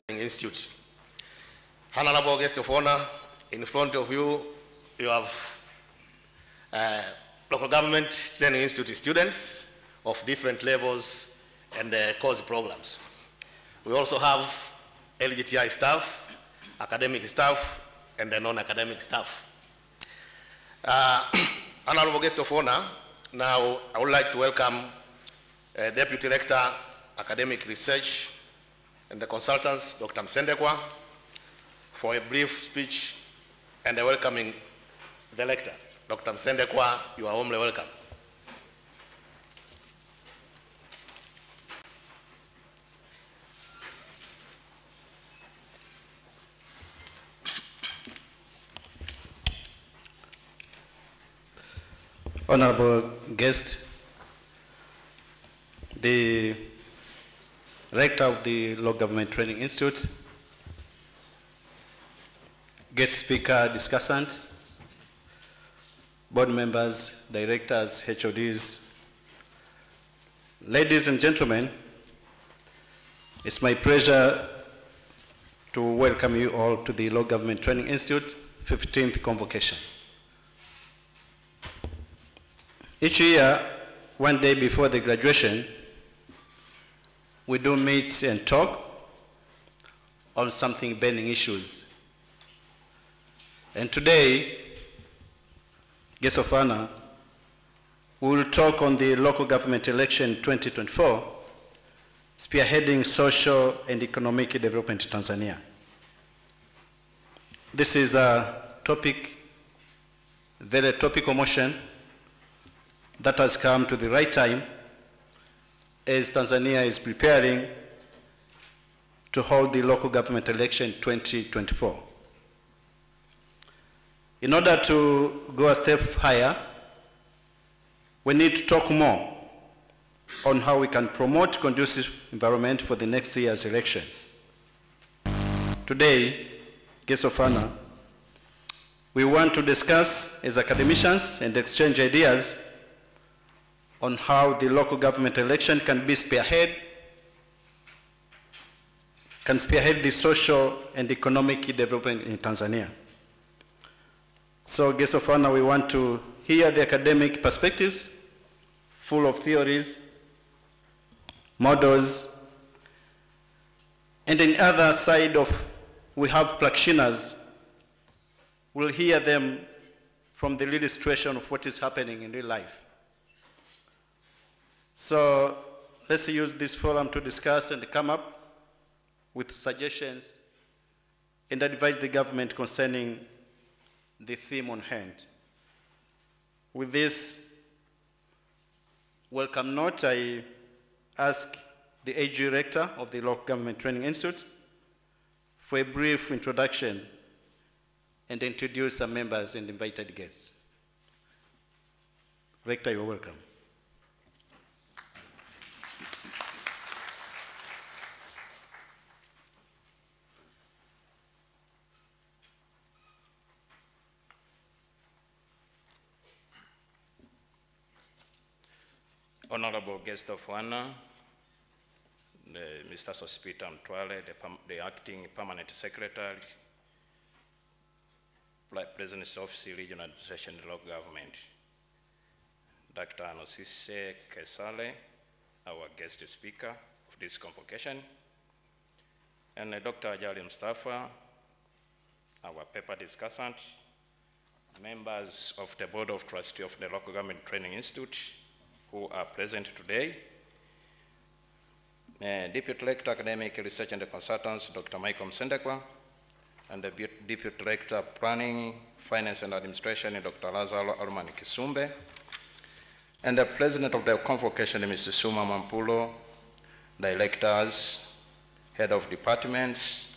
Institute. Honorable guest of honor, in front of you, you have local government training institute students of different levels and course programs. We also have LGTI staff, academic staff, and the non-academic staff. Honorable guest of honor, now I would like to welcome Deputy Rector, Academic Research, and the consultants, Dr. Msendekwa, for a brief speech and welcoming the lecturer. Dr. Msendekwa, you are warmly welcome. Honorable guest, the Rector of the Local Government Training Institute, guest speaker, discussant, board members, directors, HODs, ladies and gentlemen, it's my pleasure to welcome you all to the Local Government Training Institute 15th Convocation. Each year, one day before the graduation, we do meet and talk on something burning issues. And today, guest of honor, we will talk on the local government election 2024, spearheading social and economic development in Tanzania. This is a topic, very topical motion that has come to the right time as Tanzania is preparing to hold the local government election 2024. In order to go a step higher, we need to talk more on how we can promote conducive environment for the next year's election. Today, guest of honor, we want to discuss as academicians and exchange ideas on how the local government election can spearhead the social and economic development in Tanzania. So, guest of honor, we want to hear the academic perspectives, full of theories, models, and on the other side we have practitioners. We'll hear them from the real situation of what is happening in real life. So let's use this forum to discuss and come up with suggestions and advise the government concerning the theme on hand. With this welcome note, I ask the AG Rector of the Local Government Training Institute for a brief introduction and introduce some members and invited guests. Rector, you're welcome. Honorable guest of honor, Mr. Sospita Mtwale, the acting permanent secretary, President's Office, Regional Administration, Local Government, Dr. Anosise Kesale, our guest speaker of this convocation, and Dr. Ajali Mustafa, our paper discussant, members of the Board of Trustees of the Local Government Training Institute, who are present today, Deputy Rector Academic Research and Consultants, Dr. Michael Msendekwa, and the Deputy Director Planning, Finance and Administration, Dr. Lazaro Alman Kisumbe, and the President of the Convocation, Mr. Suma Mampulo, Directors, Head of Departments,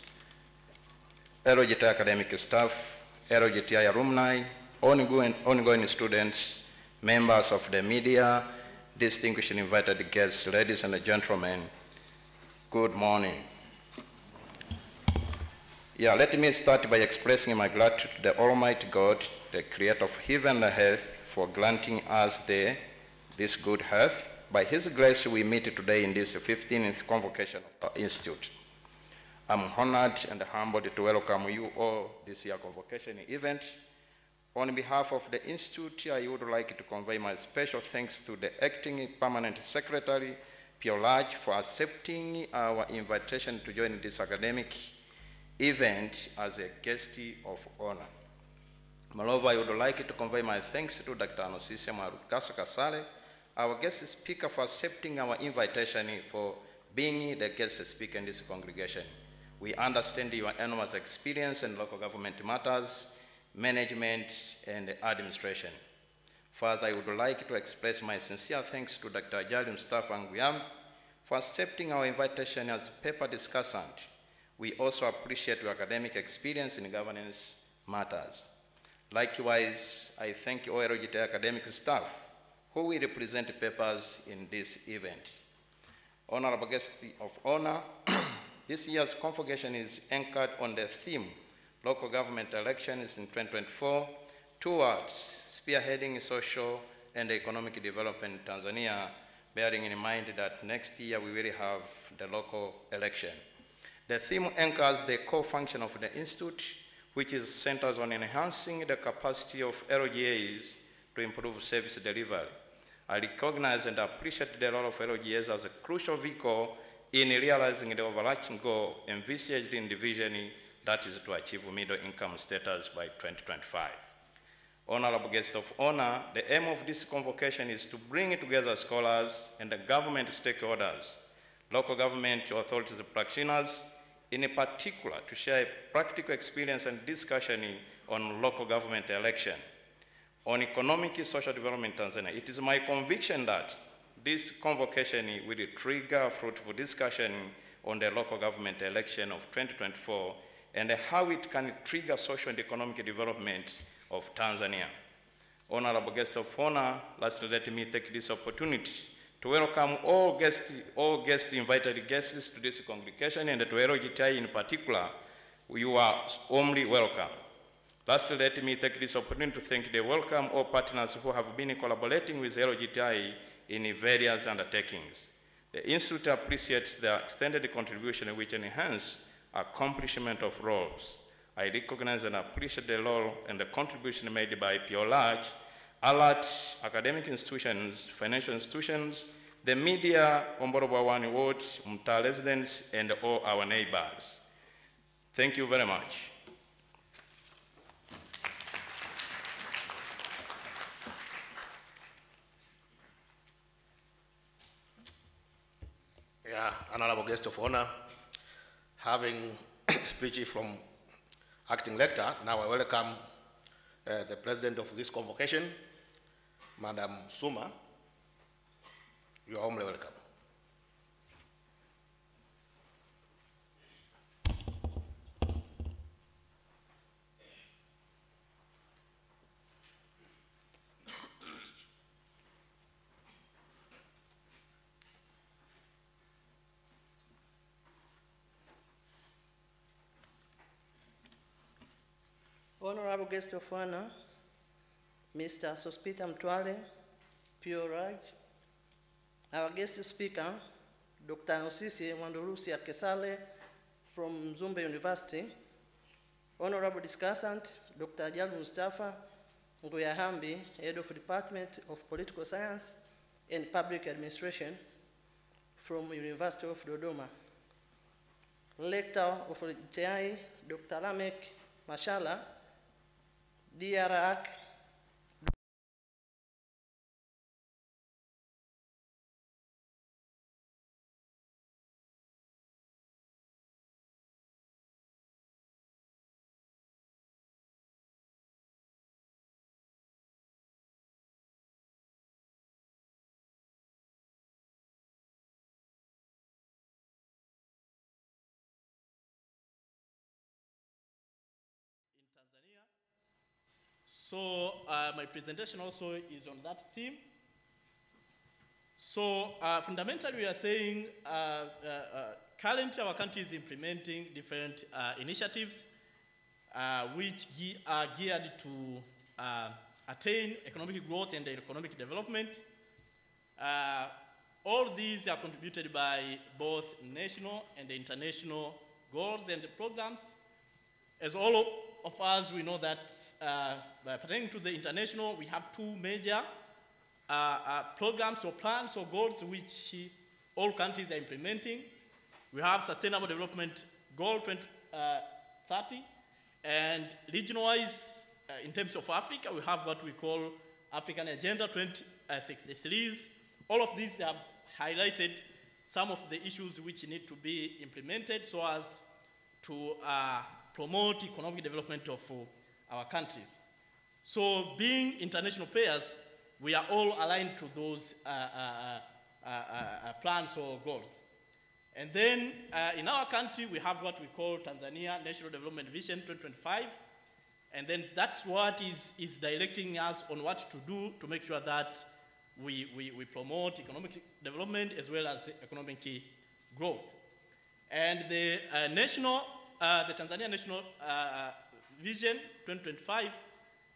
LGTI academic staff, LGTI alumni, ongoing students, members of the media, distinguished and invited guests, ladies and gentlemen, good morning. Let me start by expressing my gratitude to the Almighty God, the creator of heaven and earth, for granting us this good health. By His grace, we meet today in this 15th convocation of our institute. I'm honored and humbled to welcome you all this year's convocation event. On behalf of the Institute, I would like to convey my special thanks to the Acting Permanent Secretary, Pio Large, for accepting our invitation to join this academic event as a guest of honor. Moreover, I would like to convey my thanks to Dr. Anosisia Marukasa Kasale, our guest speaker, for accepting our invitation for being the guest speaker in this congregation. We understand your enormous experience in local government matters, management, and administration. Further, I would like to express my sincere thanks to Dr. Ajali Mustafa Nguyam for accepting our invitation as paper discussant. We also appreciate your academic experience in governance matters. Likewise, I you OLJT academic staff who will represent papers in this event. Honorable guest of honor, this year's convocation is anchored on the theme, local government elections in 2024, towards spearheading social and economic development in Tanzania, bearing in mind that next year we will have the local election. The theme anchors the core function of the Institute, which is centers on enhancing the capacity of LGAs to improve service delivery. I recognize and appreciate the role of LGAs as a crucial vehicle in realizing the overarching goal envisaged in the vision, that is to achieve middle income status by 2025. Honorable guest of honor, the aim of this convocation is to bring together scholars and the government stakeholders, local government authorities and practitioners, in particular to share practical experience and discussion on local government election. On economic and social development in Tanzania, it is my conviction that this convocation will trigger fruitful discussion on the local government election of 2024 and how it can trigger social and economic development of Tanzania. Honorable guest of honor, lastly, let me take this opportunity to welcome all invited guests to this congregation, and to LGTI in particular, you are warmly welcome. Lastly, let me take this opportunity to thank the welcome all partners who have been collaborating with LGTI in various undertakings. The Institute appreciates the extended contribution which enhance accomplishment of roles. I recognize and appreciate the role and the contribution made by Pio Large, allied academic institutions, financial institutions, the media, Hombolo.Tar Ward, Mitaa residents, and all our neighbors. Thank you very much. Yeah, honorable guest of honor, having speech from acting lecturer, now I welcome the president of this convocation, Madam Suma. You are warmly welcome. Honorable guest of honor, Mr. Sospita Mtwale, Pio Raj, our guest speaker, Dr. Anosisia Marukasa Kasale from Mzumbe University, honorable discussant, Dr. Ajali Mustafa Nguyambi, head of Department of Political Science and Public Administration from University of Dodoma, lecturer of LGTI, Dr. Lamek Mashala, DRAC, So my presentation also is on that theme. So fundamentally we are saying currently our country is implementing different initiatives which are geared to attain economic growth and economic development. All these are contributed by both national and international goals and programs. As all of us, we know that pertaining to the international, we have two major programs or plans or goals which all countries are implementing. We have Sustainable Development Goal 2030, and region-wise, in terms of Africa, we have what we call African Agenda 2063s. All of these have highlighted some of the issues which need to be implemented so as to promote economic development of our countries. So being international players, we are all aligned to those plans or goals. And then in our country, we have what we call Tanzania National Development Vision 2025. And then that's what is directing us on what to do to make sure that we promote economic development as well as economic growth. And the Tanzania National Vision 2025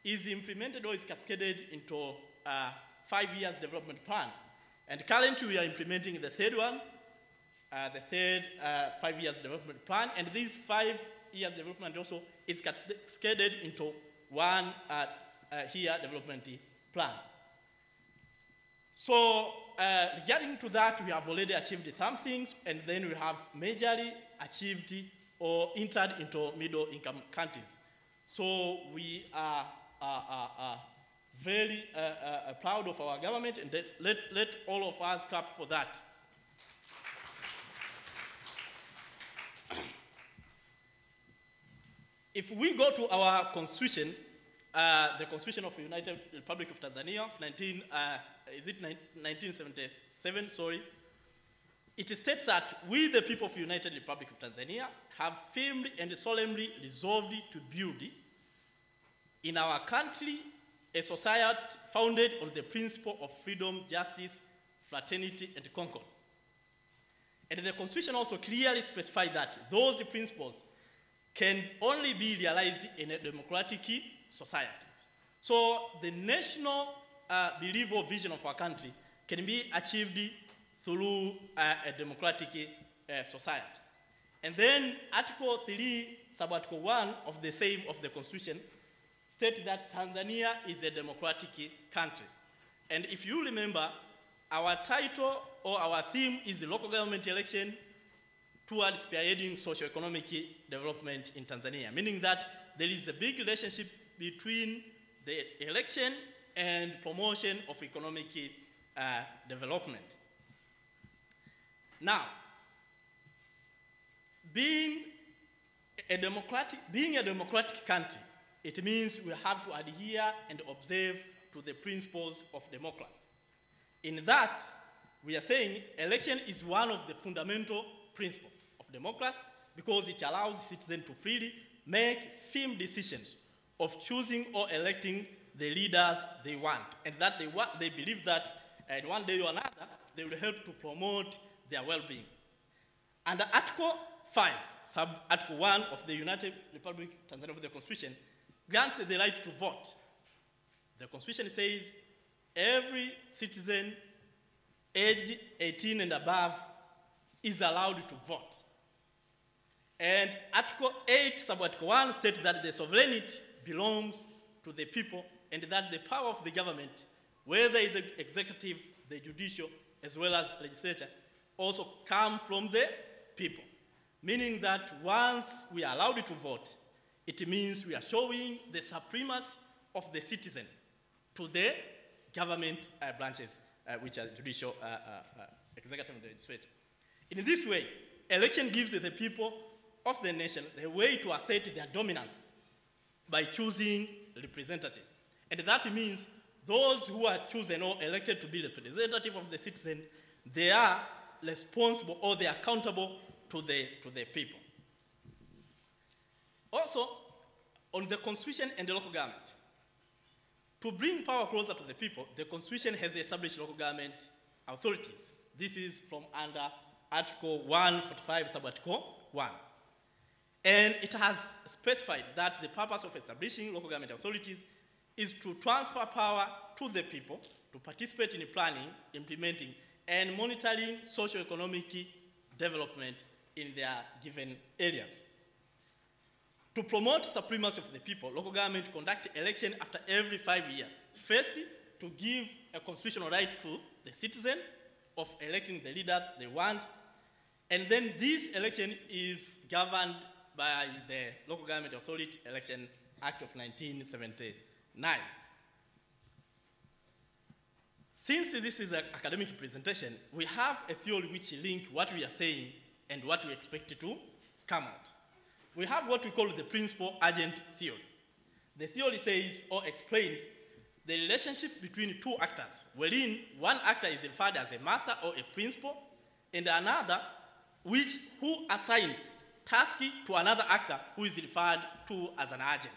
is implemented or is cascaded into 5 years development plan. And currently we are implementing the third one, the third 5 years development plan. And this 5 years development also is cascaded into 1 year development plan. So regarding to that, we have already achieved some things, and then we have majorly achieved or entered into middle income countries. So we are very proud of our government, and let all of us clap for that. If we go to our constitution, the Constitution of the United Republic of Tanzania, 1977, sorry, it states that we, the people of the United Republic of Tanzania, have firmly and solemnly resolved to build in our country a society founded on the principle of freedom, justice, fraternity, and concord. And the Constitution also clearly specifies that those principles can only be realized in a democratic societies. So the national belief or vision of our country can be achieved through a democratic society. And then Article 3, Sub-Article 1 of the same of the Constitution states that Tanzania is a democratic country. And if you remember, our title or our theme is local government election towards spearheading socio-economic development in Tanzania, meaning that there is a big relationship between the election and promotion of economic development. Now, being a democratic country, it means we have to adhere and observe to the principles of democracy. In that, we are saying election is one of the fundamental principles of democracy because it allows citizens to freely make firm decisions of choosing or electing the leaders they want, and that they believe that one day or another they will help to promote their well-being. Under Article 5, Sub-Article 1 of the United Republic of Tanzania of the Constitution grants the right to vote. The Constitution says every citizen aged 18 and above is allowed to vote. And Article 8, Sub-Article 1 states that the sovereignty belongs to the people and that the power of the government, whether it's the executive, the judicial, as well as legislature, also come from the people. Meaning that once we are allowed to vote, it means we are showing the supremacy of the citizen to the government branches, which are judicial, executive, and legislature. In this way, election gives the people of the nation the way to assert their dominance by choosing representative. And that means those who are chosen or elected to be representative of the citizen, they are responsible or they are accountable to the people. Also, on the Constitution and the local government, to bring power closer to the people, the Constitution has established local government authorities. This is from under Article 145, Sub-Article 1. And it has specified that the purpose of establishing local government authorities is to transfer power to the people to participate in planning, implementing, and monitoring socio-economic development in their given areas. To promote supremacy of the people, local government conduct election after every 5 years. First, to give a constitutional right to the citizen of electing the leader they want, and then this election is governed by the Local Government Authority Election Act of 1979. Since this is an academic presentation, we have a theory which links what we are saying and what we expect to come out. We have what we call the principal-agent theory. The theory says or explains the relationship between two actors, wherein one actor is referred as a master or a principal, and another who assigns tasks to another actor who is referred to as an agent.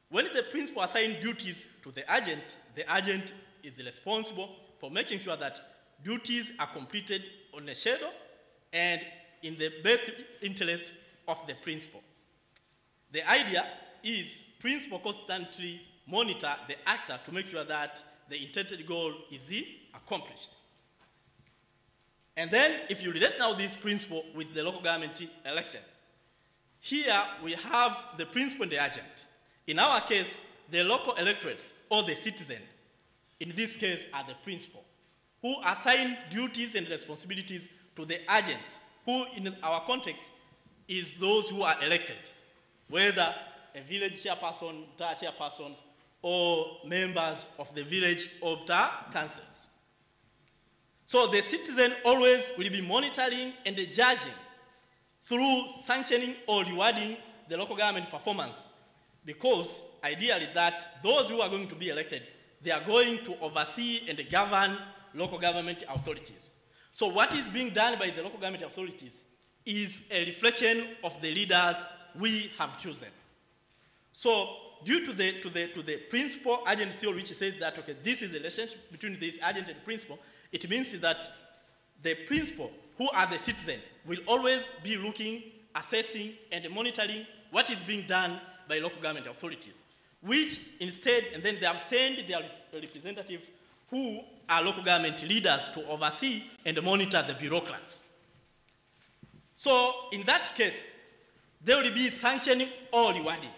When the principal assigns duties to the agent is responsible for making sure that duties are completed on a schedule and in the best interest of the principal. The idea is principal constantly monitor the actor to make sure that the intended goal is accomplished. And then if you relate now this principle with the local government election, here we have the principal and the agent. In our case, the local electorates or the citizen, in this case, are the principal, who assign duties and responsibilities to the agent, who in our context is those who are elected, whether a village chairperson, tar chairpersons, or members of the village or tar councils. So the citizen always will be monitoring and judging through sanctioning or rewarding the local government performance, because ideally that those who are going to be elected, they are going to oversee and govern local government authorities. So what is being done by the local government authorities is a reflection of the leaders we have chosen. So due to the principal agent theory, which says that, okay, this is the relationship between this agent and principal, it means that the principal, who are the citizen, will always be looking, assessing, and monitoring what is being done by local government authorities, which instead, and then they have sent their representatives who are local government leaders to oversee and monitor the bureaucrats. So in that case, there will be sanctioning or rewarding.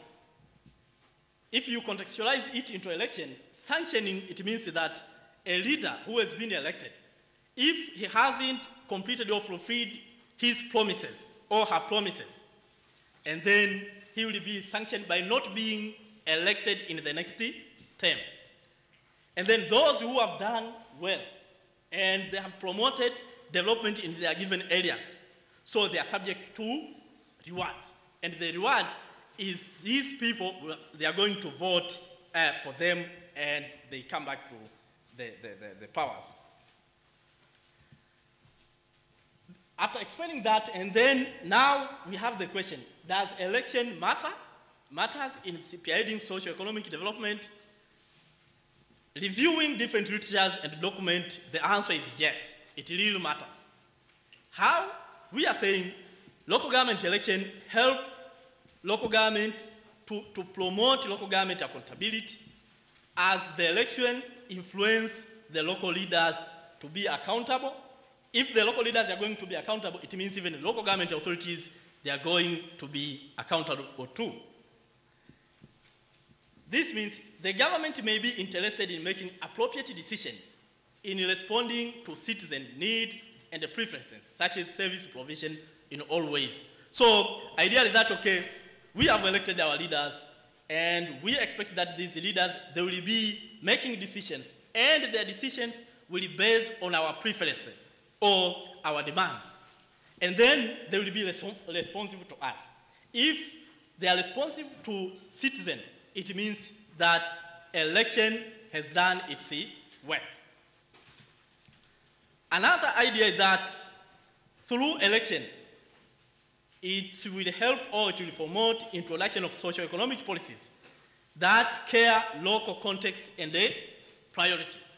If you contextualize it into election, sanctioning, it means that a leader who has been elected, if he hasn't completed or fulfilled his promises or her promises, and then he will be sanctioned by not being elected in the next term. And then those who have done well and they have promoted development in their given areas, so they are subject to rewards. And the reward is these people, they are going to vote for them, and they come back to the powers. After explaining that, and then now we have the question, does election matter? Matters in spearheading socio-economic development? Reviewing different literatures and documents, the answer is yes, it really matters. How? We are saying local government election help local government to promote local government accountability, as the election influence the local leaders to be accountable. If the local leaders are going to be accountable, it means even the local government authorities, they are going to be accountable too. This means the government may be interested in making appropriate decisions in responding to citizen needs and preferences, such as service provision in all ways. So ideally that, okay, we have elected our leaders, and we expect that these leaders, they will be making decisions, and their decisions will be based on our preferences or our demands. And then they will be responsive to us. If they are responsive to citizens, it means that election has done its work. Another idea is that through election, it will help or it will promote introduction of socio-economic policies that care local context and the priorities.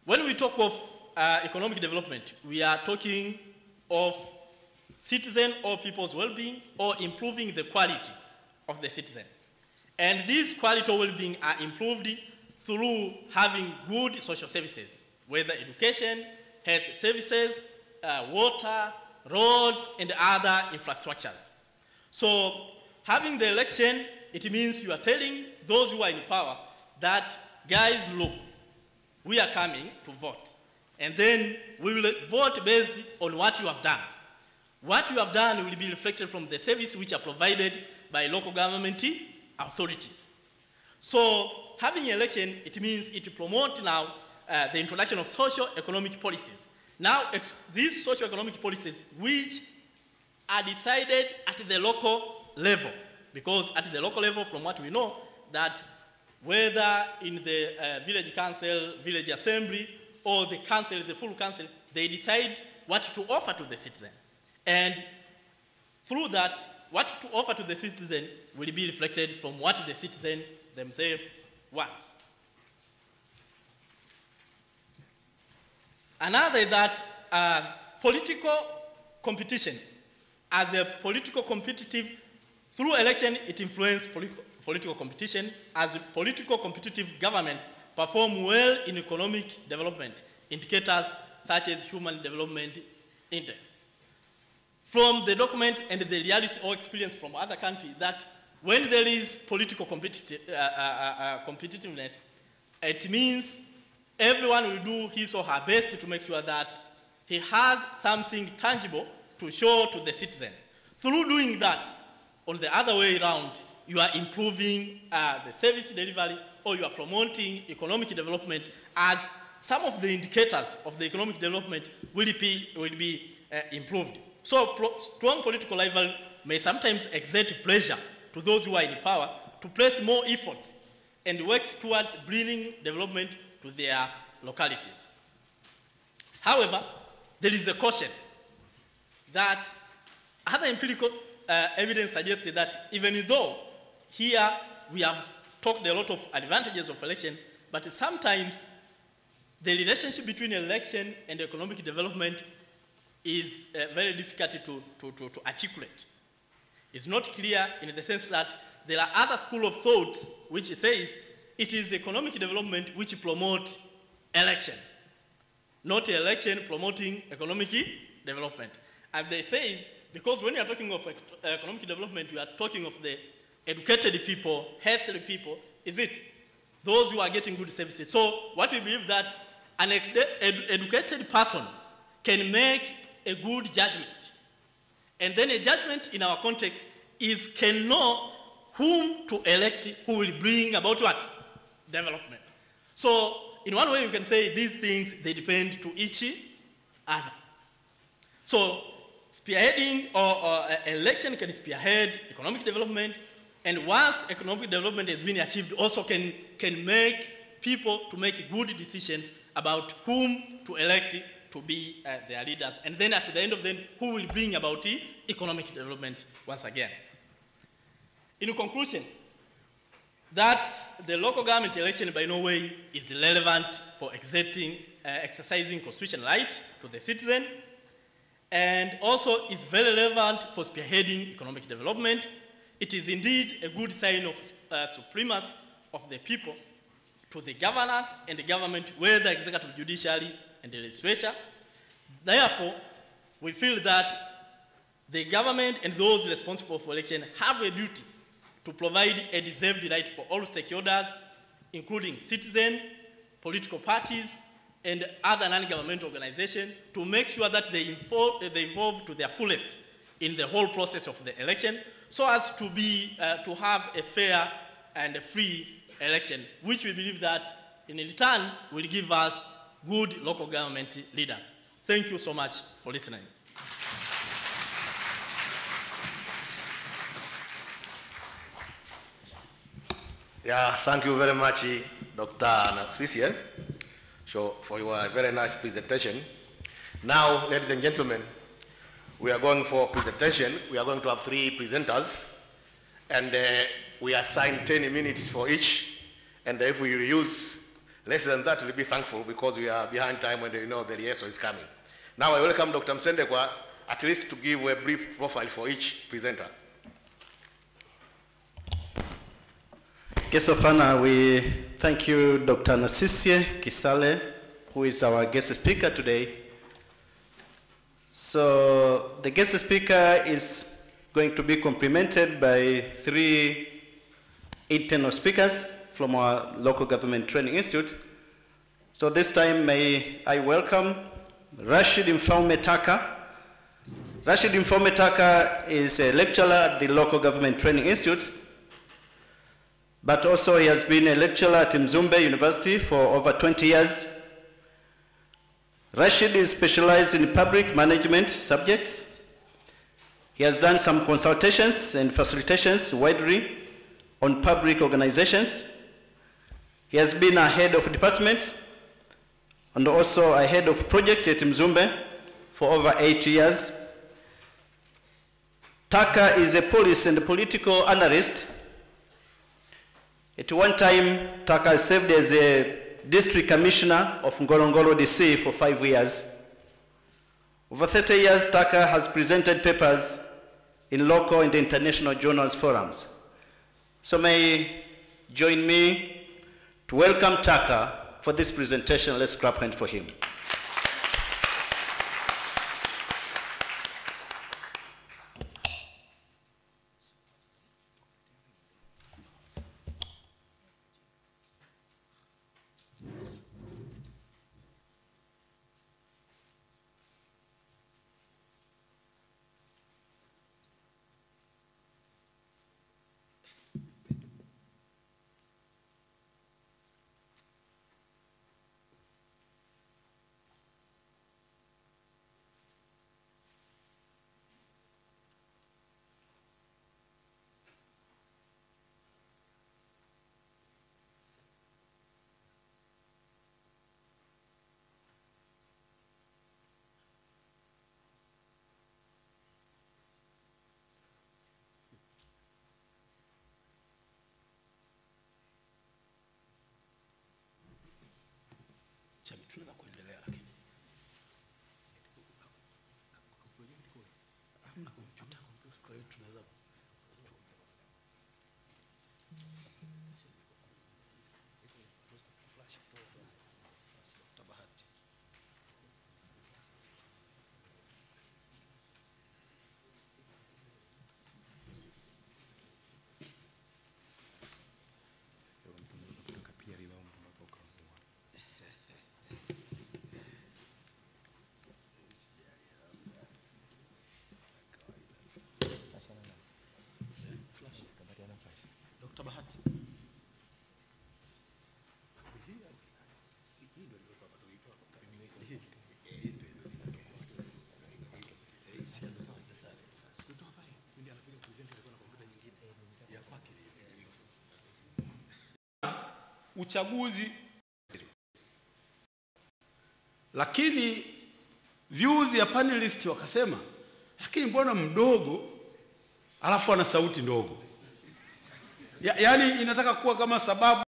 When we talk of economic development, we are talking of citizen or people's well-being or improving the quality of the citizen. And these quality of well-being are improved through having good social services, whether education, health services, water, roads, and other infrastructures. So having the election, it means you are telling those who are in power that, guys, look, we are coming to vote. And then we will vote based on what you have done. What you have done will be reflected from the services which are provided by local government authorities. So having an election, it means it promotes now the introduction of socio-economic policies. Now, these socio-economic policies which are decided at the local level, because at the local level, from what we know, that whether in the village council, village assembly, or the council, the full council, they decide what to offer to the citizen. And through that, what to offer to the citizen will be reflected from what the citizen themselves want. Another is that political competition. As a political competitive, through election, it influences political competition, as political competitive governments perform well in economic development indicators such as Human Development Index. From the document and the reality or experience from other countries, that when there is political competitiveness, it means everyone will do his or her best to make sure that he has something tangible to show to the citizen. Through doing that, on the other way around, you are improving the service delivery, or you are promoting economic development, as some of the indicators of the economic development will be improved. So strong political rivalry may sometimes exert pressure to those who are in power to place more effort and work towards bringing development to their localities. However, there is a caution that other empirical evidence suggests that even though here we have talked a lot of advantages of election, but sometimes the relationship between election and economic development is very difficult to articulate. It's not clear in the sense that there are other school of thought which says it is economic development which promotes election, not election promoting economic development. And they say, because when you are talking of economic development, you are talking of the educated people, healthy people, is it? Those who are getting good services. So what we believe that an educated person can make a good judgment. And then a judgment in our context is can know whom to elect, who will bring about what? Development. So in one way you can say these things, they depend to each other. So spearheading or election can spearhead economic development, and once economic development has been achieved, also can make people to make good decisions about whom to elect to be their leaders. And then at the end of them, who will bring about economic development once again. In conclusion, that the local government election by no way is relevant for exercising constitutional right to the citizen, and also is very relevant for spearheading economic development. It is indeed a good sign of supremacy of the people to the governors and the government, whether executive, judiciary, and the legislature. Therefore, we feel that the government and those responsible for election have a duty to provide a deserved right for all stakeholders, including citizens, political parties, and other non-governmental organizations, to make sure that they involve to their fullest in the whole process of the election, so as to have a fair and a free election, which we believe that in return will give us good local government leaders. Thank you so much for listening. Yeah, thank you very much, Dr. Narcisse, for your very nice presentation. Now, ladies and gentlemen, we are going for presentation. We are going to have 3 presenters, and we assign 10 minutes for each. And if we use less than that, we'll be thankful, because we are behind time when they know the rehearsal is coming. Now I welcome Dr. Msendekwa, at least to give a brief profile for each presenter. Guest of honor, we thank you, Dr. Narcisse Kisale, who is our guest speaker today. So the guest speaker is going to be complemented by 3 internal speakers from our local government training institute. So this time may I welcome Rashid Mfaume Taka. Rashid Mfaume Taka is a lecturer at the local government training institute, but also he has been a lecturer at Mzumbe University for over 20 years. Rashid is specialized in public management subjects. He has done some consultations and facilitations widely on public organizations. He has been a head of department and also a head of project at Mzumbe for over 8 years. Taka is a policy and political analyst. At one time, Taka served as a district commissioner of Ngorongoro DC for 5 years. Over 30 years, Taka has presented papers in local and international journals forums. So may join me to welcome Taka for this presentation. Let's clap hands for him. Uchaguzi, lakini views ya panelist wakasema, lakini mbona mdogo alafu ana sauti ndogo? Yaani inataka kuwa kama sababu.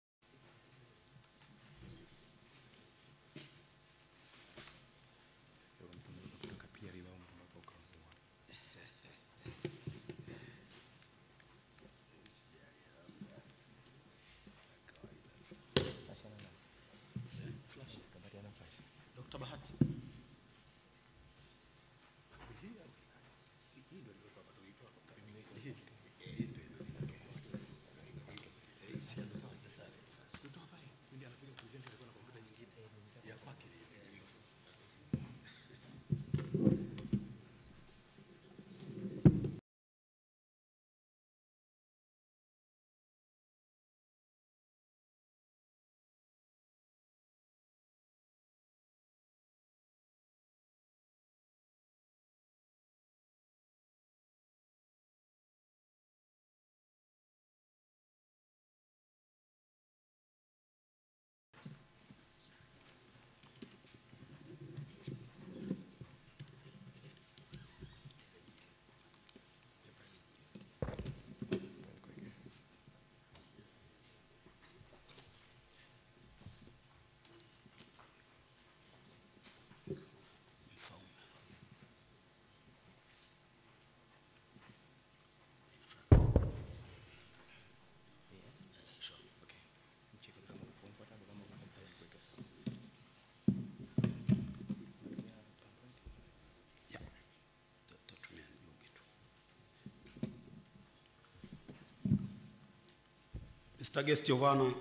Mr. Guest of Honor,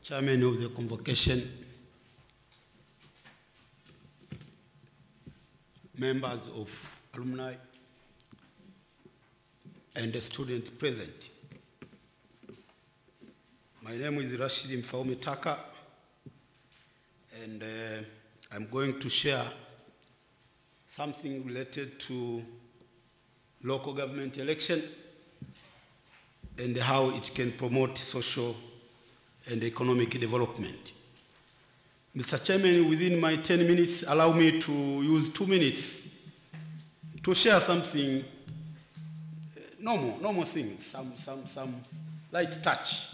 Chairman of the Convocation, members of alumni, and the students present. My name is Rashid Mfaume-Taka, and I'm going to share something related to local government election and how it can promote social and economic development. Mr. Chairman, within my 10 minutes, allow me to use 2 minutes to share something, normal thing, some light touch.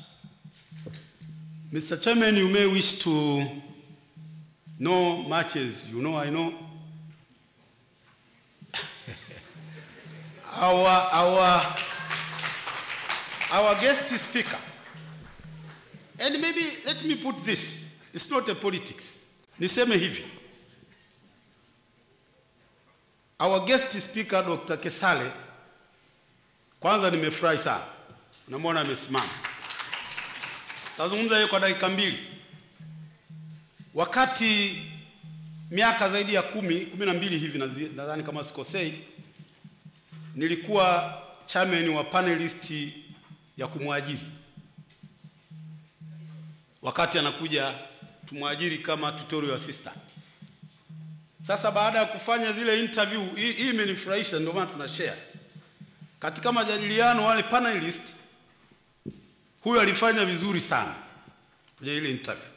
Mr. Chairman, you may wish to know much as you know I know. Our guest speaker, and maybe let me put this, it's not a politics. Niseme hivi. Our guest speaker, Dr. Kesale, kwanza nimefurahi sana. Namwona amesimama. Tazungumza yeye kwa dakika 2. Wakati miaka zaidi ya 12 hivi nadhani kama sikosei, nilikuwa chairman wa panelist ya kumwajiri. Wakati anakuja tumwajiri kama tutorial assistant. Sasa baada ya kufanya zile interview, hii imenifurahisha, ndio maana tunashare. Katika majadiliano wale panelist, huyu alifanya vizuri sana kwenye ile interview.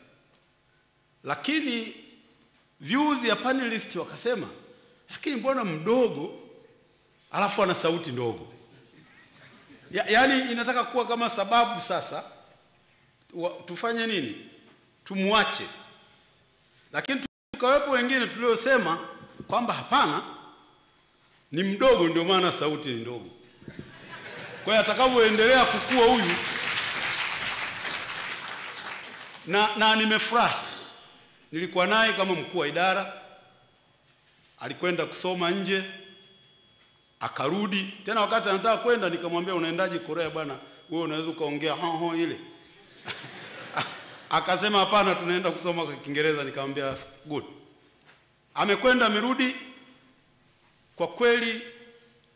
Lakini views ya panelist wakasema, lakini mbona mdogo alafu ana sauti ndogo? Yaani inataka kuwa kama sababu sasa tufanye nini? Tumuache. Lakini tukawepo wengine tuliosema kwamba hapana, ni mdogo ndio maana sauti ni ndogo. Kwa hiyo atakavyoendelea kukua huyu, na nimefurahi. Nilikuwa naye kama mkuu wa idara, alikwenda kusoma nje, akarudi. Tena wakati anataka kwenda nikamwambia unaendaje Korea bwana? Wewe unaweza kaongea ile. Akasema hapana, tunaenda kusoma kwa Kiingereza. Nikamwambia good. Amekwenda amerudi. Kwa kweli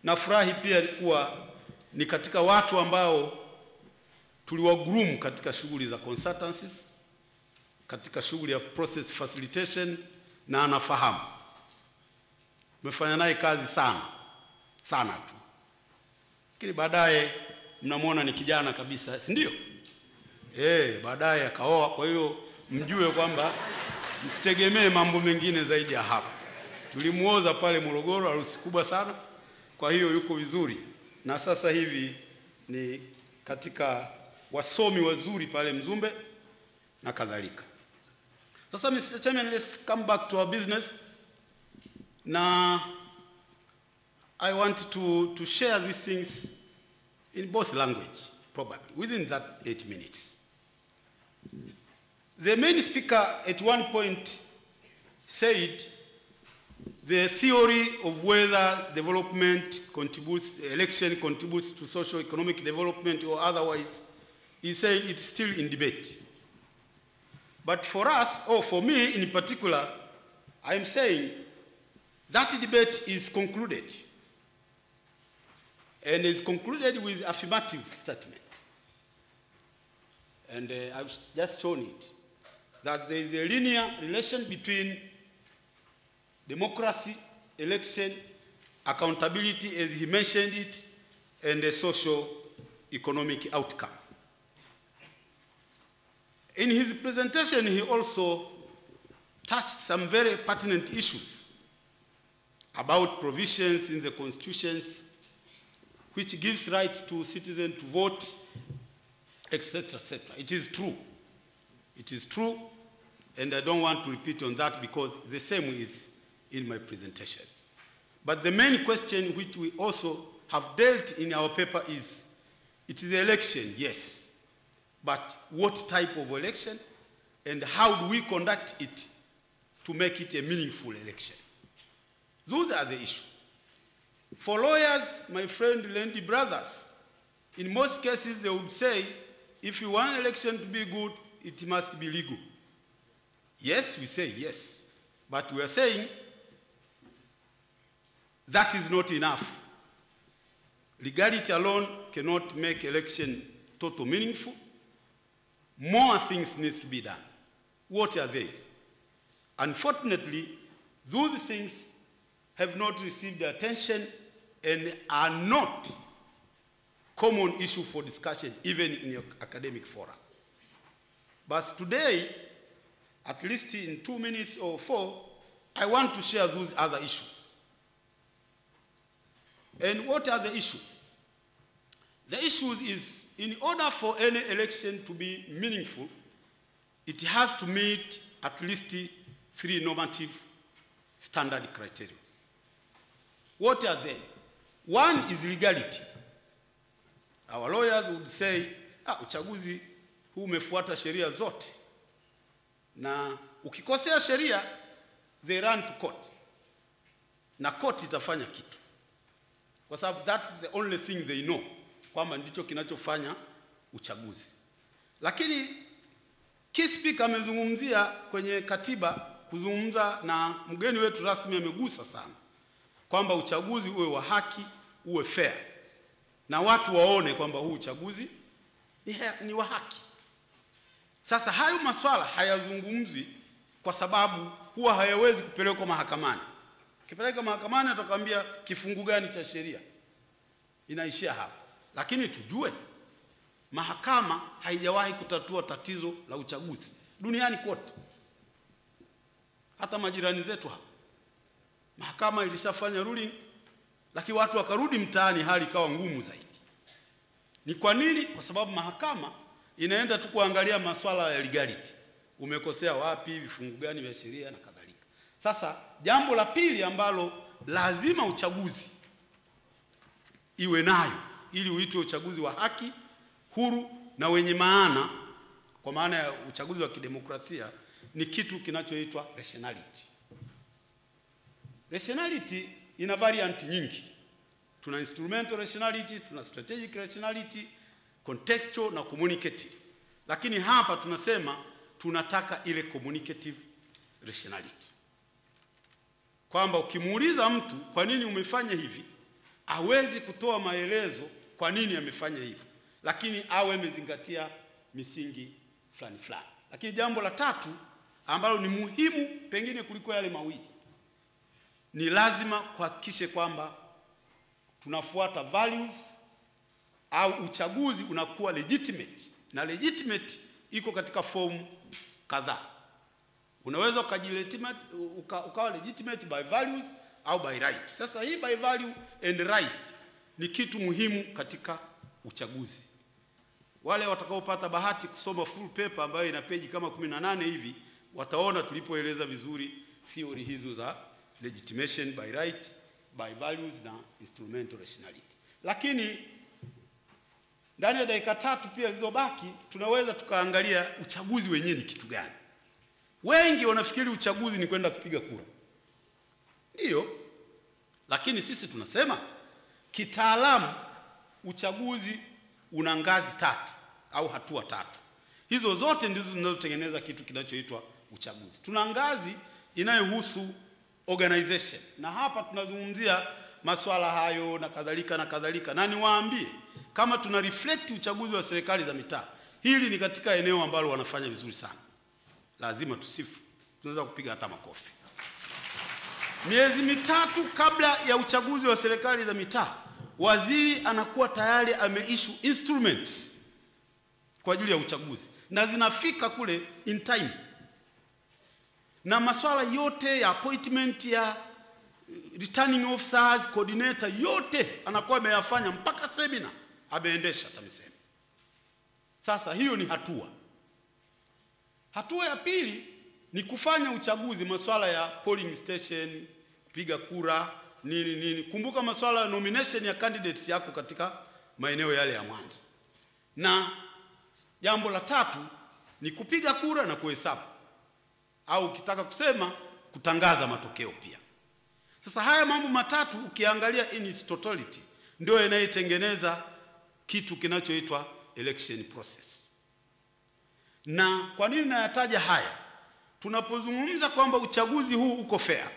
nafurahi pia kuwa ni katika watu ambao tuliwagroom katika shughuli za consultancies, katika shughuli ya process facilitation, na anafahamu. Tumefanya naye kazi sana tu. Lakini baadaye mnamwona ni kijana kabisa, si ndio? Baadaye akaoa. Kwa hiyo mjue kwamba msitegemee mambo mengine zaidi ya hapa. Tulimuoza pale Morogoro, harusi kubwa sana. Kwa hiyo yuko vizuri. Na sasa hivi ni katika wasomi wazuri pale Mzumbe na kadhalika. Sasa Mr. Chairman, let's come back to our business. Now I want to share these things in both language, probably, within that 8 minutes. The main speaker at one point said the theory of whether development contributes, election contributes to socio-economic development or otherwise, he said it's still in debate. But for us, or for me in particular, I'm saying that debate is concluded. And is concluded with affirmative statement. And I've just shown it, that there is a linear relation between democracy, election, accountability, as he mentioned it, and the socio-economic outcome. In his presentation, he also touched some very pertinent issues about provisions in the constitutions which gives right to citizens to vote, etc., etc. It is true. It is true, and I don't want to repeat on that because the same is in my presentation. But the main question which we also have dealt in our paper is, it is an election, yes, but what type of election and how do we conduct it to make it a meaningful election? Those are the issues. For lawyers, my friend Lendi brothers, in most cases they would say if you want election to be good, it must be legal. Yes, we say yes. But we are saying that is not enough. Legality alone cannot make election total meaningful. More things need to be done. What are they? Unfortunately, those things have not received the attention and are not common issue for discussion, even in your academic fora. But today, at least in 2 minutes or 4, I want to share those other issues. And what are the issues? The issues is, in order for any election to be meaningful, it has to meet at least 3 normative standard criteria. What are they? One is legality. Our lawyers would say, uchaguzi huu umefuata sheria zote. Na ukikosea sheria, they run to court. Na court itafanya kitu. Kwa sababu that's the only thing they know, kwamba ndicho kinachofanya uchaguzi. Lakini key speaker amezungumzia kwenye katiba, kuzungumza na mgeni wetu rasmi amegusa sana, kwamba uchaguzi uwe wa haki, uwe fair. Na watu waone kwamba huu uchaguzi ni wa haki. Sasa hayo maswala hayazungumzi kwa sababu huwa hayawezi kupelekwa mahakamani. Kipeleka mahakamani atakwambia kifungu gani cha sheria. Inaishia hapo. Lakini tujue mahakama haijawahi kutatua tatizo la uchaguzi duniani kote. Hata majirani zetu hapa. Mahakama ilishafanya ruling, lakini watu wakarudi mtaani, hali ikawa ngumu zaidi. Ni kwa nini? Kwa sababu mahakama inaenda tu kuangalia masuala ya legality. Umekosea wapi, vifungu gani vya sheria na kadhalika. Sasa jambo la pili ambalo lazima uchaguzi iwe nayo ili uitwe uchaguzi wa haki, huru na wenye maana, kwa maana ya uchaguzi wa kidemokrasia, ni kitu kinachoitwa rationality. Rationality ina variant nyingi. Tuna instrumental rationality, tuna strategic rationality, contextual na communicative. Lakini hapa tunasema tunataka ile communicative rationality. Kwamba ukimuuliza mtu kwa nini umefanya hivi, hawezi kutoa maelezo kwa nini amefanya hivyo, lakini awe amezingatia misingi fulani fulani. Lakini jambo la tatu ambalo ni muhimu pengine kuliko yale mawili, ni lazima kuhakikishe kwamba tunafuata values au uchaguzi unakuwa legitimate. Na legitimate iko katika form kadhaa. Unaweza ukawa legitimate by values au by right. Sasa hii by value and right ni kitu muhimu katika uchaguzi. Wale watakaopata bahati kusoma full paper ambayo ina peji kama 18 hivi, wataona tulipoeleza vizuri theory hizo za legitimation by right, by values na instrumental rationality. Lakini ndani ya dakika 3 pia zilizobaki tunaweza tukaangalia uchaguzi wenyewe ni kitu gani. Wengi wanafikiri uchaguzi ni kwenda kupiga kura. Ndio. Lakini sisi tunasema kitaalamu uchaguzi una ngazi 3 au hatua 3. Hizo zote ndizo zinazotengeneza kitu kinachoitwa uchaguzi. Tuna ngazi inayohusu organization. Na hapa tunazungumzia masuala hayo na kadhalika na kadhalika. Na niwaambie kama tuna reflect uchaguzi wa serikali za mitaa, hili ni katika eneo ambalo wanafanya vizuri sana. Lazima tusifu. Tunaweza kupiga hata makofi. Miezi mitatu kabla ya uchaguzi wa serikali za mitaa, waziri anakuwa tayari ameissue instruments kwa ajili ya uchaguzi, na zinafika kule in time. Na masuala yote ya appointment ya returning officers, coordinator, yote anakuwa ameyafanya, mpaka seminar ameendesha TAMISEMI. Sasa hiyo ni hatua. Hatua ya pili ni kufanya uchaguzi, masuala ya polling station, kupiga kura, nini. Kumbuka masuala ya nomination ya candidates yako katika maeneo yale ya mwanzo. Na jambo la tatu ni kupiga kura na kuhesabu, au ukitaka kusema kutangaza matokeo pia. Sasa haya mambo matatu ukiangalia in its totality ndio yanayotengeneza kitu kinachoitwa election process. Na kwa nini nayataja haya? Tunapozungumza kwamba uchaguzi huu uko fair,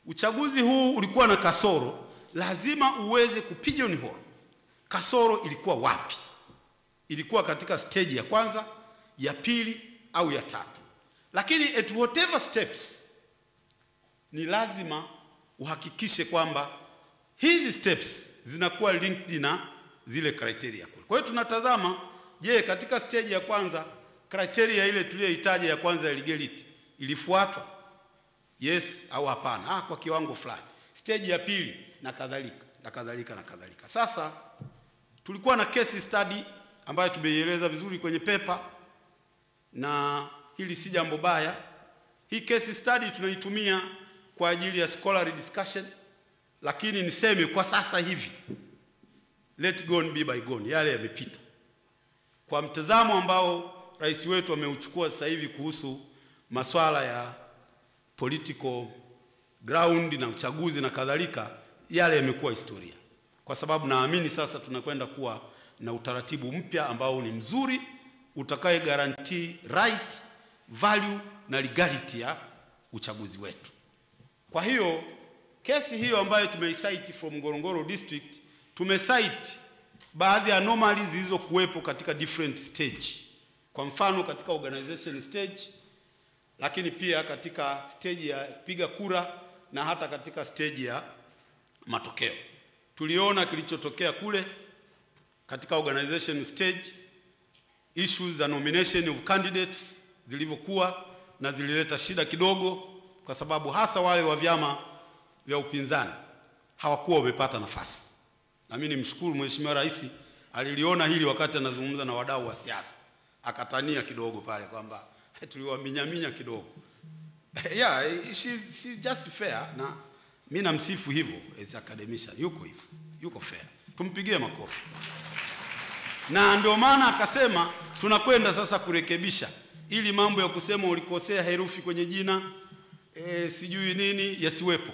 uchaguzi huu ulikuwa na kasoro, lazima uweze kupigeon hole. Kasoro ilikuwa wapi? Ilikuwa katika stage ya kwanza, ya pili au ya tatu. Lakini at whatever steps, ni lazima uhakikishe kwamba hizi steps zinakuwa linked na zile criteria kule. Kwa hiyo tunatazama, je, katika stage ya kwanza criteria ile tuliyohitaji ya kwanza ya legality ilifuatwa? Yes au hapana? Kwa kiwango fulani. Stage ya pili na kadhalika na kadhalika na kadhalika. Sasa tulikuwa na case study ambayo tumeieleza vizuri kwenye paper, na hili si jambo baya. Hii case study tunaitumia kwa ajili ya scholarly discussion, lakini niseme kwa sasa hivi, let gone be bygone, yale yamepita. Kwa mtazamo ambao rais wetu ameuchukua sasa hivi kuhusu masuala ya political ground na uchaguzi na kadhalika, yale yamekuwa historia. Kwa sababu naamini sasa tunakwenda kuwa na utaratibu mpya ambao ni mzuri, utakaye guarantee right, value na legality ya uchaguzi wetu. Kwa hiyo kesi hiyo ambayo tumeicite from Ngorongoro district, tumecite baadhi ya anomalies zilizokuwepo katika different stage. Kwa mfano katika organization stage, lakini pia katika stage ya piga kura na hata katika stage ya matokeo. Tuliona kilichotokea kule katika organization stage, issues za nomination of candidates zilivyokuwa, na zilileta shida kidogo, kwa sababu hasa wale wa vyama vya upinzani hawakuwa wamepata nafasi. Na mimi nimshukuru Mheshimiwa Rais, aliliona hili wakati anazungumza na wadau wa siasa, akatania kidogo pale kwamba tuliwaminyaminya kidogo. Yeah, she's just fair, na mimi namsifu hivyo as academician, yuko hivyo, yuko fair. Tumpigie makofi. Na ndio maana akasema tunakwenda sasa kurekebisha ili mambo ya kusema ulikosea herufi kwenye jina, sijui nini, yasiwepo.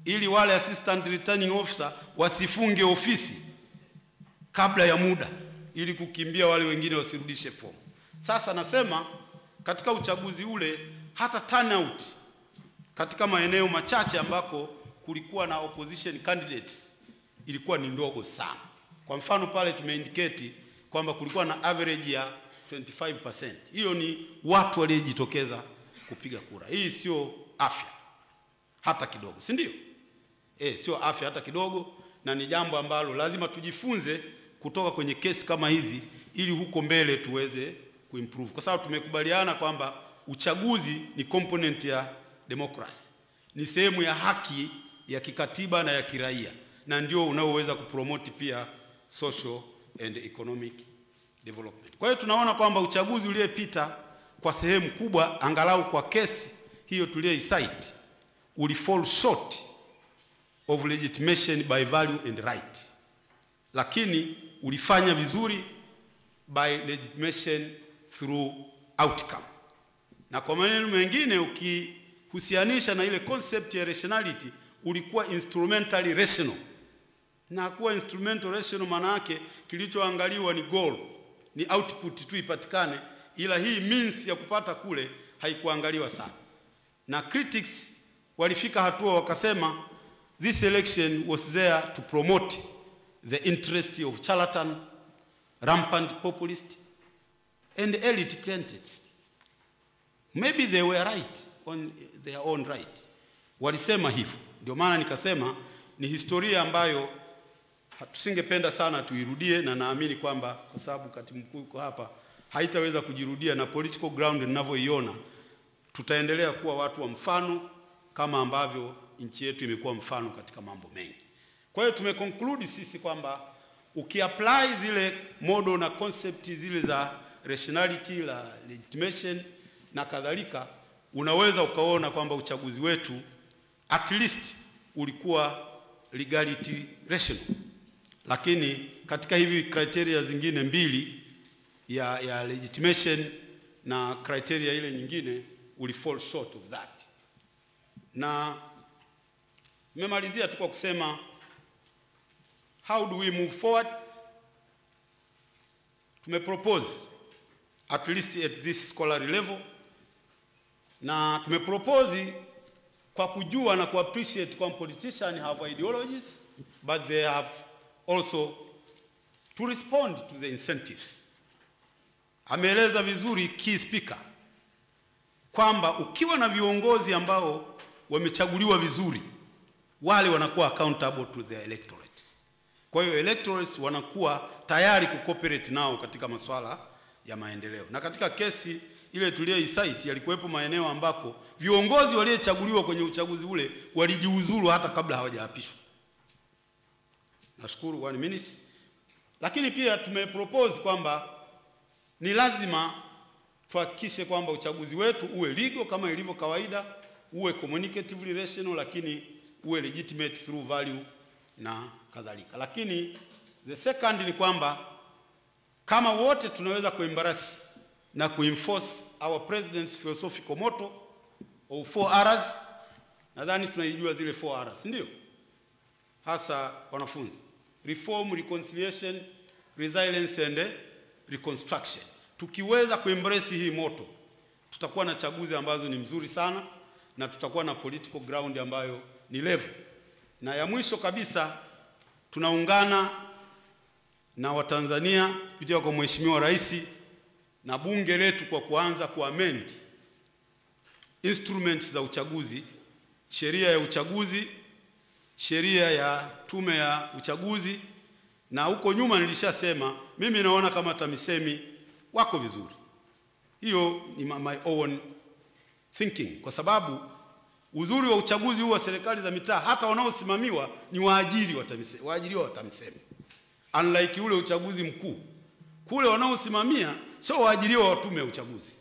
Ili wale assistant returning officer wasifunge ofisi kabla ya muda, ili kukimbia wale wengine wasirudishe fomu. Sasa nasema katika uchaguzi ule, hata turnout katika maeneo machache ambako kulikuwa na opposition candidates ilikuwa ni ndogo sana. Kwa mfano pale tumeindicate kwamba kulikuwa na average ya 25%. Hiyo ni watu waliojitokeza kupiga kura. Hii sio afya hata kidogo, si ndio? Sio afya hata kidogo, na ni jambo ambalo lazima tujifunze kutoka kwenye kesi kama hizi, ili huko mbele tuweze kuimprove. Kwa sababu tumekubaliana kwamba uchaguzi ni component ya democracy, ni sehemu ya haki ya kikatiba na ya kiraia, na ndio unaoweza kupromote pia social and economic development. Kwa hiyo tunaona kwamba uchaguzi uliopita kwa sehemu kubwa, angalau kwa kesi hiyo tuliyoicite, ulifall short of legitimation by value and right, lakini ulifanya vizuri by legitimation through outcome. Na kwa maneno mengine, ukihusianisha na ile concept ya rationality, ulikuwa instrumentally rational. Na kuwa instrumental rational maana yake kilichoangaliwa ni goal, ni output tu ipatikane, ila hii means ya kupata kule haikuangaliwa sana. Na critics walifika hatua wakasema this election was there to promote the interest of charlatan, rampant populist and elite clientele. Maybe they were right on their own right. Walisema hivyo. Ndio maana nikasema ni historia ambayo tusingependa sana tuirudie, na naamini kwamba kwa sababu katibu mkuu yuko hapa, haitaweza kujirudia, na political ground ninavyoiona tutaendelea kuwa watu wa mfano kama ambavyo nchi yetu imekuwa mfano katika mambo mengi. Kwa hiyo tumeconclude sisi kwamba ukiapply zile model na concept zile za rationality, la legitimation na kadhalika, unaweza ukaona kwamba uchaguzi wetu at least ulikuwa legality rational. Lakini katika hivi criteria zingine mbili ya legitimation na criteria ile nyingine, ulifall short of that. Na nimemalizia tu kwa kusema how do we move forward? Tumepropose at least at this scholarly level, na tumepropose kwa kujua na kuappreciate kwa politicians have ideologies, but they have also to respond to the incentives. Ameeleza vizuri key speaker kwamba ukiwa na viongozi ambao wamechaguliwa vizuri, wale wanakuwa accountable to their electorates. Kwa hiyo electorates wanakuwa tayari kucooperate nao katika masuala ya maendeleo. Na katika kesi ile tuliyoicite yalikuwepo maeneo ambako viongozi waliochaguliwa kwenye uchaguzi ule walijiuzuru hata kabla hawajaapishwa. Nashukuru 1 minute. Lakini pia tumepropose kwamba ni lazima tuhakikishe kwamba uchaguzi wetu uwe legal kama ilivyo kawaida, uwe communicatively rational, lakini uwe legitimate through value na kadhalika. Lakini the second ni kwamba kama wote tunaweza kuembrace na kuenforce our president's philosophical motto of 4 R's, nadhani tunaijua zile 4 R's, ndio? Hasa wanafunzi: reform, reconciliation, resilience and reconstruction. Tukiweza kuembrace hii motto, tutakuwa na chaguzi ambazo ni mzuri sana na tutakuwa na political ground ambayo ni level. Na ya mwisho kabisa, tunaungana na Watanzania kupitia kwa Mheshimiwa Rais na bunge letu kwa kuanza kuamend instruments za uchaguzi, sheria ya uchaguzi, sheria ya tume ya uchaguzi. Na huko nyuma nilishasema mimi naona kama TAMISEMI wako vizuri. Hiyo ni my own thinking, kwa sababu uzuri wa uchaguzi huu wa serikali za mitaa, hata wanaosimamiwa ni waajiriwa wa TAMISEMI. Unlike ule uchaguzi mkuu, kule wanaosimamia sio waajiriwa wa tume ya uchaguzi.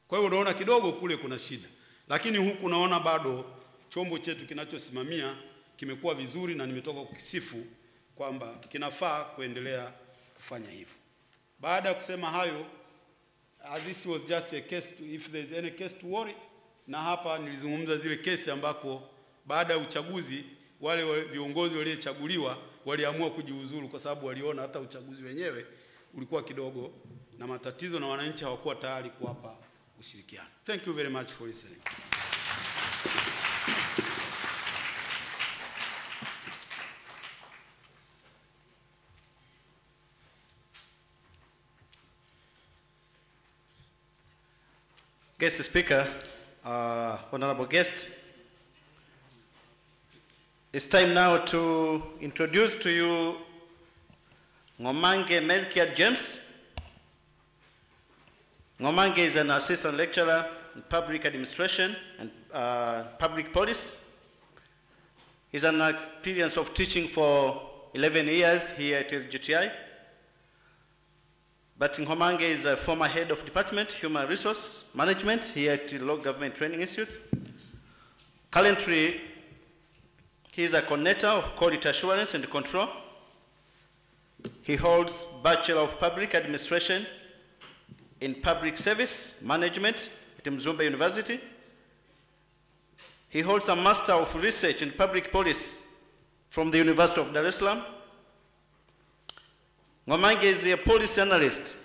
Kwa hiyo unaona kidogo kule kuna shida. Lakini huku naona bado chombo chetu kinachosimamia kimekuwa vizuri, na nimetoka kukisifu kwamba kinafaa kuendelea kufanya hivyo. Baada ya kusema hayo, this was just a case to, if there is any case to worry, na hapa nilizungumza zile kesi ambako baada ya uchaguzi wale viongozi waliochaguliwa waliamua kujiuzuru kwa sababu waliona hata uchaguzi wenyewe ulikuwa kidogo na matatizo na wananchi hawakuwa tayari kuwapa ushirikiano. Thank you very much for listening. Guest Speaker, Honorable Guest, it's time now to introduce to you Ngomange Melchior James. Ngomange is an assistant lecturer in public administration and public policy. He's an experience of teaching for 11 years here at LGTI. But Ngomange is a former head of department, human resource management here at the Local Government Training Institute. Currently, he is a coordinator of quality assurance and control. He holds Bachelor of Public Administration in Public Service Management at Mzumbe University. He holds a Master of Research in Public Policy from the University of Dar es Salaam. Ngomange is a policy analyst.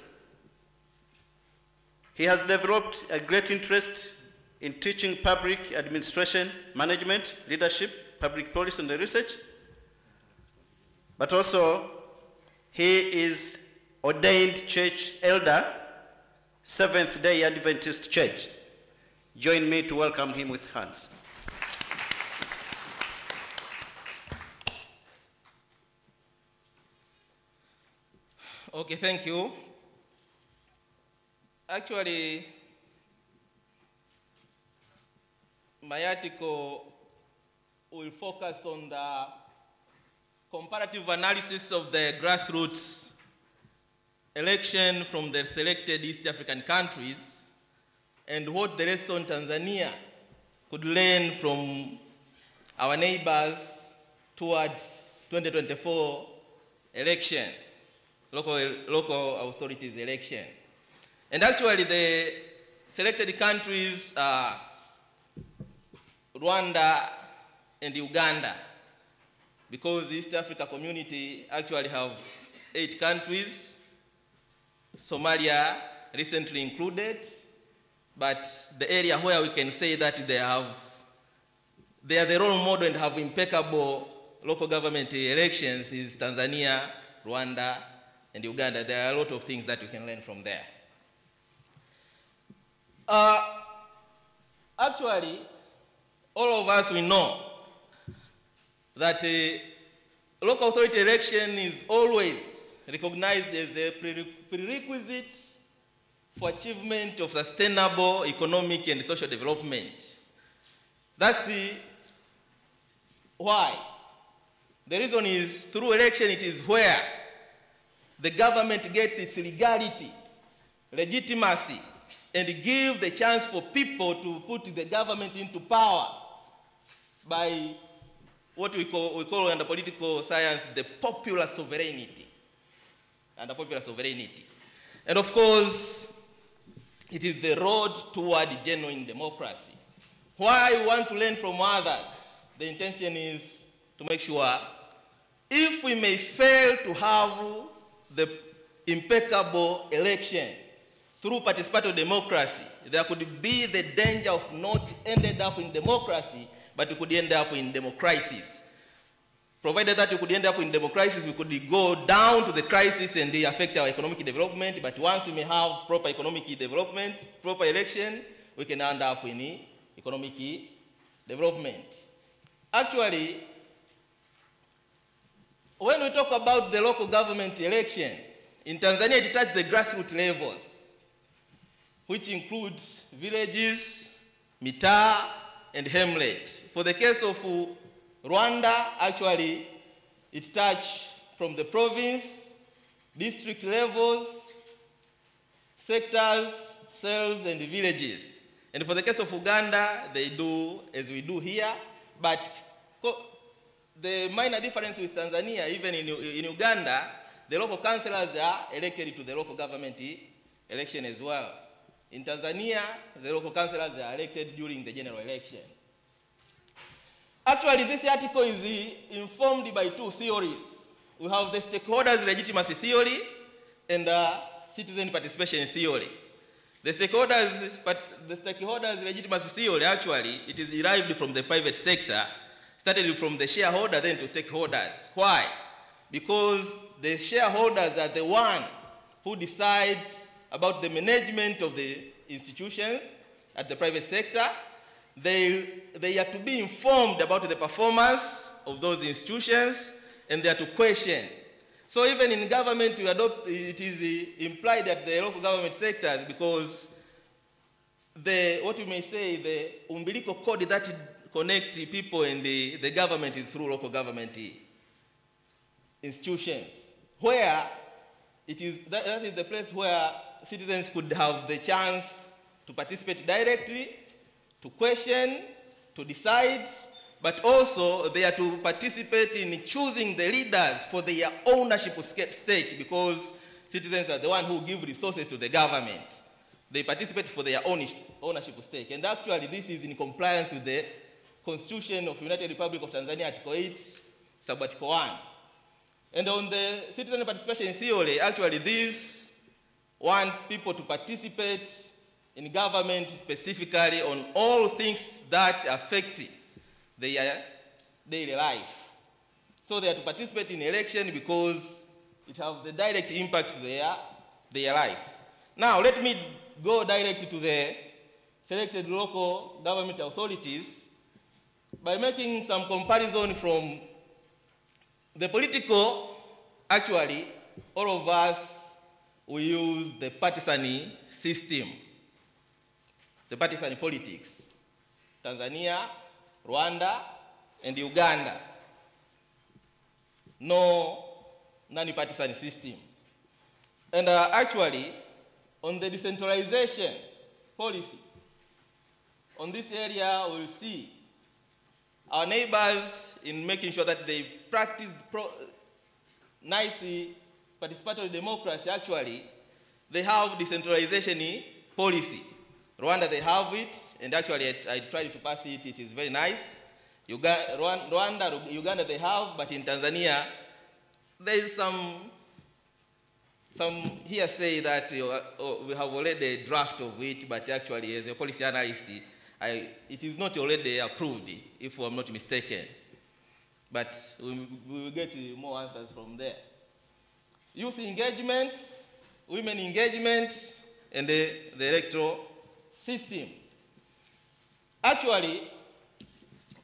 He has developed a great interest in teaching public administration, management, leadership, public policy and research. But also, he is ordained church elder, Seventh-day Adventist Church. Join me to welcome him with hands. Okay, thank you. Actually, my article will focus on the comparative analysis of the grassroots election from the selected East African countries and what the rest of Tanzania could learn from our neighbors towards 2024 election. Local authorities election. And actually the selected countries are Rwanda and Uganda, because the East Africa community actually have 8 countries: Somalia, recently included, but the area where we can say that they are the role model and have impeccable local government elections is Tanzania, Rwanda, and Uganda. There are a lot of things that we can learn from there. Actually, all of us, we know that local authority election is always recognized as a prerequisite for achievement of sustainable economic and social development. That's why. The reason is through election it is where the government gets its legality, legitimacy, and give the chance for people to put the government into power by what we call under political science the popular sovereignty. Under popular sovereignty. And of course, it is the road toward genuine democracy. Why we want to learn from others? The intention is to make sure if we may fail to have the impeccable election through participatory democracy, there could be the danger of not ended up in democracy, but we could end up in democracies. Provided that we could end up in democracies, we could go down to the crisis and they affect our economic development, but once we may have proper economic development, proper election, we can end up in economic development. Actually, when we talk about the local government election, in Tanzania it touches the grassroots levels, which include villages, Mitaa, and hamlet. For the case of Rwanda, actually, it touches from the province, district levels, sectors, cells, and villages. And for the case of Uganda, they do as we do here, but the minor difference with Tanzania, even in Uganda, the local councillors are elected to the local government election as well. In Tanzania, the local councillors are elected during the general election. Actually, this article is informed by two theories. We have the stakeholders legitimacy theory and citizen participation theory. The stakeholders legitimacy theory, actually, it is derived from the private sector, started from the shareholder, then to stakeholders. Why? Because the shareholders are the one who decide about the management of the institutions at the private sector. They are to be informed about the performance of those institutions, and they are to question. So even in government, it is implied that the local government sectors, because what we may say, the umbilical cord that connects people and the government is through local government institutions, where it is, that is the place where citizens could have the chance to participate directly, to question, to decide, but also they are to participate in choosing the leaders for their ownership stake, because citizens are the ones who give resources to the government. They participate for their ownership stake. And actually this is in compliance with the Constitution of the United Republic of Tanzania, Article 8, Sub-Article 1. And on the citizen participation theory, actually this wants people to participate in government specifically on all things that affect their daily life. So they are to participate in election because it has the direct impact to their life. Now let me go directly to the selected local government authorities by making some comparison from the political. Actually, all of us, we use the partisan system, the partisan politics. Tanzania, Rwanda, and Uganda. No non-partisan system. And actually, on the decentralization policy, on this area, we'll see our neighbors in making sure that they practice nice participatory democracy. Actually, they have decentralization policy. Rwanda, they have it, and actually I tried to pass it, it is very nice. Rwanda, Uganda, they have, but in Tanzania, there is some some here say that we have already a draft of it, but actually, as a policy analyst, it is not already approved, if I'm not mistaken. But we will get more answers from there. Youth engagement, women engagement, and the electoral system. Actually,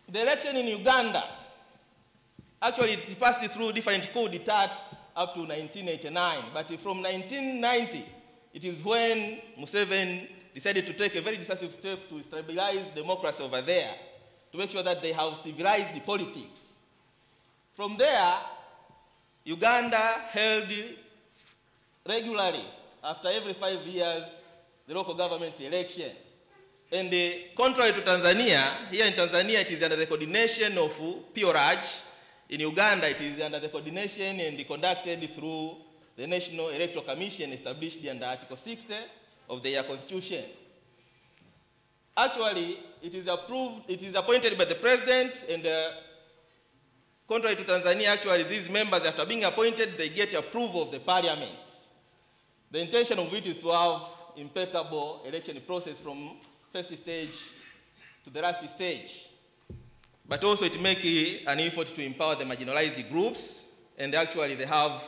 the election in Uganda, actually it passed through different coup-d'etats up to 1989, but from 1990, it is when Museveni decided to take a very decisive step to stabilize democracy over there, to make sure that they have civilized the politics. From there, Uganda held regularly, after every 5 years, the local government election. And contrary to Tanzania, here in Tanzania it is under the coordination of PROJ. In Uganda it is under the coordination and conducted through the National Electoral Commission established under Article 60 of their constitution. Actually, it is appointed by the president, and contrary to Tanzania, actually these members, after being appointed, they get approval of the parliament. The intention of it is to have impeccable election process from first stage to the last stage. But also it makes an effort to empower the marginalized groups, and actually they have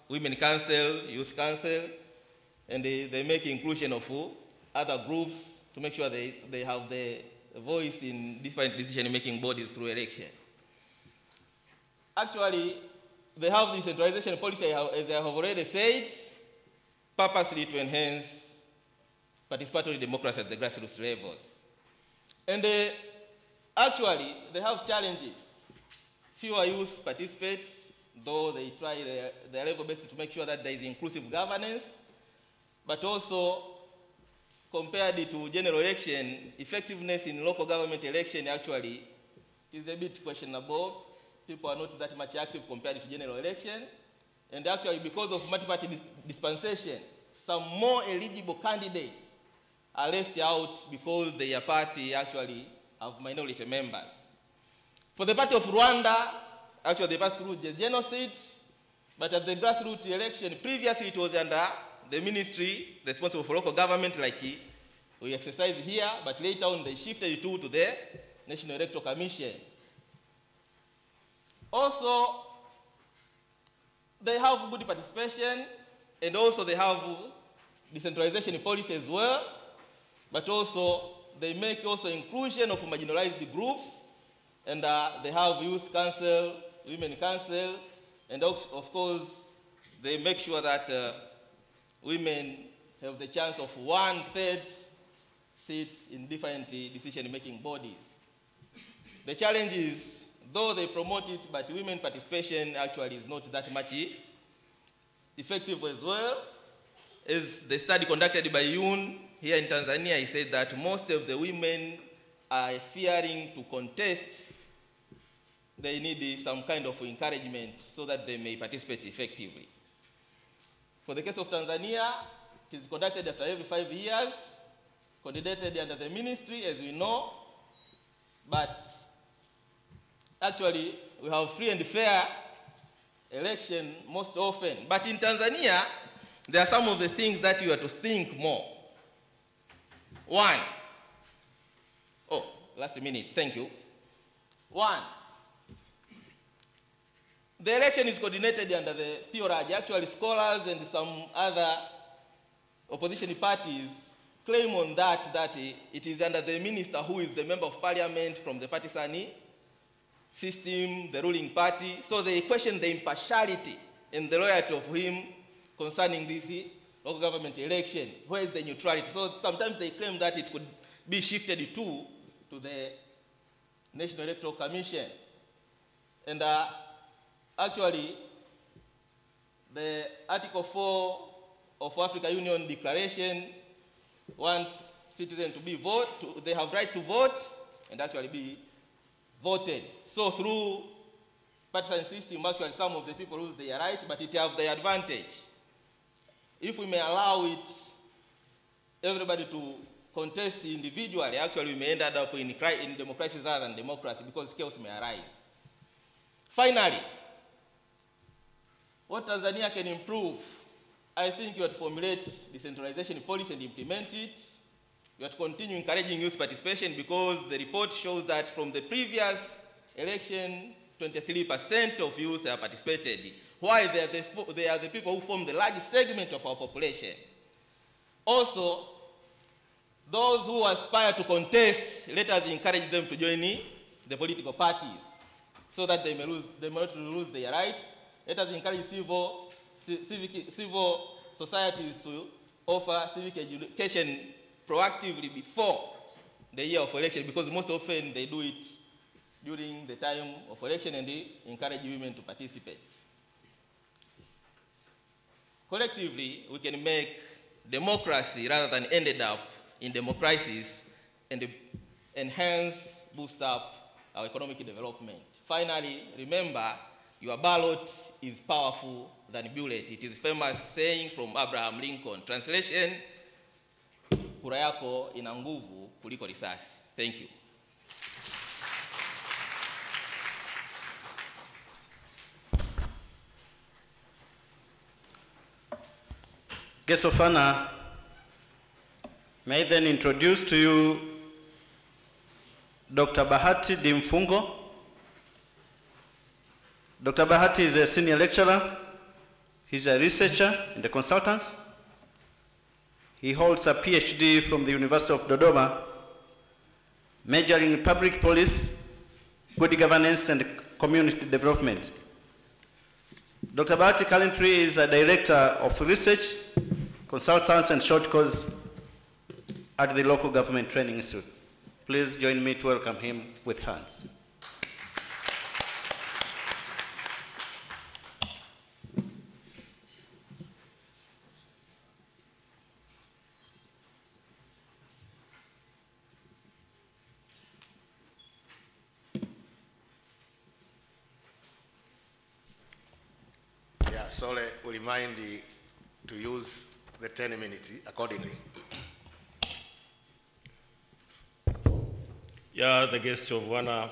women council, youth council, and they make inclusion of other groups to make sure they have the voice in different decision-making bodies through election. Actually, they have the centralization policy, as I have already said, purposely to enhance participatory democracy at the grassroots levels. And actually, they have challenges. Fewer youth participate, though they try their level best to make sure that there is inclusive governance, but also, compared to general election, effectiveness in local government election actually is a bit questionable. People are not that much active compared to general election. And actually, because of multi-party dispensation, some more eligible candidates are left out because their party actually have minority members. For the party of Rwanda, actually they passed through the genocide, but at the grassroots election, previously it was under the ministry responsible for local government, like we exercise here, but later on they shifted it to the National Electoral Commission. Also, they have good participation, and also they have decentralization policy as well, but also they make also inclusion of marginalized groups, and they have youth council, women council, and of course they make sure that women have the chance of 1/3 seats in different decision-making bodies. The challenge is, though they promote it, but women participation actually is not that much effective as well. As the study conducted by UN here in Tanzania, he said that most of the women are fearing to contest. They need some kind of encouragement so that they may participate effectively. For the case of Tanzania, it is conducted after every 5 years, coordinated under the ministry, as we know, but actually we have free and fair election most often. But in Tanzania, there are some of the things that you have to think more. One, last minute, thank you. One, the election is coordinated under the PROJ. Actually, scholars and some other opposition parties claim on that it is under the minister who is the member of parliament from the partisan system, the ruling party. So they question the impartiality and the loyalty of him concerning this local government election. Where is the neutrality? So sometimes they claim that it could be shifted to the National Electoral Commission. And actually, the Article 4 of Africa Union Declaration wants citizens to be they have right to vote and actually be voted. So through partisan system, actually some of the people lose their right, but it have the advantage. If we may allow it, everybody to contest individually, actually we may end up in democracy rather than democracy, because chaos may arise. Finally, what Tanzania can improve I think you have to formulate decentralization policy and implement it. You have to continue encouraging youth participation, because the report shows that from the previous election, 23% of youth have participated. Why? They are the people who form the largest segment of our population. Also, those who aspire to contest, let us encourage them to join the political parties so that they may not lose their rights. Let us encourage civil societies to offer civic education proactively before the year of election, because most often they do it during the time of election, and they encourage women to participate. Collectively, we can make democracy rather than ended up in democracies, and enhance, boost up our economic development. Finally, remember, your ballot is powerful than bullet. It is a famous saying from Abraham Lincoln. Translation, kura yako ina nguvu kuliko risasi. Thank you. Guest of honor, may I then introduce to you Dr. Bahati Dimfungo. Dr. Bahati is a senior lecturer. He's a researcher in the consultants. He holds a PhD from the University of Dodoma, majoring in public policy, good governance, and community development. Dr. Bahati currently is a director of research, consultants, and short course at the local government training institute. Please join me to welcome him with hands. Yeah, Sole will remind to use the 10 minutes accordingly. Yeah, the guest of honor,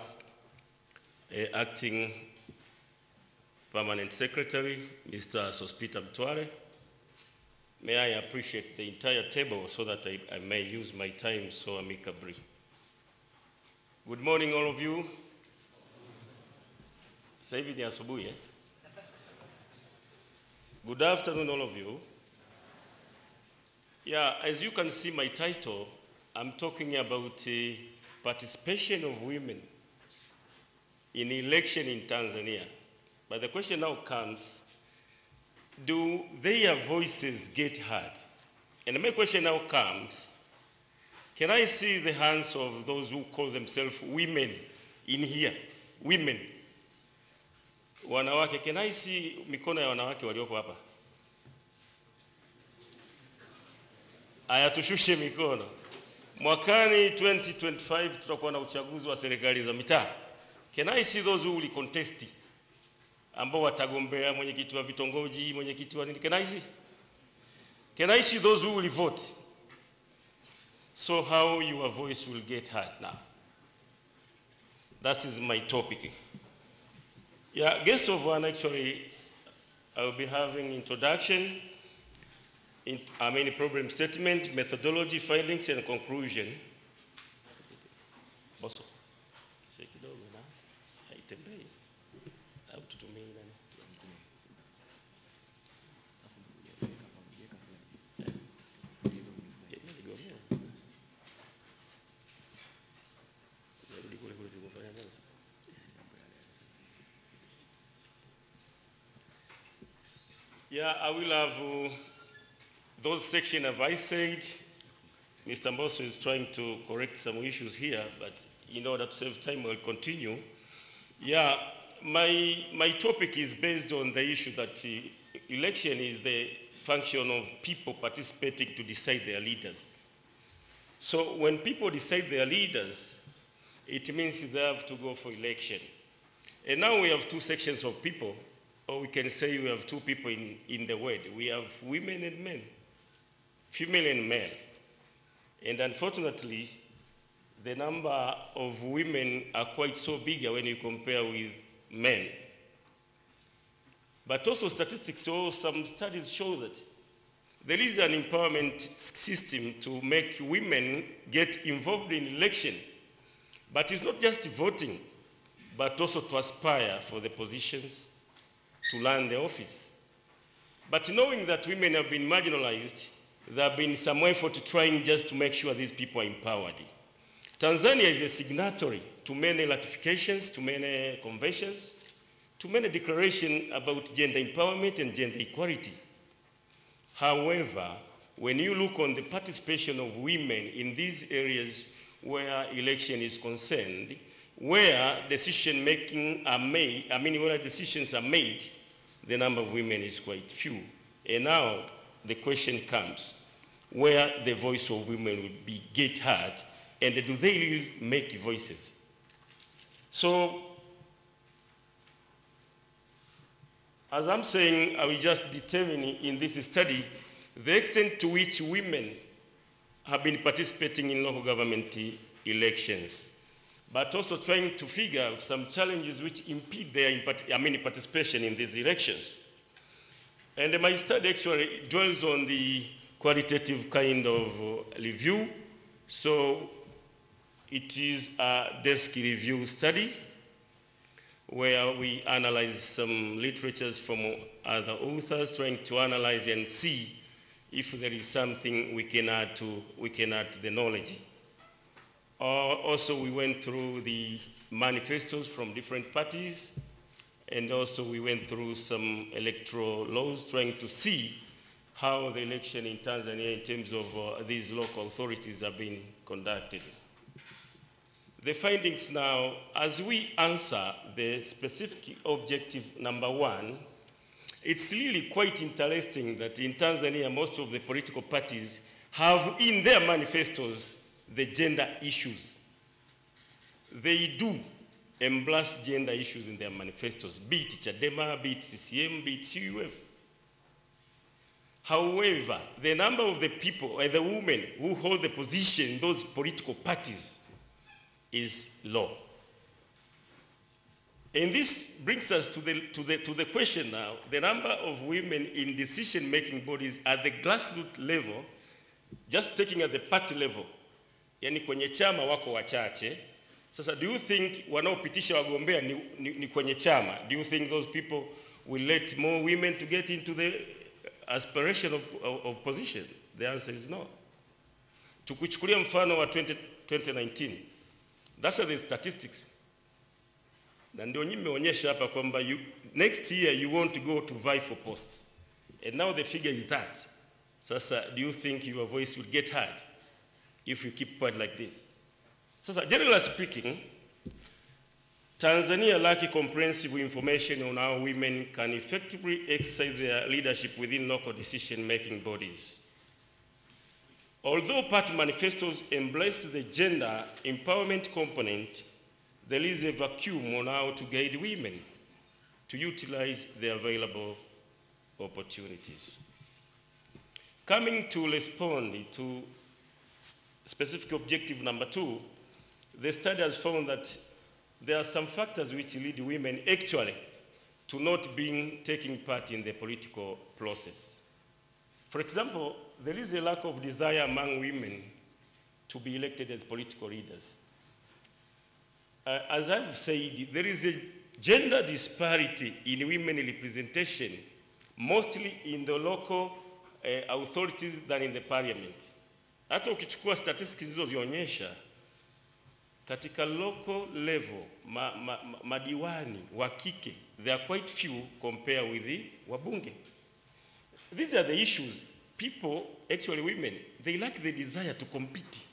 acting permanent secretary, Mr. Sospita Mtwale. May I appreciate the entire table so that I may use my time so amicably. Good morning, all of you. Sasa hivi ni asubuhi, eh? Good afternoon, all of you. Yeah, as you can see my title, I'm talking about participation of women in election in Tanzania. But the question now comes, do their voices get heard? And my question now comes, can I see the hands of those who call themselves women in here? Women. Wanawake, can I see mikono ya wanawake walioko hapa? Aya, tushushe mikono. Mwakani 2025 tutakuwa na uchaguzi wa serikali za mitaa. Can I see those who will contest? Ambao watagombea mwenyekiti wa vitongoji, mwenyekiti wa nini? Can I see? Can I see those who will vote? So how your voice will get heard now? That is my topic. Yeah, guest of honor, actually, I will be having introduction, problem statement, methodology, findings, and conclusion. Boso, say kidogo na haitembei. Au tutumie nani? Yeah, I will have those sections, as I said. Mr. Mbosso is trying to correct some issues here, but in order to save time, I'll continue. Yeah, my topic is based on the issue that election is the function of people participating to decide their leaders. So when people decide their leaders, it means they have to go for election. And now we have two sections of people, or we can say we have two people in the world. We have women and men, female and male. And unfortunately, the number of women are quite so bigger when you compare with men. But also statistics, some studies show that there is an empowerment system to make women get involved in election. But it's not just voting, but also to aspire for the positions, to land the office. But knowing that women have been marginalized, there have been some effort trying just to make sure these people are empowered. Tanzania is a signatory to many ratifications, to many conventions, to many declarations about gender empowerment and gender equality. However, when you look on the participation of women in these areas where election is concerned, where decision-making are made, where decisions are made, the number of women is quite few. And now the question comes, where the voice of women will be get heard, and do they really make voices? So, as I'm saying, I will just determine in this study the extent to which women have been participating in local government elections, but also trying to figure out some challenges which impede their participation in these elections. And my study actually dwells on the qualitative kind of review. So it is a desk review study where we analyze some literatures from other authors, trying to analyze and see if there is something we can add to the knowledge. Also, we went through the manifestos from different parties, and also we went through some electoral laws, trying to see how the election in Tanzania in terms of these local authorities have been conducted. The findings now, as we answer the specific objective number 1, it's really quite interesting that in Tanzania, most of the political parties have in their manifestos the gender issues. They do embrace gender issues in their manifestos, be it Chadema, be it CCM, be it CUF. However, the number of the people and the women who hold the position in those political parties is low. And this brings us to the question now, the number of women in decision-making bodies at the grassroots level, just taking at the party level, yani kwenye chama wako wachache. Sasa, do you think wanaopitisha wagombea ni kwenye chama? Do you think those people will let more women to get into the aspiration of position? The answer is no. Tukuchukulia mfano wa 2019, that's the statistics. Na ndio nyinyi mmeonyesha hapa kwamba next year you want to go to vie for posts. And now the figure is that. Sasa, do you think your voice will get heard if you keep quiet like this? Sasa, generally speaking, Tanzania lacks comprehensive information on how women can effectively exercise their leadership within local decision-making bodies. Although party manifestos embrace the gender empowerment component, there is a vacuum on how to guide women to utilize the available opportunities. Coming to respond to specific objective number 2, the study has found that there are some factors which lead women actually to not taking part in the political process. For example, there is a lack of desire among women to be elected as political leaders. As I've said, there is a gender disparity in women representation, mostly in the local authorities than in the parliament. Hata ukichukua statistics zilizozionyesha, katika local level, madiwani wa kike, they are quite few compared with the wabunge. These are the issues. People, actually women, they lack the desire to compete.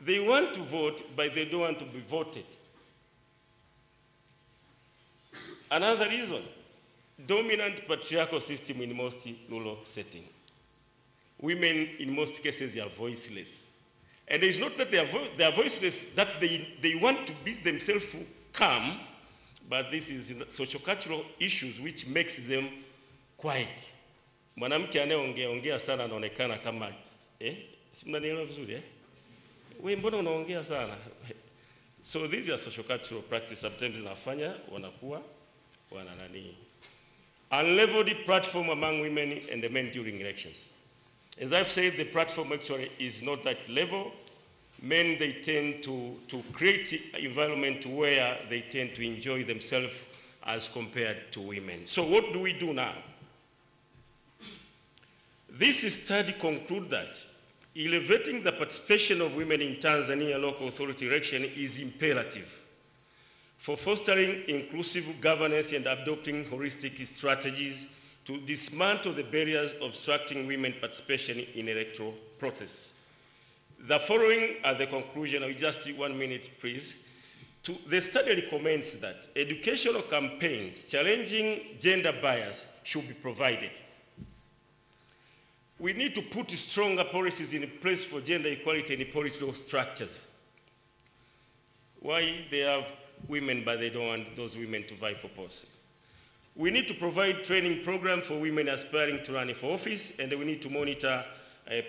They want to vote, but they don't want to be voted. Another reason, dominant patriarchal system in most rural settings. Women, in most cases, are voiceless. And it's not that they are voiceless, that they want to be themselves calm, but this is socio-cultural issues which makes them quiet. Mwanamke anayeongea sana anaonekana kama si mnanielewa vizuri wewe mbona unaongea sana? So these are socio-cultural practice sometimes inafanya wanakuwa wana nani. unleveled platform among women and men during elections. As I've said, the platform actually is not that level. Men, they tend to create an environment where they tend to enjoy themselves as compared to women. So what do we do now? This study concludes that elevating the participation of women in Tanzania local authority election is imperative for fostering inclusive governance and adopting holistic strategies to dismantle the barriers obstructing women participation in electoral process. The following are the conclusion. Just 1 minute, please. The study recommends that educational campaigns challenging gender bias should be provided. We need to put stronger policies in place for gender equality in political structures. Why they have women, but they don't want those women to vie for posts? We need to provide training programs for women aspiring to run for office, and we need to monitor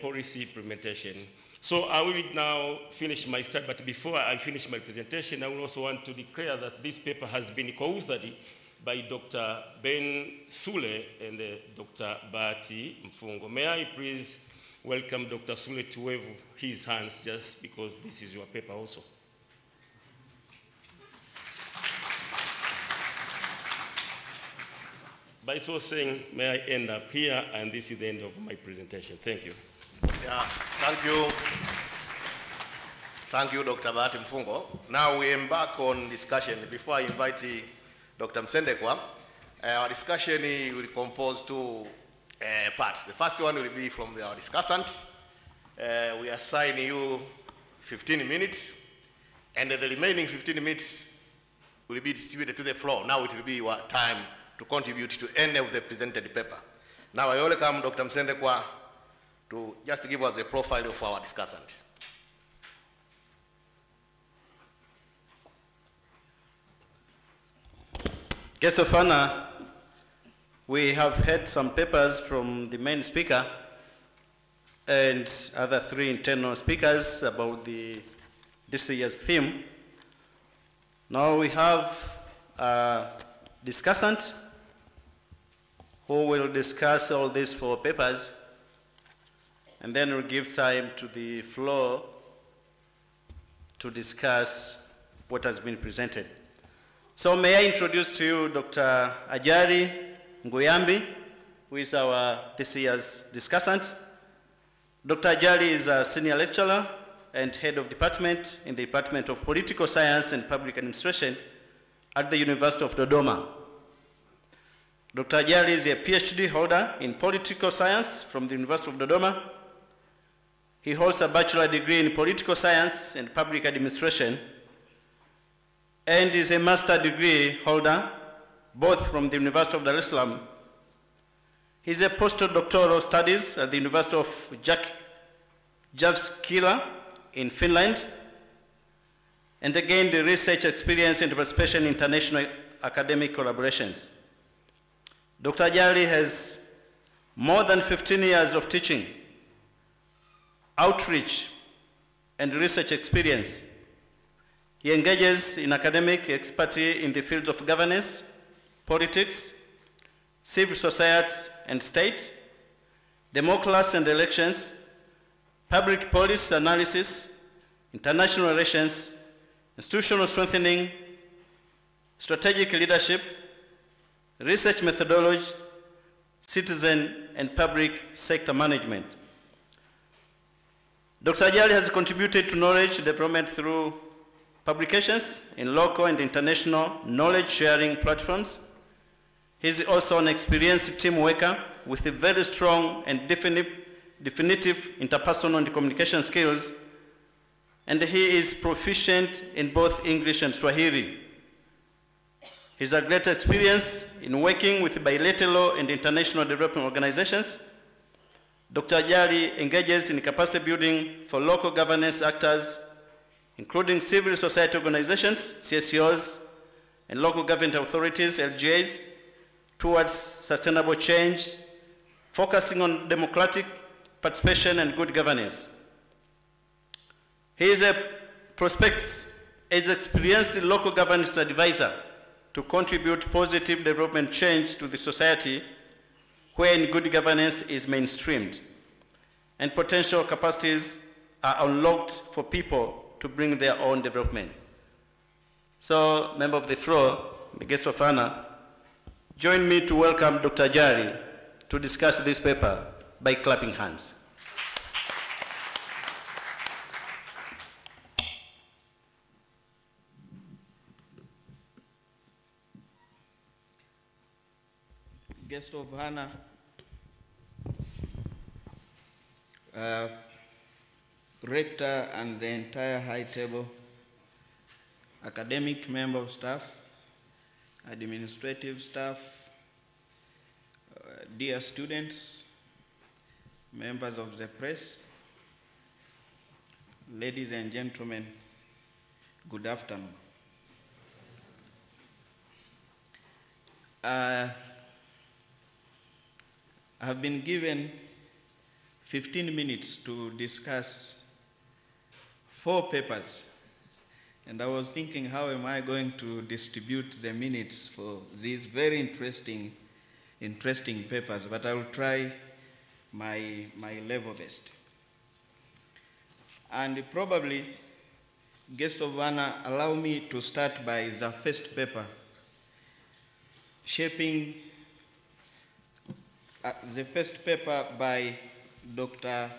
policy implementation. So I will now finish my study, but before I finish my presentation, I will also want to declare that this paper has been co-authored by Dr. Ben Sule and Dr. Bahati Mfungo. May I please welcome Dr. Sule to wave his hands, just because this is your paper also. By so saying, may I end up here, and this is the end of my presentation. Thank you. Yeah, thank you. Thank you, Dr. Bahati Mfungo. Now we embark on discussion. Before I invite Dr. Msendekwa, our discussion will compose two parts. The first one will be from our discussant. We assign you 15 minutes, and the remaining 15 minutes will be distributed to the floor. Now it will be your time to contribute to any of the presented paper. Now I welcome Dr. Msendekwa to just give us a profile of our discussant. Guest of honor, we have heard some papers from the main speaker and other 3 internal speakers about this year's theme. Now we have a discussant who will discuss all these 4 papers, and then we'll give time to the floor to discuss what has been presented. So may I introduce to you Dr. Ajari Nguyambi, who is our this year's discussant. Dr. Ajari is a senior lecturer and head of department in the Department of Political Science and Public Administration at the University of Dodoma. Dr. Ajari is a PhD holder in political science from the University of Dodoma. He holds a bachelor degree in political science and public administration and is a master degree holder both from the University of Dar es Salaam. He's a postdoctoral studies at the University of Jyväskylä in Finland, and again the research experience and participation in international academic collaborations. Dr. Ajari has more than 15 years of teaching, outreach, and research experience. He engages in academic expertise in the field of governance, politics, civil society and state, democracy and elections, public policy analysis, international relations, institutional strengthening, strategic leadership, research methodology, citizen and public sector management. Dr. Ajari has contributed to knowledge development through publications in local and international knowledge sharing platforms. He is also an experienced team worker with a very strong and definitive interpersonal and communication skills, and he is proficient in both English and Swahili. He has a great experience in working with bilateral and international development organizations. Dr. Ajari engages in capacity building for local governance actors, including civil society organizations, CSOs, and local government authorities, LGAs, towards sustainable change, focusing on democratic participation and good governance. He is experienced local governance advisor to contribute positive development change to the society wherein good governance is mainstreamed and potential capacities are unlocked for people to bring their own development. So, member of the floor, the guest of honor, join me to welcome Dr. Jari to discuss this paper by clapping hands. Guest of honor, rector and the entire high table, academic member of staff, administrative staff, dear students, members of the press, ladies and gentlemen, good afternoon. I have been given 15 minutes to discuss 4 papers, and I was thinking, how am I going to distribute the minutes for these very interesting papers, but I will try my level best. And probably, guest of honor, allow me to start by the first paper, shaping the first paper by Dr.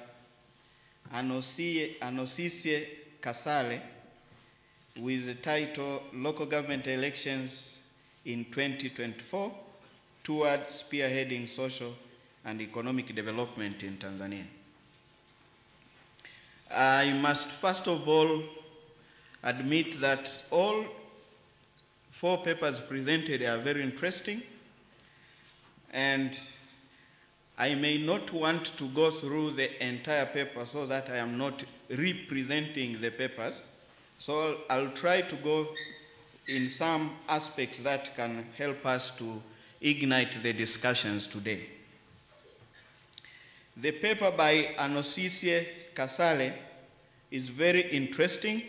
Anosise Kasale, with the title Local Government Elections in 2024 Towards Spearheading Social and Economic Development in Tanzania. I must first of all admit that all 4 papers presented are very interesting, and I may not want to go through the entire paper so that I am not representing the papers. So I'll try to go in some aspects that can help us to ignite the discussions today. The paper by Anosise Kasale is very interesting.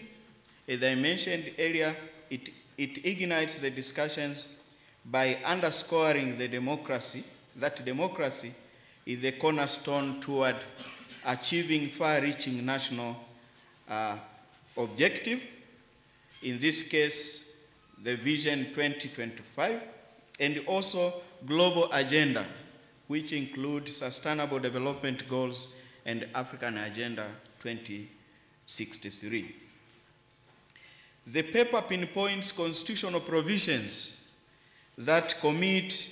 As I mentioned earlier, it ignites the discussions by underscoring the democracy, that democracy is the cornerstone toward achieving far-reaching national objective, in this case, the Vision 2025, and also global agenda, which includes Sustainable Development Goals and African Agenda 2063. The paper pinpoints constitutional provisions that commit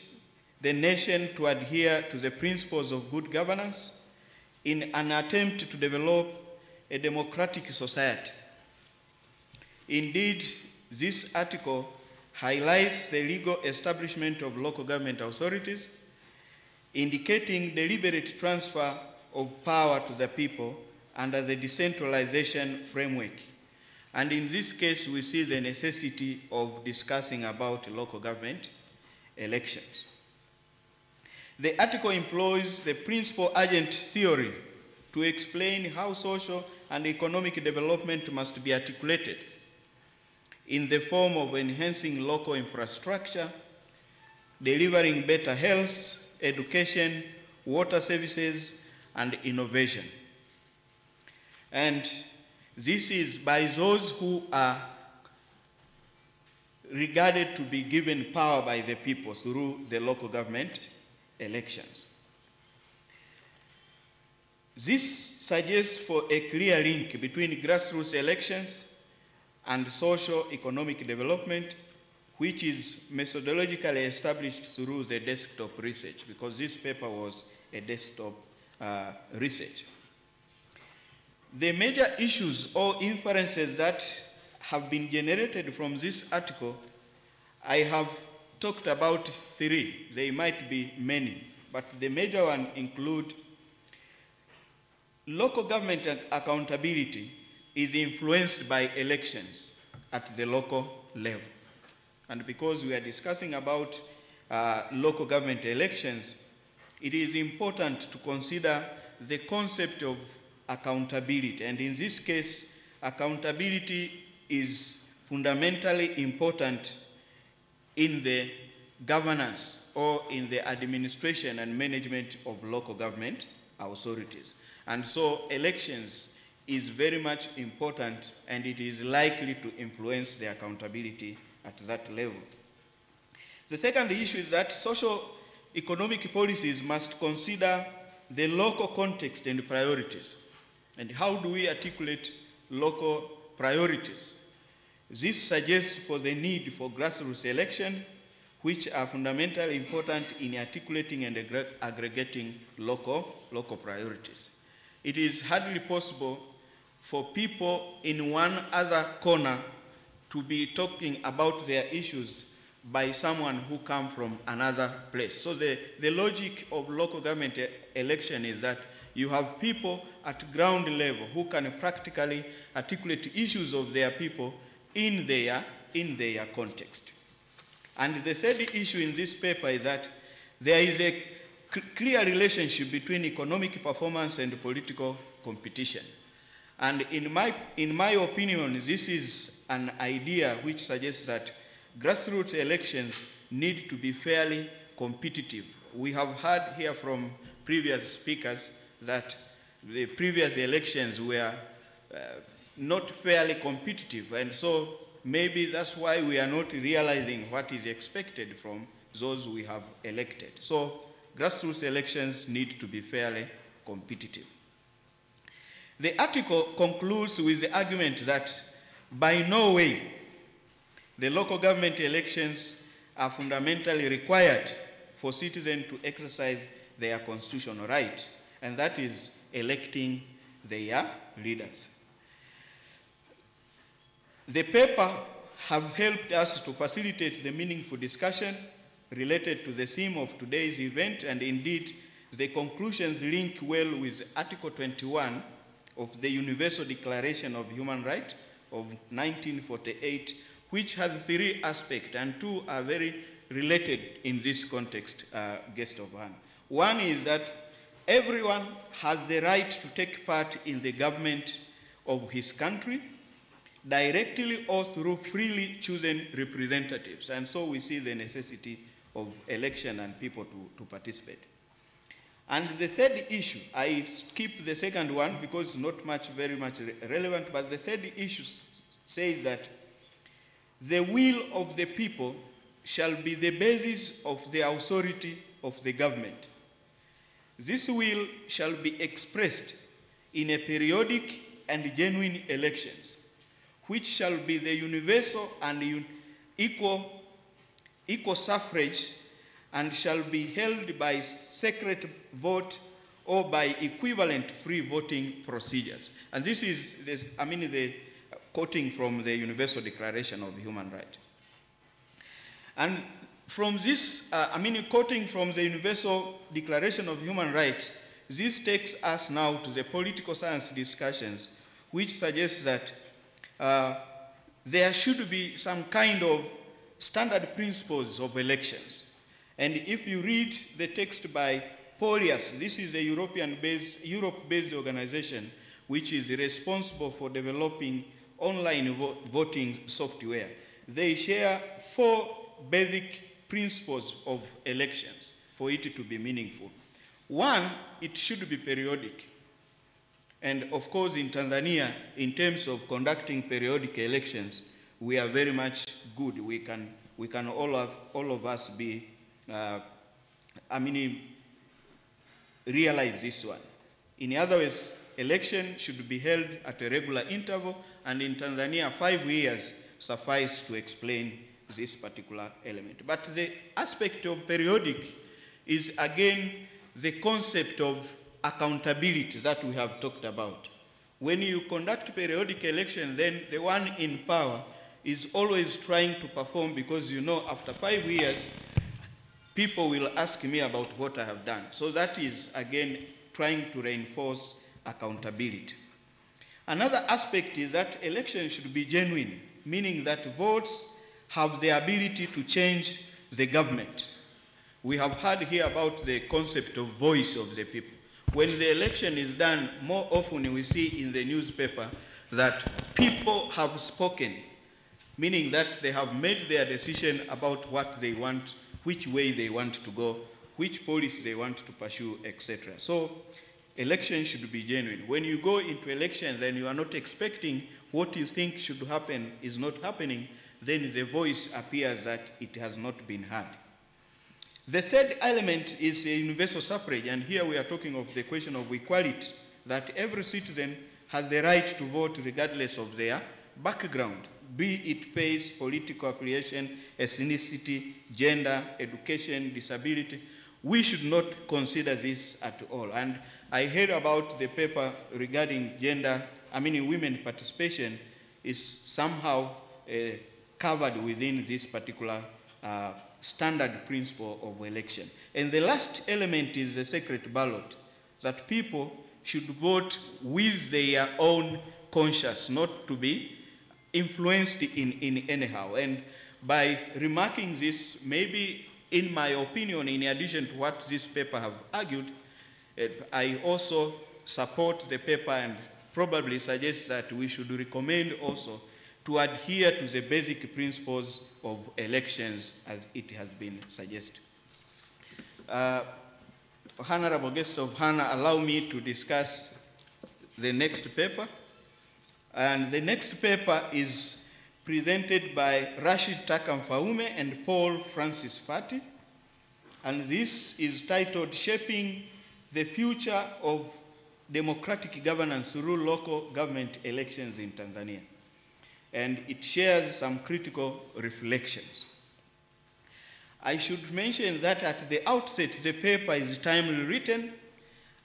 the nation to adhere to the principles of good governance in an attempt to develop a democratic society. Indeed, this article highlights the legal establishment of local government authorities, indicating deliberate transfer of power to the people under the decentralization framework. And in this case, we see the necessity of discussing about local government elections. The article employs the principal agent theory to explain how social and economic development must be articulated in the form of enhancing local infrastructure, delivering better health, education, water services, and innovation. And this is by those who are regarded to be given power by the people through the local government elections. This suggests for a clear link between grassroots elections and socio-economic development, which is methodologically established through the desktop research, because this paper was a desktop research. The major issues or inferences that have been generated from this article, I have talked about 3. There might be many, but the major one include local government accountability is influenced by elections at the local level. And because we are discussing about local government elections, it is important to consider the concept of accountability. And in this case, accountability is fundamentally important in the governance or in the administration and management of local government authorities. And so elections is very much important, and it is likely to influence the accountability at that level. The second issue is that socio-economic policies must consider the local context and priorities. And how do we articulate local priorities? This suggests for the need for grassroots elections, which are fundamentally important in articulating and aggregating local priorities. It is hardly possible for people in one other corner to be talking about their issues by someone who comes from another place. So the logic of local government election is that you have people at ground level who can practically articulate issues of their people in their context. And the third issue in this paper is that there is a clear relationship between economic performance and political competition. And in my opinion, this is an idea which suggests that grassroots elections need to be fairly competitive. We have heard here from previous speakers that the previous elections were not fairly competitive, and so maybe that's why we are not realizing what is expected from those we have elected. So grassroots elections need to be fairly competitive. The article concludes with the argument that by no way the local government elections are fundamentally required for citizens to exercise their constitutional right, and that is electing their leaders. The paper have helped us to facilitate the meaningful discussion related to the theme of today's event, and indeed the conclusions link well with Article 21 of the Universal Declaration of Human Rights of 1948, which has three aspects, and two are very related in this context, guest of honor. One is that everyone has the right to take part in the government of his country, directly or through freely chosen representatives. And so we see the necessity of election and people to participate. And the third issue, I skip the second one because it's not very much relevant, but the third issue says that the will of the people shall be the basis of the authority of the government. This will shall be expressed in a periodic and genuine elections, which shall be the universal and equal suffrage, and shall be held by secret vote or by equivalent free voting procedures. And this is, the quoting from the Universal Declaration of Human Rights. And from this, quoting from the Universal Declaration of Human Rights, this takes us now to the political science discussions, which suggests that there should be some kind of standard principles of elections. And if you read the text by Polias, this is a Europe-based organization which is responsible for developing online voting software. They share 4 basic principles of elections for it to be meaningful. One, it should be periodic. And of course, in Tanzania, in terms of conducting periodic elections, we are very much good. We can all of us be, realize this one. In other words, election should be held at a regular interval, and in Tanzania, 5 years suffice to explain this particular element. But the aspect of periodic is again the concept of accountability that we have talked about. When you conduct periodic election, then the one in power is always trying to perform, because after 5 years, people will ask me about what I have done. So that is, again, trying to reinforce accountability. Another aspect is that elections should be genuine, meaning that votes have the ability to change the government. We have heard here about the concept of voice of the people. When the election is done, more often we see in the newspaper that people have spoken, meaning that they have made their decision about what they want, which way they want to go, which policy they want to pursue, etc. So elections should be genuine. When you go into election, then you are not expecting what you think should happen is not happening, then the voice appears that it has not been heard. The third element is universal suffrage, and here we are talking of the question of equality, that every citizen has the right to vote regardless of their background, be it faith, political affiliation, ethnicity, gender, education, disability. We should not consider this at all. And I heard about the paper regarding women participation is somehow covered within this particular standard principle of election. And the last element is the secret ballot, that people should vote with their own conscience, not to be influenced in anyhow. And by remarking this, maybe in my opinion, in addition to what this paper have argued, I also support the paper and probably suggest that we should recommend also to adhere to the basic principles of elections as it has been suggested. Honorable guest of honor, allow me to discuss the next paper. And the next paper is presented by Rashid Takamfaume and Paul Francis Fati. And this is titled Shaping the Future of Democratic Governance Through Local Government Elections in Tanzania. And it shares some critical reflections. I should mention that at the outset, the paper is timely written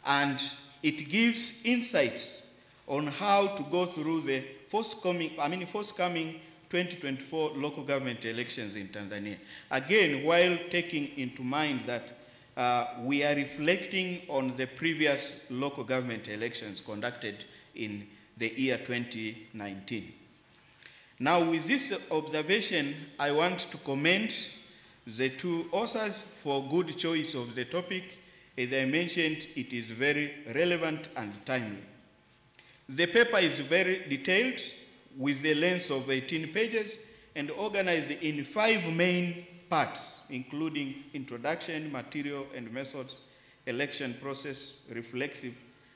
and it gives insights on how to go through the forthcoming 2024 local government elections in Tanzania. Again, while taking into mind that we are reflecting on the previous local government elections conducted in the year 2019. Now, with this observation, I want to commend the two authors for good choice of the topic. As I mentioned, it is very relevant and timely. The paper is very detailed with the length of 18 pages and organized in 5 main parts, including introduction, material and methods, election process, reflexive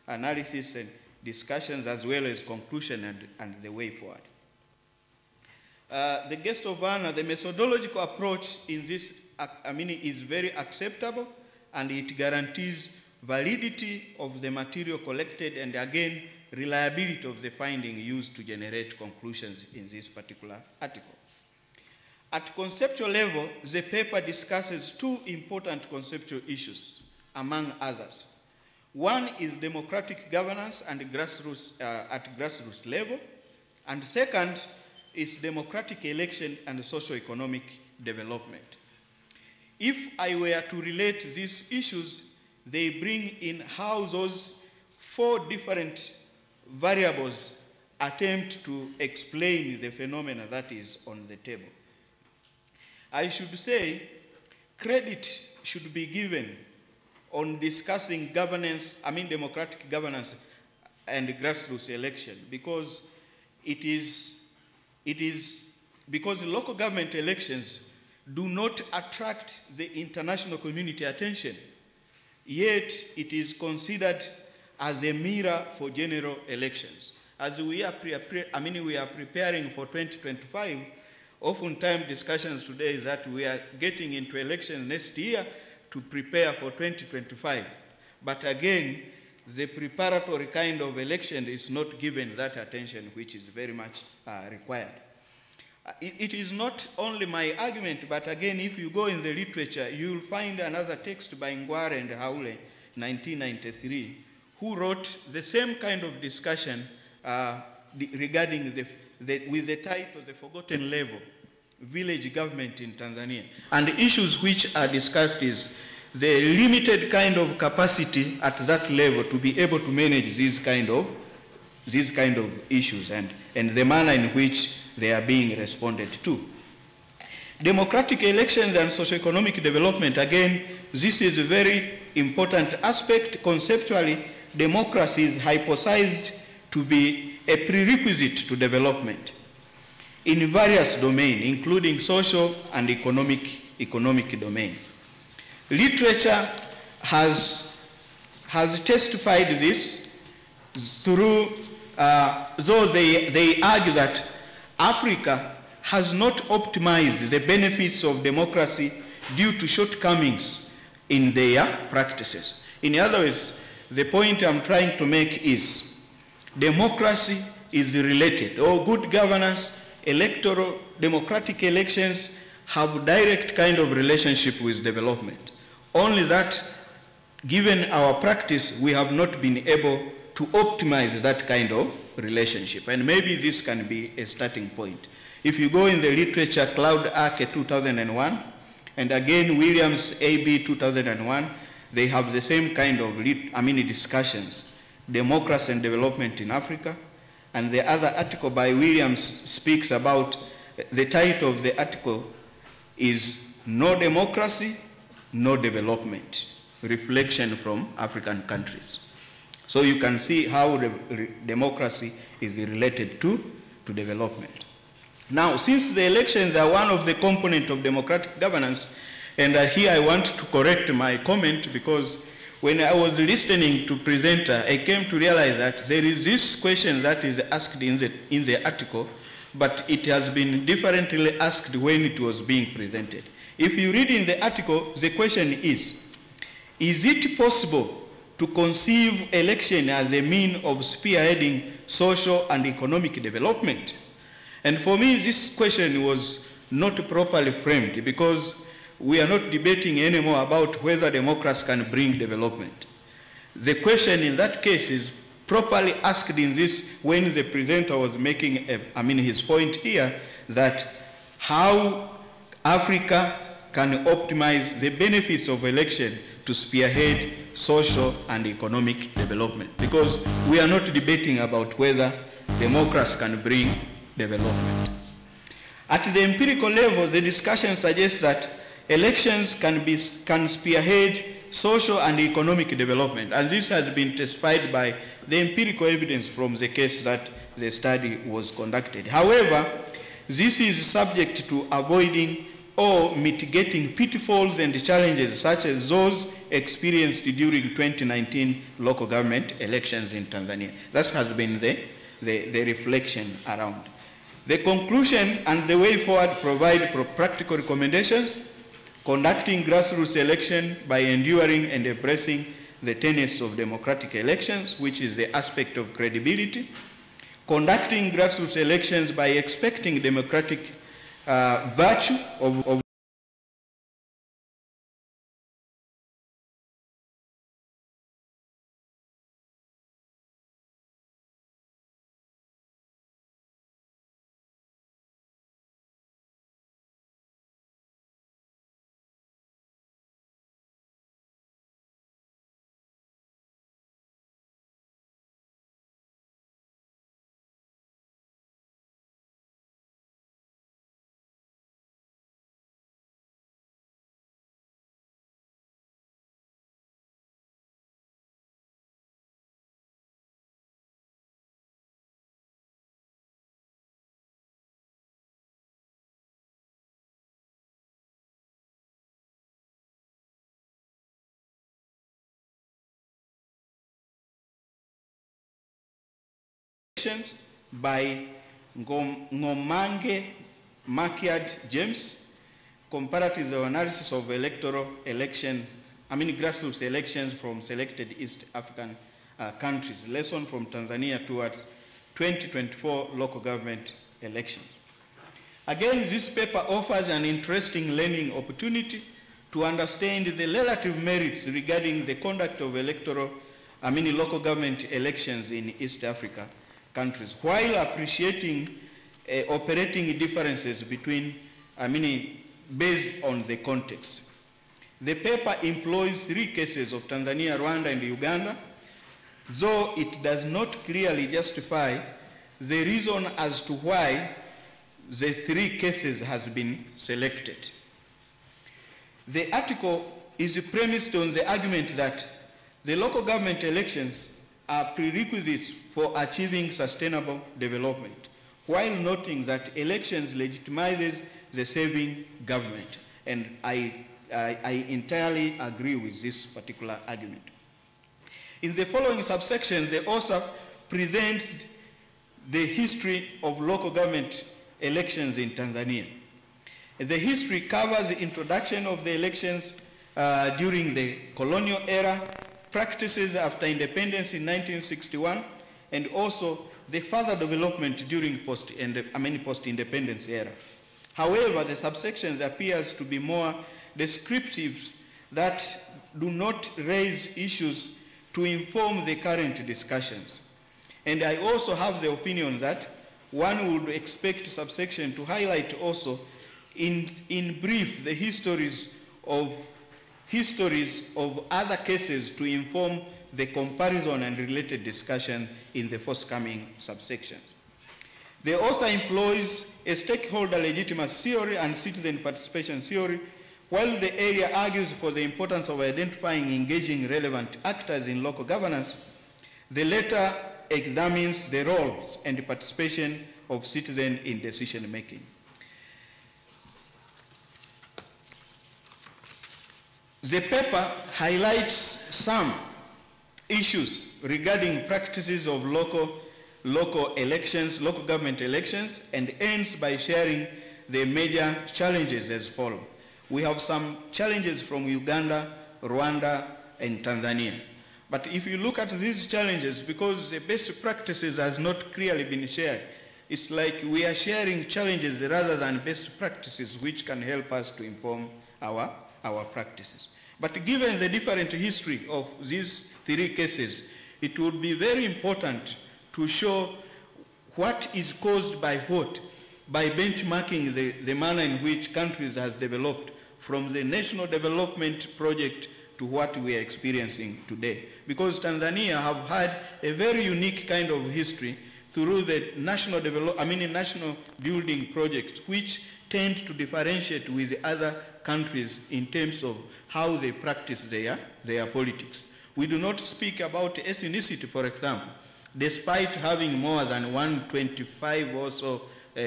analysis and discussions, as well as conclusion and the way forward. The guest of honor, the methodological approach in this is very acceptable and it guarantees validity of the material collected and again, reliability of the finding used to generate conclusions in this particular article. At conceptual level, the paper discusses 2 important conceptual issues, among others. One is democratic governance and grassroots, at grassroots level, and second is democratic election and socio-economic development. If I were to relate these issues, they bring in how those 4 different variables attempt to explain the phenomena that is on the table. I should say credit should be given on discussing governance, democratic governance and grassroots election because because local government elections do not attract the international community attention, yet it is considered as a mirror for general elections. As we are preparing for 2025, oftentimes discussions today is that we are getting into elections next year to prepare for 2025. But again, the preparatory kind of election is not given that attention which is very much required. It is not only my argument, but again, if you go in the literature, you'll find another text by Ngware and Haule, 1993, who wrote the same kind of discussion regarding with the title, The Forgotten Level, Village Government in Tanzania. And the issues which are discussed is the limited kind of capacity at that level to be able to manage these kind of issues and the manner in which they are being responded to. Democratic elections and socioeconomic development, again, this is a very important aspect. Conceptually, democracy is hypothesized to be a prerequisite to development. in various domains, including social and economic domain. Literature has testified this through, though they argue that Africa has not optimized the benefits of democracy due to shortcomings in their practices. In other words, the point I'm trying to make is democracy is related, or good governance, electoral, democratic elections have direct kind of relationship with development. Only that, given our practice, we have not been able to optimize that kind of relationship. And maybe this can be a starting point. If you go in the literature, Cloud Arc 2001, and again Williams AB 2001, they have the same kind of discussions, democracy and development in Africa. And the other article by Williams speaks about, the title of the article is No Democracy, No Development, Reflection from African Countries. So you can see how democracy is related to development. Now, since the elections are one of the components of democratic governance, and here I want to correct my comment, because when I was listening to presenter, I came to realize that there is this question that is asked in the article, but it has been differently asked when it was being presented. If you read in the article, the question is it possible to conceive election as a means of spearheading social and economic development? And for me, this question was not properly framed, because we are not debating anymore about whether democracy can bring development. The question in that case is properly asked in this, when the presenter was making his point here, that how Africa can optimize the benefits of election to spearhead social and economic development. Because we are not debating about whether democracy can bring development. At the empirical level, the discussion suggests that elections can spearhead social and economic development, and this has been testified by the empirical evidence from the case that the study was conducted. However, this is subject to avoiding or mitigating pitfalls and challenges such as those experienced during 2019 local government elections in Tanzania. That has been the reflection around. The conclusion and the way forward provide practical recommendations: conducting grassroots election by enduring and embracing the tenets of democratic elections, which is the aspect of credibility; conducting grassroots elections by expecting democratic virtue of by Ngomange Makiad James, comparative analysis of electoral election, grassroots elections from selected East African countries, lesson from Tanzania towards 2024 local government election. Again, this paper offers an interesting learning opportunity to understand the relative merits regarding the conduct of local government elections in East Africa countries, while appreciating operating differences between, based on the context. The paper employs 3 cases of Tanzania, Rwanda, and Uganda, though it does not clearly justify the reason as to why the 3 cases has been selected. The article is premised on the argument that the local government elections are prerequisites for achieving sustainable development, while noting that elections legitimizes the serving government. And I entirely agree with this particular argument. In the following subsection, the author presents the history of local government elections in Tanzania. The history covers the introduction of the elections during the colonial era, practices after independence in 1961, and also the further development during post-independence era. However, the subsection appears to be more descriptive that do not raise issues to inform the current discussions. And I also have the opinion that one would expect subsection to highlight also in brief the histories of other cases to inform the comparison and related discussion in the forthcoming subsection. The author employs a stakeholder legitimacy theory and citizen participation theory, while the area argues for the importance of identifying and engaging relevant actors in local governance. The latter examines the roles and participation of citizens in decision making. The paper highlights some issues regarding practices of local government elections, and ends by sharing the major challenges as follows. We have some challenges from Uganda, Rwanda, and Tanzania. But if you look at these challenges, because the best practices has not clearly been shared, it's like we are sharing challenges rather than best practices, which can help us to inform our practices. But given the different history of these three cases, it would be very important to show what is caused by what, by benchmarking the manner in which countries have developed from the national development project to what we are experiencing today. Because Tanzania have had a very unique kind of history through the national building projects, which tend to differentiate with other countries in terms of how they practice their politics. We do not speak about ethnicity, for example, despite having more than 125 or so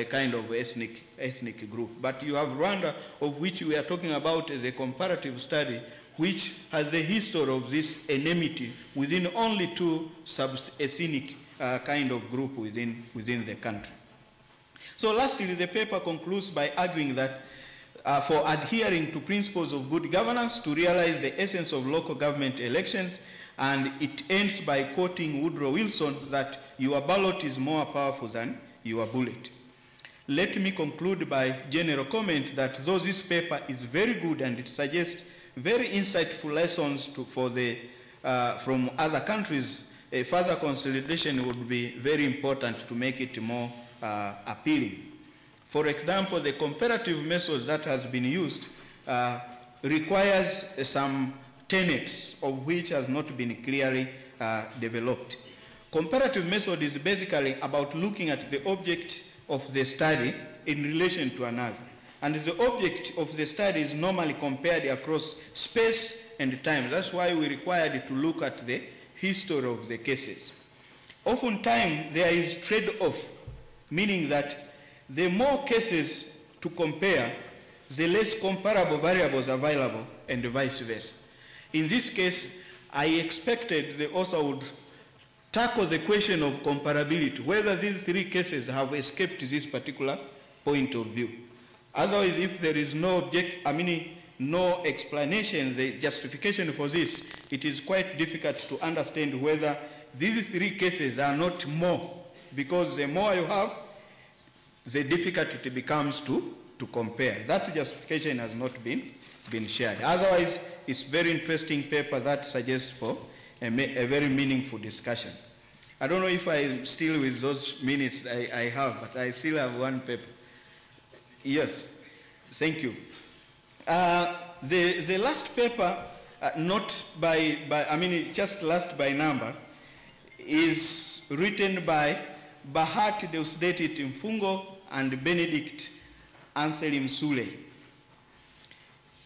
kind of ethnic group. But you have Rwanda, of which we are talking about as a comparative study, which has the history of this enmity within only two sub-ethnic kind of group within the country. So lastly, the paper concludes by arguing that for adhering to principles of good governance to realize the essence of local government elections, and it ends by quoting Woodrow Wilson that your ballot is more powerful than your bullet. Let me conclude by general comment that though this paper is very good and it suggests very insightful lessons from other countries, a further consolidation would be very important to make it more appealing. For example, the comparative method that has been used requires some tenets of which has not been clearly developed. Comparative method is basically about looking at the object of the study in relation to another. And the object of the study is normally compared across space and time. That's why we required to look at the history of the cases. Oftentimes, there is trade-off, meaning that the more cases to compare, the less comparable variables available, and vice versa. In this case, I expected the author would tackle the question of comparability, whether these three cases have escaped this particular point of view. Otherwise, if there is no explanation, the justification for this, it is quite difficult to understand whether these three cases are not more, because the more you have, the difficult it becomes to compare. That justification has not been shared. Otherwise, it's very interesting paper that suggests for a very meaningful discussion. I don't know if I'm still with those minutes I have, but I still have one paper. Yes, thank you. The last paper, just last by number, is written by Bahati Deusdedit Mfungo and Benedict Anselim Sule.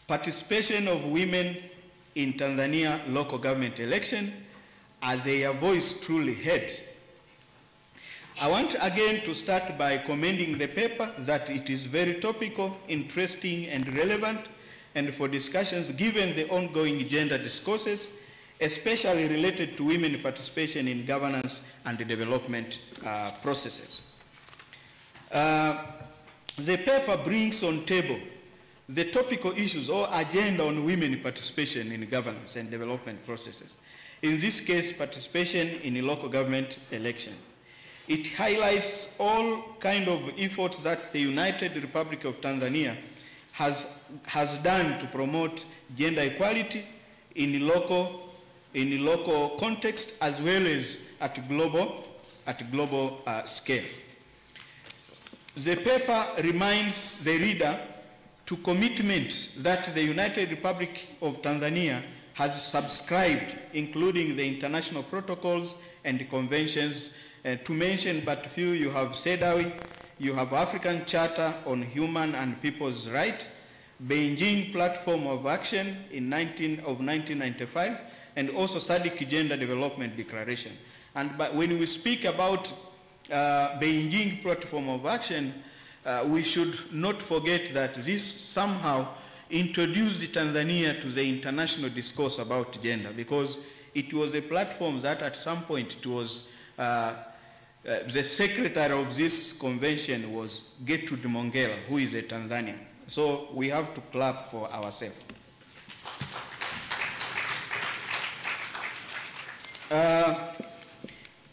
Participation of women in Tanzania local government election, are their voice truly heard? I want again to start by commending the paper that it is very topical, interesting, and relevant, and for discussions given the ongoing gender discourses, especially related to women participation in governance and development processes. The paper brings on table the topical issues or agenda on women participation in governance and development processes. In this case, participation in local government election. It highlights all kind of efforts that the United Republic of Tanzania has done to promote gender equality in local context as well as at global scale. The paper reminds the reader to commitments that the United Republic of Tanzania has subscribed, including the international protocols and conventions. To mention but few, you have CEDAW, you have African Charter on Human and People's Rights, Beijing Platform of Action of 1995, and also SADC Gender Development Declaration. And when we speak about Beijing Platform of Action, we should not forget that this somehow introduced Tanzania to the international discourse about gender, because it was a platform that at some point it was the secretary of this convention was Gertrude Mongella, who is a Tanzanian. So we have to clap for ourselves.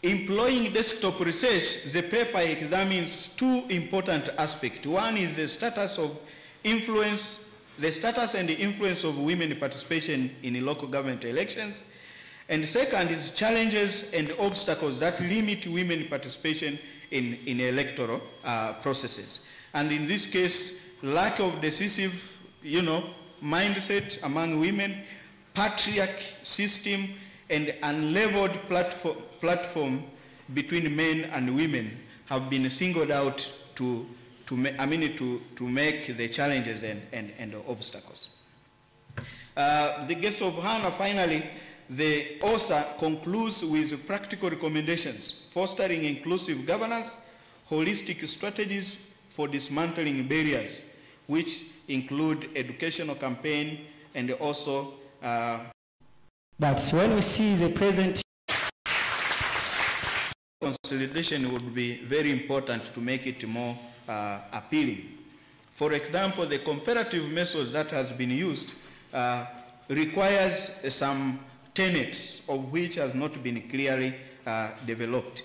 Employing desktop research, the paper examines two important aspects. One is the status and the influence of women participation in local government elections. And second is challenges and obstacles that limit women participation in electoral processes. And in this case, lack of decisive, mindset among women, patriarch system, and unleveled platform between men and women have been singled out to make the challenges and the obstacles. The guest of honor, finally, the author concludes with practical recommendations, fostering inclusive governance, holistic strategies for dismantling barriers, which include educational campaign and also but when we see the present consolidation would be very important to make it more appealing. For example, the comparative method that has been used requires some tenets of which has not been clearly developed.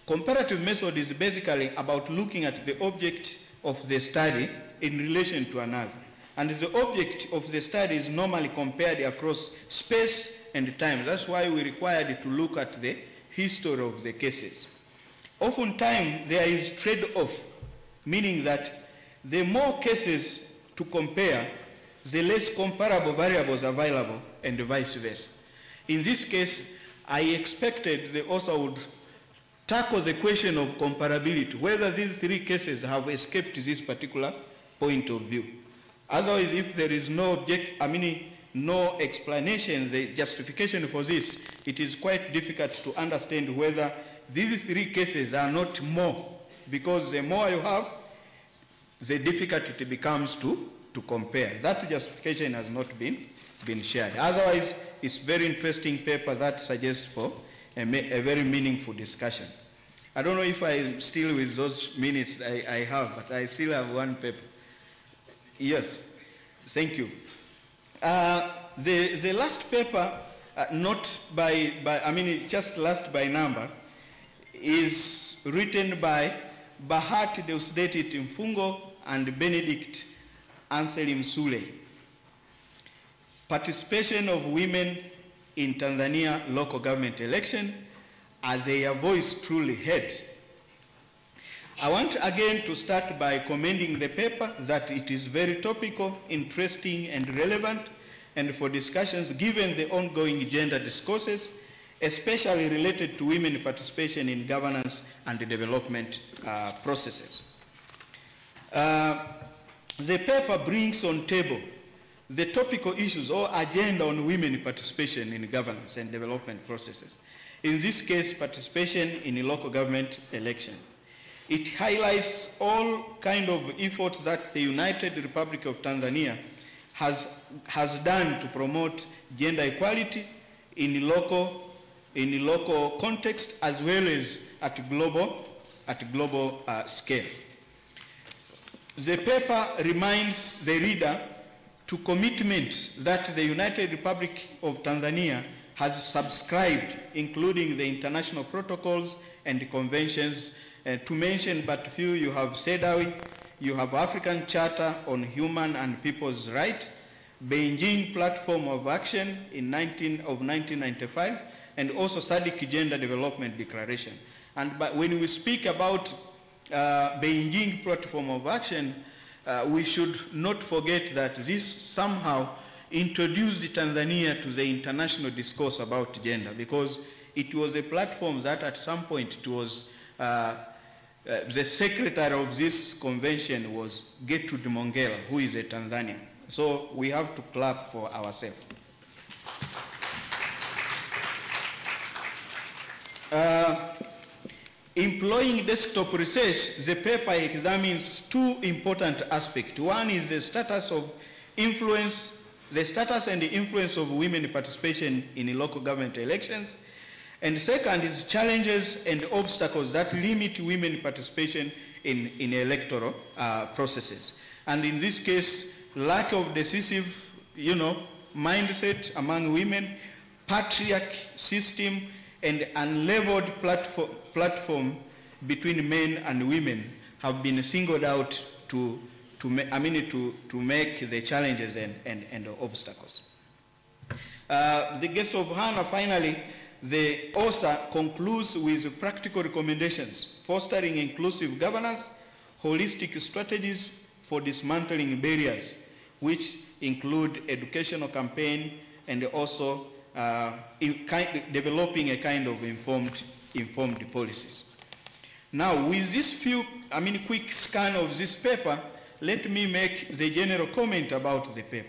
Comparative method is basically about looking at the object of the study in relation to another. And the object of the study is normally compared across space and time. That's why we required to look at the history of the cases. Oftentimes, there is trade-off, meaning that the more cases to compare, the less comparable variables available, and vice versa. In this case, I expected the author would tackle the question of comparability, whether these three cases have escaped this particular point of view. Otherwise, if there is no explanation, the justification for this, it is quite difficult to understand whether these three cases are not more, because the more you have, the difficult it becomes to compare. That justification has not been shared. Otherwise, it's very interesting paper that suggests for a very meaningful discussion. I don't know if I'm still with those minutes I have, but I still have one paper. Yes, thank you. The last paper, just last by number, is written by Bahati Deusdedit Mfungo and Benedict Anselim Sule. Participation of women in Tanzania local government election, are their voice truly heard? I want again to start by commending the paper that it is very topical, interesting, and relevant, and for discussions given the ongoing gender discourses, especially related to women participation in governance and development processes. The paper brings on table the topical issues or agenda on women participation in governance and development processes. in this case, participation in a local government election. It highlights all kind of efforts that the United Republic of Tanzania has done to promote gender equality in local context as well as at global scale. The paper reminds the reader to commitments that the United Republic of Tanzania has subscribed, including the international protocols and conventions. To mention but few, you have CEDAW, you have African Charter on Human and People's Rights, Beijing Platform of Action of 1995, and also SADC Gender Development Declaration. But when we speak about Beijing Platform of Action, we should not forget that this somehow introduced Tanzania to the international discourse about gender, because it was a platform that at some point it was the secretary of this convention was Gertrude Mongella, who is a Tanzanian. So we have to clap for ourselves. Employing desktop research, the paper examines two important aspects. One is the status and the influence of women participation in local government elections. And second is challenges and obstacles that limit women participation in electoral processes. And in this case, lack of decisive, mindset among women, patriarch system, and unleveled platform between men and women have been singled out to make the challenges and the obstacles. The guest of honor, finally, the author concludes with practical recommendations, fostering inclusive governance, holistic strategies for dismantling barriers, which include educational campaign and also developing a kind of informed policies. Now, with this quick scan of this paper, let me make the general comment about the paper.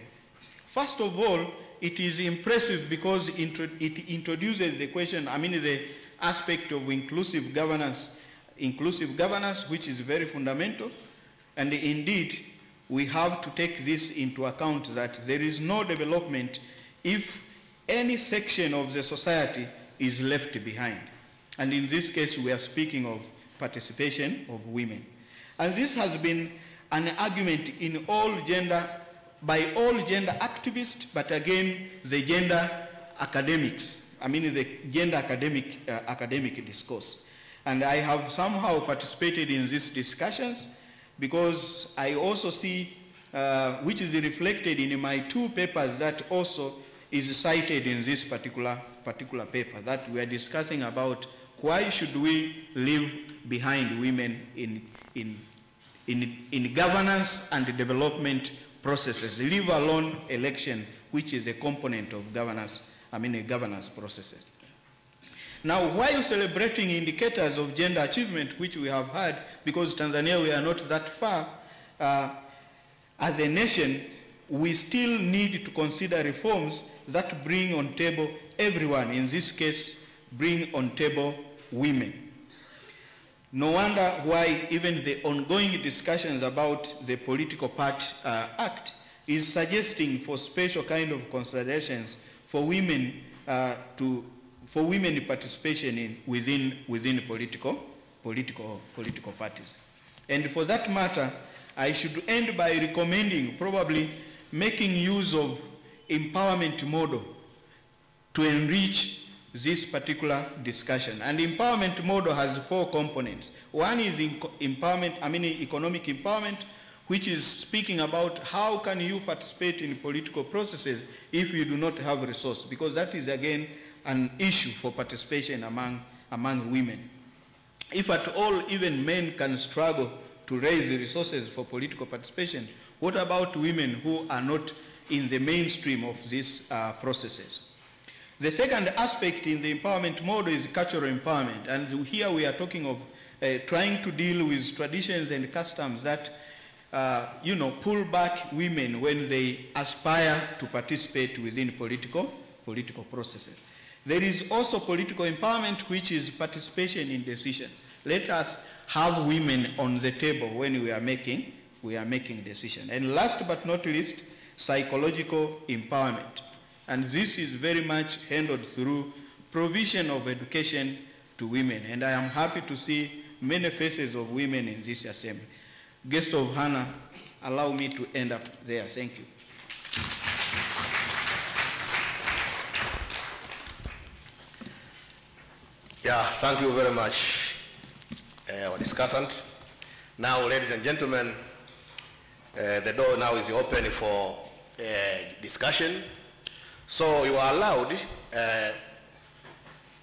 First of all, it is impressive because it introduces the question, the aspect of inclusive governance, which is very fundamental. And indeed, we have to take this into account that there is no development if any section of the society is left behind. And in this case, we are speaking of participation of women. And this has been an argument in by all gender activists, but again, the gender academics, the gender academic discourse. And I have somehow participated in these discussions because I also see, which is reflected in my two papers that also is cited in this particular paper, that we are discussing about why should we leave behind women in governance and development processes, leave alone election, which is a component of governance, governance processes. Now, while celebrating indicators of gender achievement, which we have had, because Tanzania, we are not that far, as a nation, we still need to consider reforms that bring on table everyone, in this case, bring on table women. No wonder why even the ongoing discussions about the Political Party Act is suggesting for special kind of considerations for women participation within political parties. And for that matter, I should end by recommending probably making use of empowerment model to enrich this particular discussion. And empowerment model has four components. One is economic empowerment, which is speaking about how can you participate in political processes if you do not have resources, because that is again an issue for participation among women. If at all even men can struggle to raise the resources for political participation, what about women who are not in the mainstream of these processes? The second aspect in the empowerment model is cultural empowerment. And here we are talking of trying to deal with traditions and customs that, pull back women when they aspire to participate within political processes. There is also political empowerment, which is participation in decision. Let us have women on the table when we are making decisions. And last but not least, psychological empowerment. And this is very much handled through provision of education to women. And I am happy to see many faces of women in this assembly. Guest of honor, allow me to end up there. Thank you. Yeah, thank you very much, our discussant. Now, ladies and gentlemen, the door now is open for discussion. So you are allowed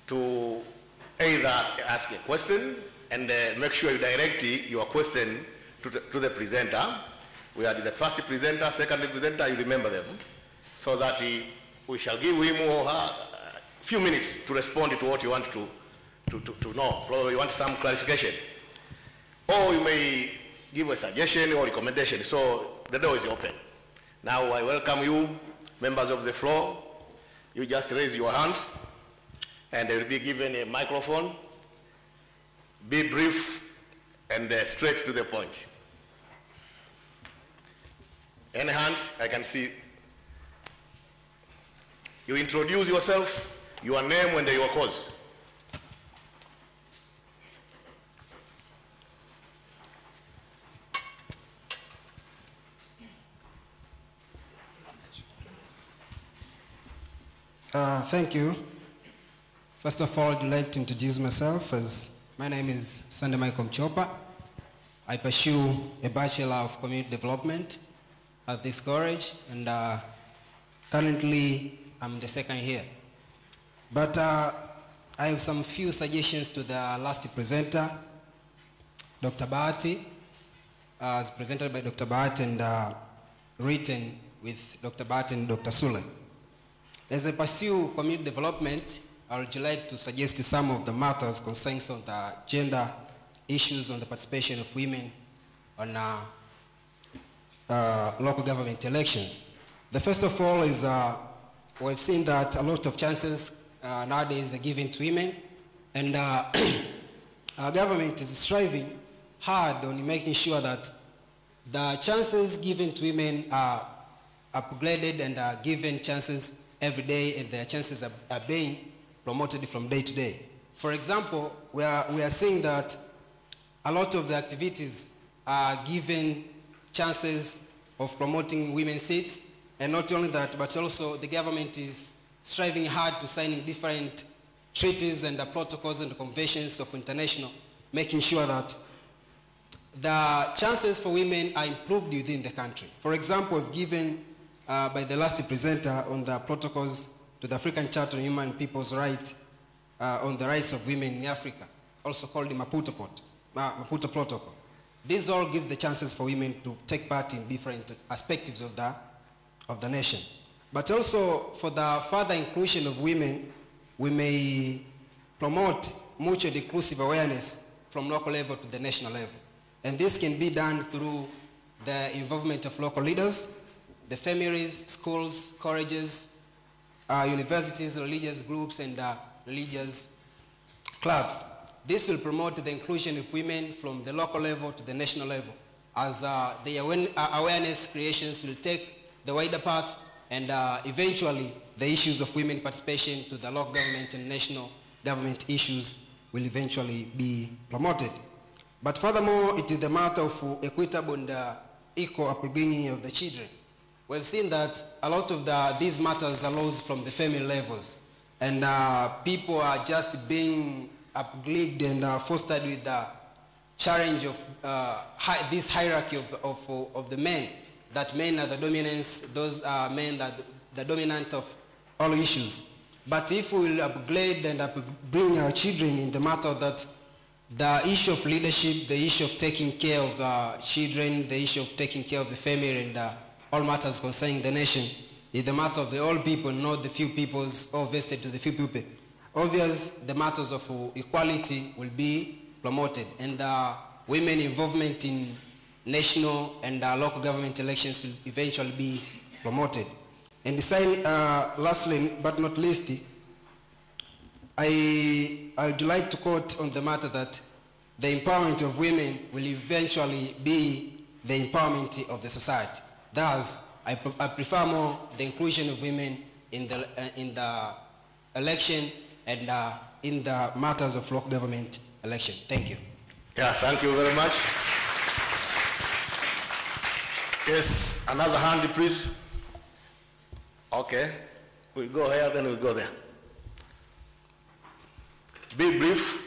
to either ask a question and make sure you direct your question to the presenter. We are the first presenter, second presenter, you remember them, so that we shall give him or her a few minutes to respond to what you want to know. Probably you want some clarification. Or you may give a suggestion or recommendation. So the door is open. Now I welcome you, members of the floor. You just raise your hand and they will be given a microphone. Be brief and straight to the point. Any hands? I can see. You introduce yourself, your name and your cause. Thank you. First of all, I'd like to introduce myself as my name is Sunday Michael Mchopa. I pursue a Bachelor of Community Development at this college, and currently I'm the second year. But I have some few suggestions to the last presenter, Dr. Bahati, as presented by Dr. Bahati and written with Dr. Bahati and Dr. Sule. As I pursue community development, I would like to suggest some of the matters concerning some of the gender issues on the participation of women on local government elections. The first of all is we've seen that a lot of chances nowadays are given to women, and our government is striving hard on making sure that the chances given to women are upgraded and are given chances every day, and their chances are being promoted from day to day. For example, we are seeing that a lot of the activities are given chances of promoting women's seats, and not only that, but also the government is striving hard to sign in different treaties and protocols and conventions of international, making sure that the chances for women are improved within the country. For example, we've given by the last presenter on the protocols to the African Charter on Human and People's Rights on the rights of women in Africa, also called the Maputo Protocol. These all give the chances for women to take part in different aspects of the nation. But also for the further inclusion of women, we may promote mutual inclusive awareness from local level to the national level. And this can be done through the involvement of local leaders, the families, schools, colleges, universities, religious groups, and religious clubs. This will promote the inclusion of women from the local level to the national level, as the awareness creations will take the wider parts, and eventually the issues of women participation to the local government and national government issues will eventually be promoted. But furthermore, it is the matter of equitable and equal upbringing of the children. We've seen that a lot of these matters arose from the family levels, and people are just being upgraded and fostered with the challenge of this hierarchy of the men, that men are the dominance, those are men that the dominant of all issues. But if we will upgrade and bring our children in the matter that the issue of leadership, the issue of taking care of children, the issue of taking care of the family, and all matters concerning the nation is the matter of the all people, not the few peoples, all vested to the few people. Obvious, the matters of equality will be promoted, and women involvement in national and local government elections will eventually be promoted. And lastly, but not least, I'd like to quote on the matter that the empowerment of women will eventually be the empowerment of the society. Thus, I prefer more the inclusion of women in the election and in the matters of local government election. Thank you. Yeah, thank you very much. Yes, another hand, please. Okay, we'll go here, then we'll go there. Be brief.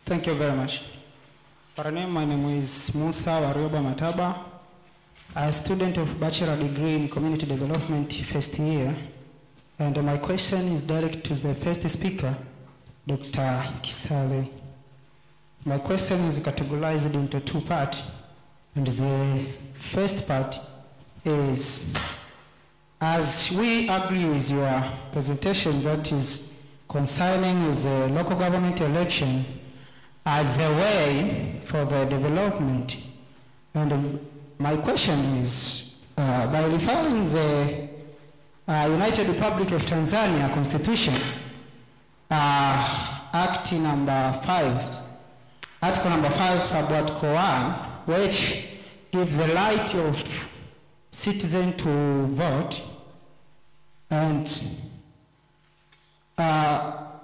Thank you very much. For name, my name is Musa Warioba Mataba. I'm a student of bachelor degree in community development first year. And my question is direct to the first speaker, Dr. Kisale. My question is categorized into two parts. And the first part is, as we agree with your presentation that is concerning the local government election as a way for the development, and my question is, by referring the United Republic of Tanzania Constitution, Act number 5, Article number 5, Sub-Article 1, which gives the right of citizen to vote, and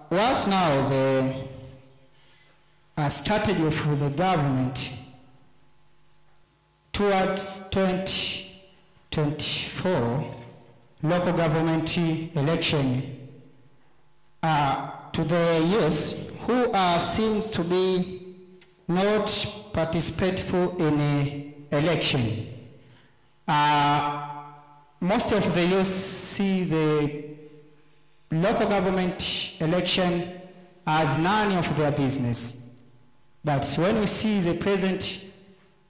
what's now the strategy of the government towards 2024 local government election to the youth who seems to be not participateful in an election. Most of the youth see the local government election as none of their business. But when we see the present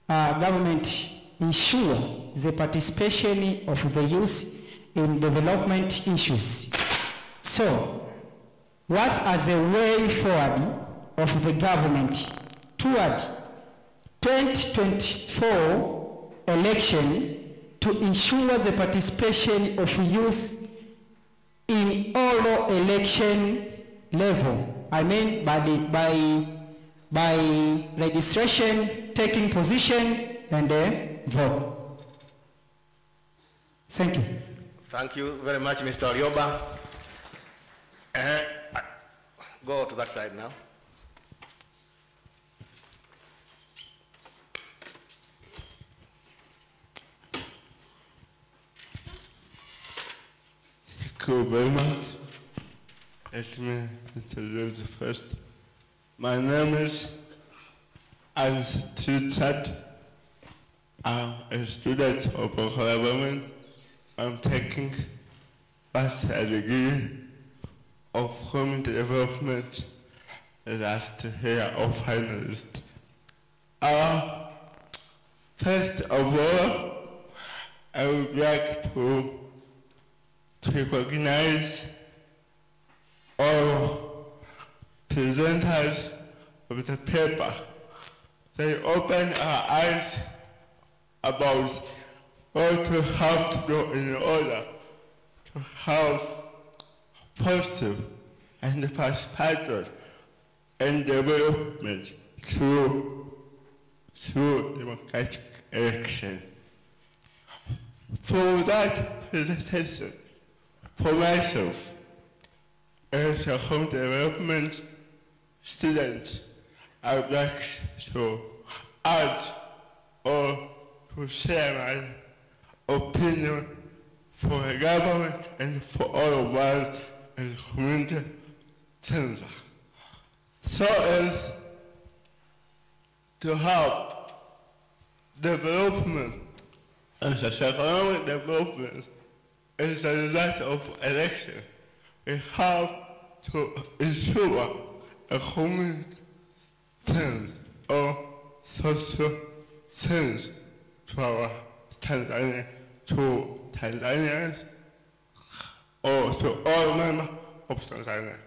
government ensure the participation of the youth in development issues. So, what is the way forward of the government toward 2024 election to ensure the participation of youth in all election level? I mean by registration, taking position, and vote. Thank you. Thank you very much, Mr. Orioba. Go to that side now. Thank you very much. Let me introduce first. My name is Richard. I'm a student of local government. I'm taking bachelor degree of community development last year of finalist. First of all, I would like to recognize all presenters of the paper. They opened our eyes about what we have to do in order to have positive and participatory and development through democratic election. For that presentation, for myself, as a home development student, I would like to add or to share my opinion for the government and for all of us as a community center. So as to have development as a economic development as a result of election, we have to ensure a community sense or social sense to our Tanzania, to Tanzanians, or to all members of Tanzania.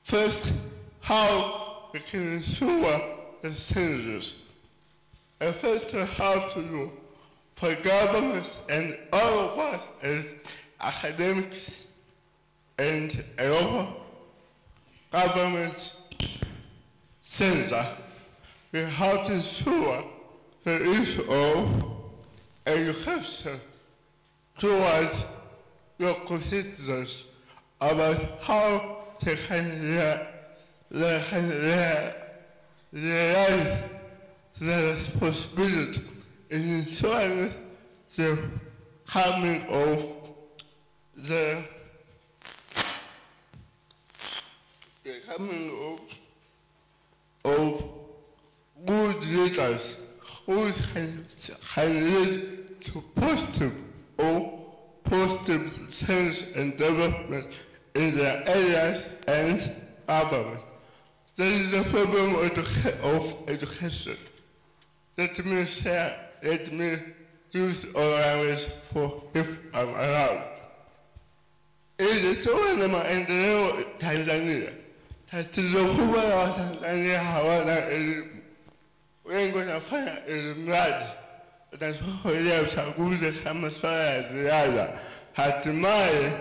First, how we can ensure the census. And first, we have to do for government and all of us as academics and a local government center, we have to ensure the issue of education towards local citizens about how they can realize their responsibility in ensuring the coming of good leaders who can lead to positive change and development in their areas and government. There is a problem of education. Let me use all language for if I'm allowed. Ilitoa na maendeleo Tanzania. Tatizo kubwa la Watanzania hawana elimu. Wengi wanafanya elimradi. Wanachukulia uchaguzi kama swala ya ziada. Hatimaye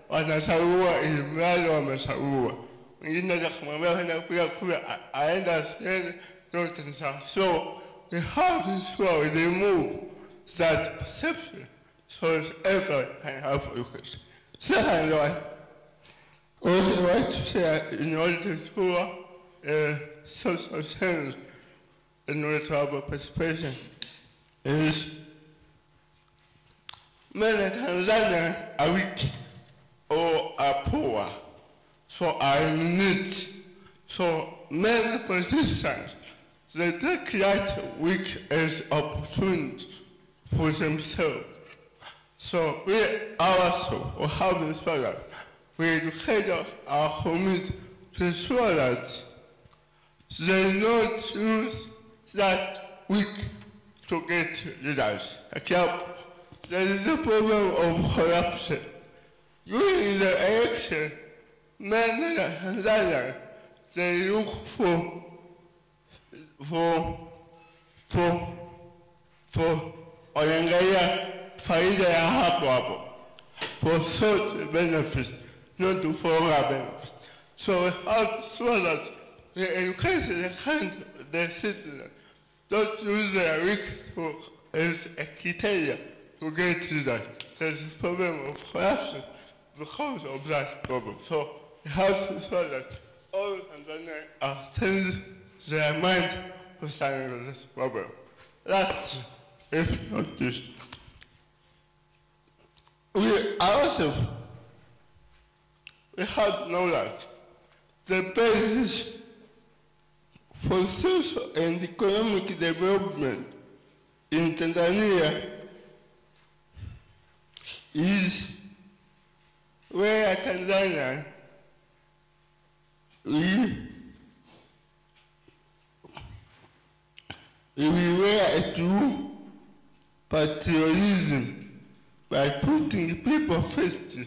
wanachagua elimradi wamechagua. Wengine kumwambia kwenda kupiga kura aenda shule yote ni sawa. So we have to ensure we remove that perception so that everyone can have education. Second one, what I want to say in order to social change, in order to have a participation, is many Tanzanians are weak or are poor, so are in need. So many politicians, they take that weak as opportunity for themselves. So we also will have this program. We educate our community to ensure that they not use that weak to get leaders. Example, there is a problem of corruption. During the election, many Tanzanians, they look for wanaangalia faida ya hapo for short benefits, not for long benefits. So we have to show that we educate the citizens, don't use their weak as a criteria to get to that. There's a problem of corruption because of that problem. So we have to show that all Tanzanians are changing their mind concerning this problem. Last, if not least, we have to know that the basis for social and economic development in Tanzania is where Tanzania we were a true patriotism by putting people first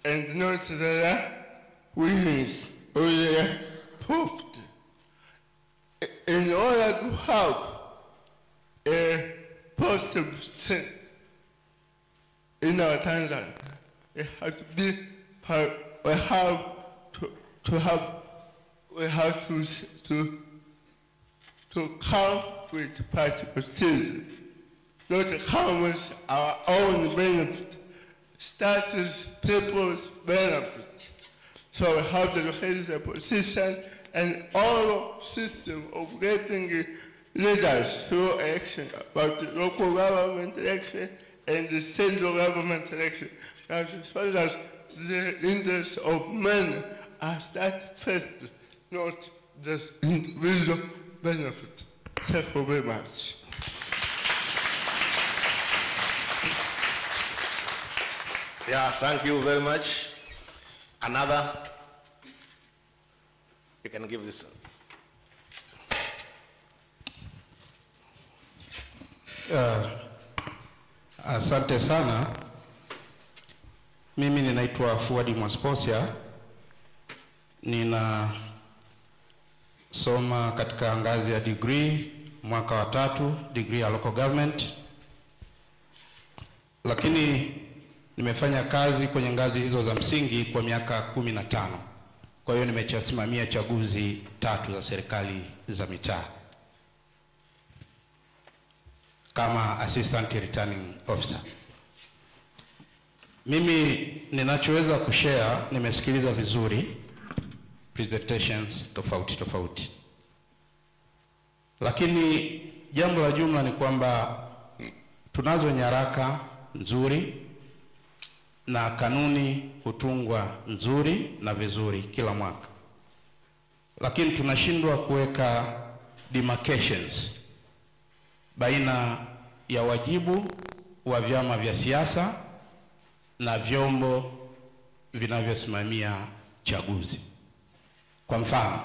and not their winnings or their profit. In order to have a positive change in our Tanzania, we have to be to come with patriotism, not come with our own benefit, start with people's benefit. So we have to look at the position and all system of getting leaders through election, about the local government election and the central government election. We have to show that the interests of men are that first, not just individual benefit. Thank you very much. Yeah, thank you very much. Another, you can give this. Asante sana. Mimi ninaitwa Fuadi Mwasposia. Ninasoma katika ngazi ya degree mwaka wa 3, degree ya local government. Lakini Nimefanya kazi kwenye ngazi hizo za msingi kwa miaka 15. Kwa hiyo nimechasimamia chaguzi 3 za serikali za mitaa kama assistant returning officer. Mimi ninachoweza kushare, nimesikiliza vizuri presentations tofauti. Lakini jambo la jumla ni kwamba tunazo nyaraka nzuri na kanuni hutungwa nzuri na vizuri kila mwaka. Lakini tunashindwa kuweka demarcations baina ya wajibu wa vyama vya siasa na vyombo vinavyosimamia chaguzi. Kwa mfano,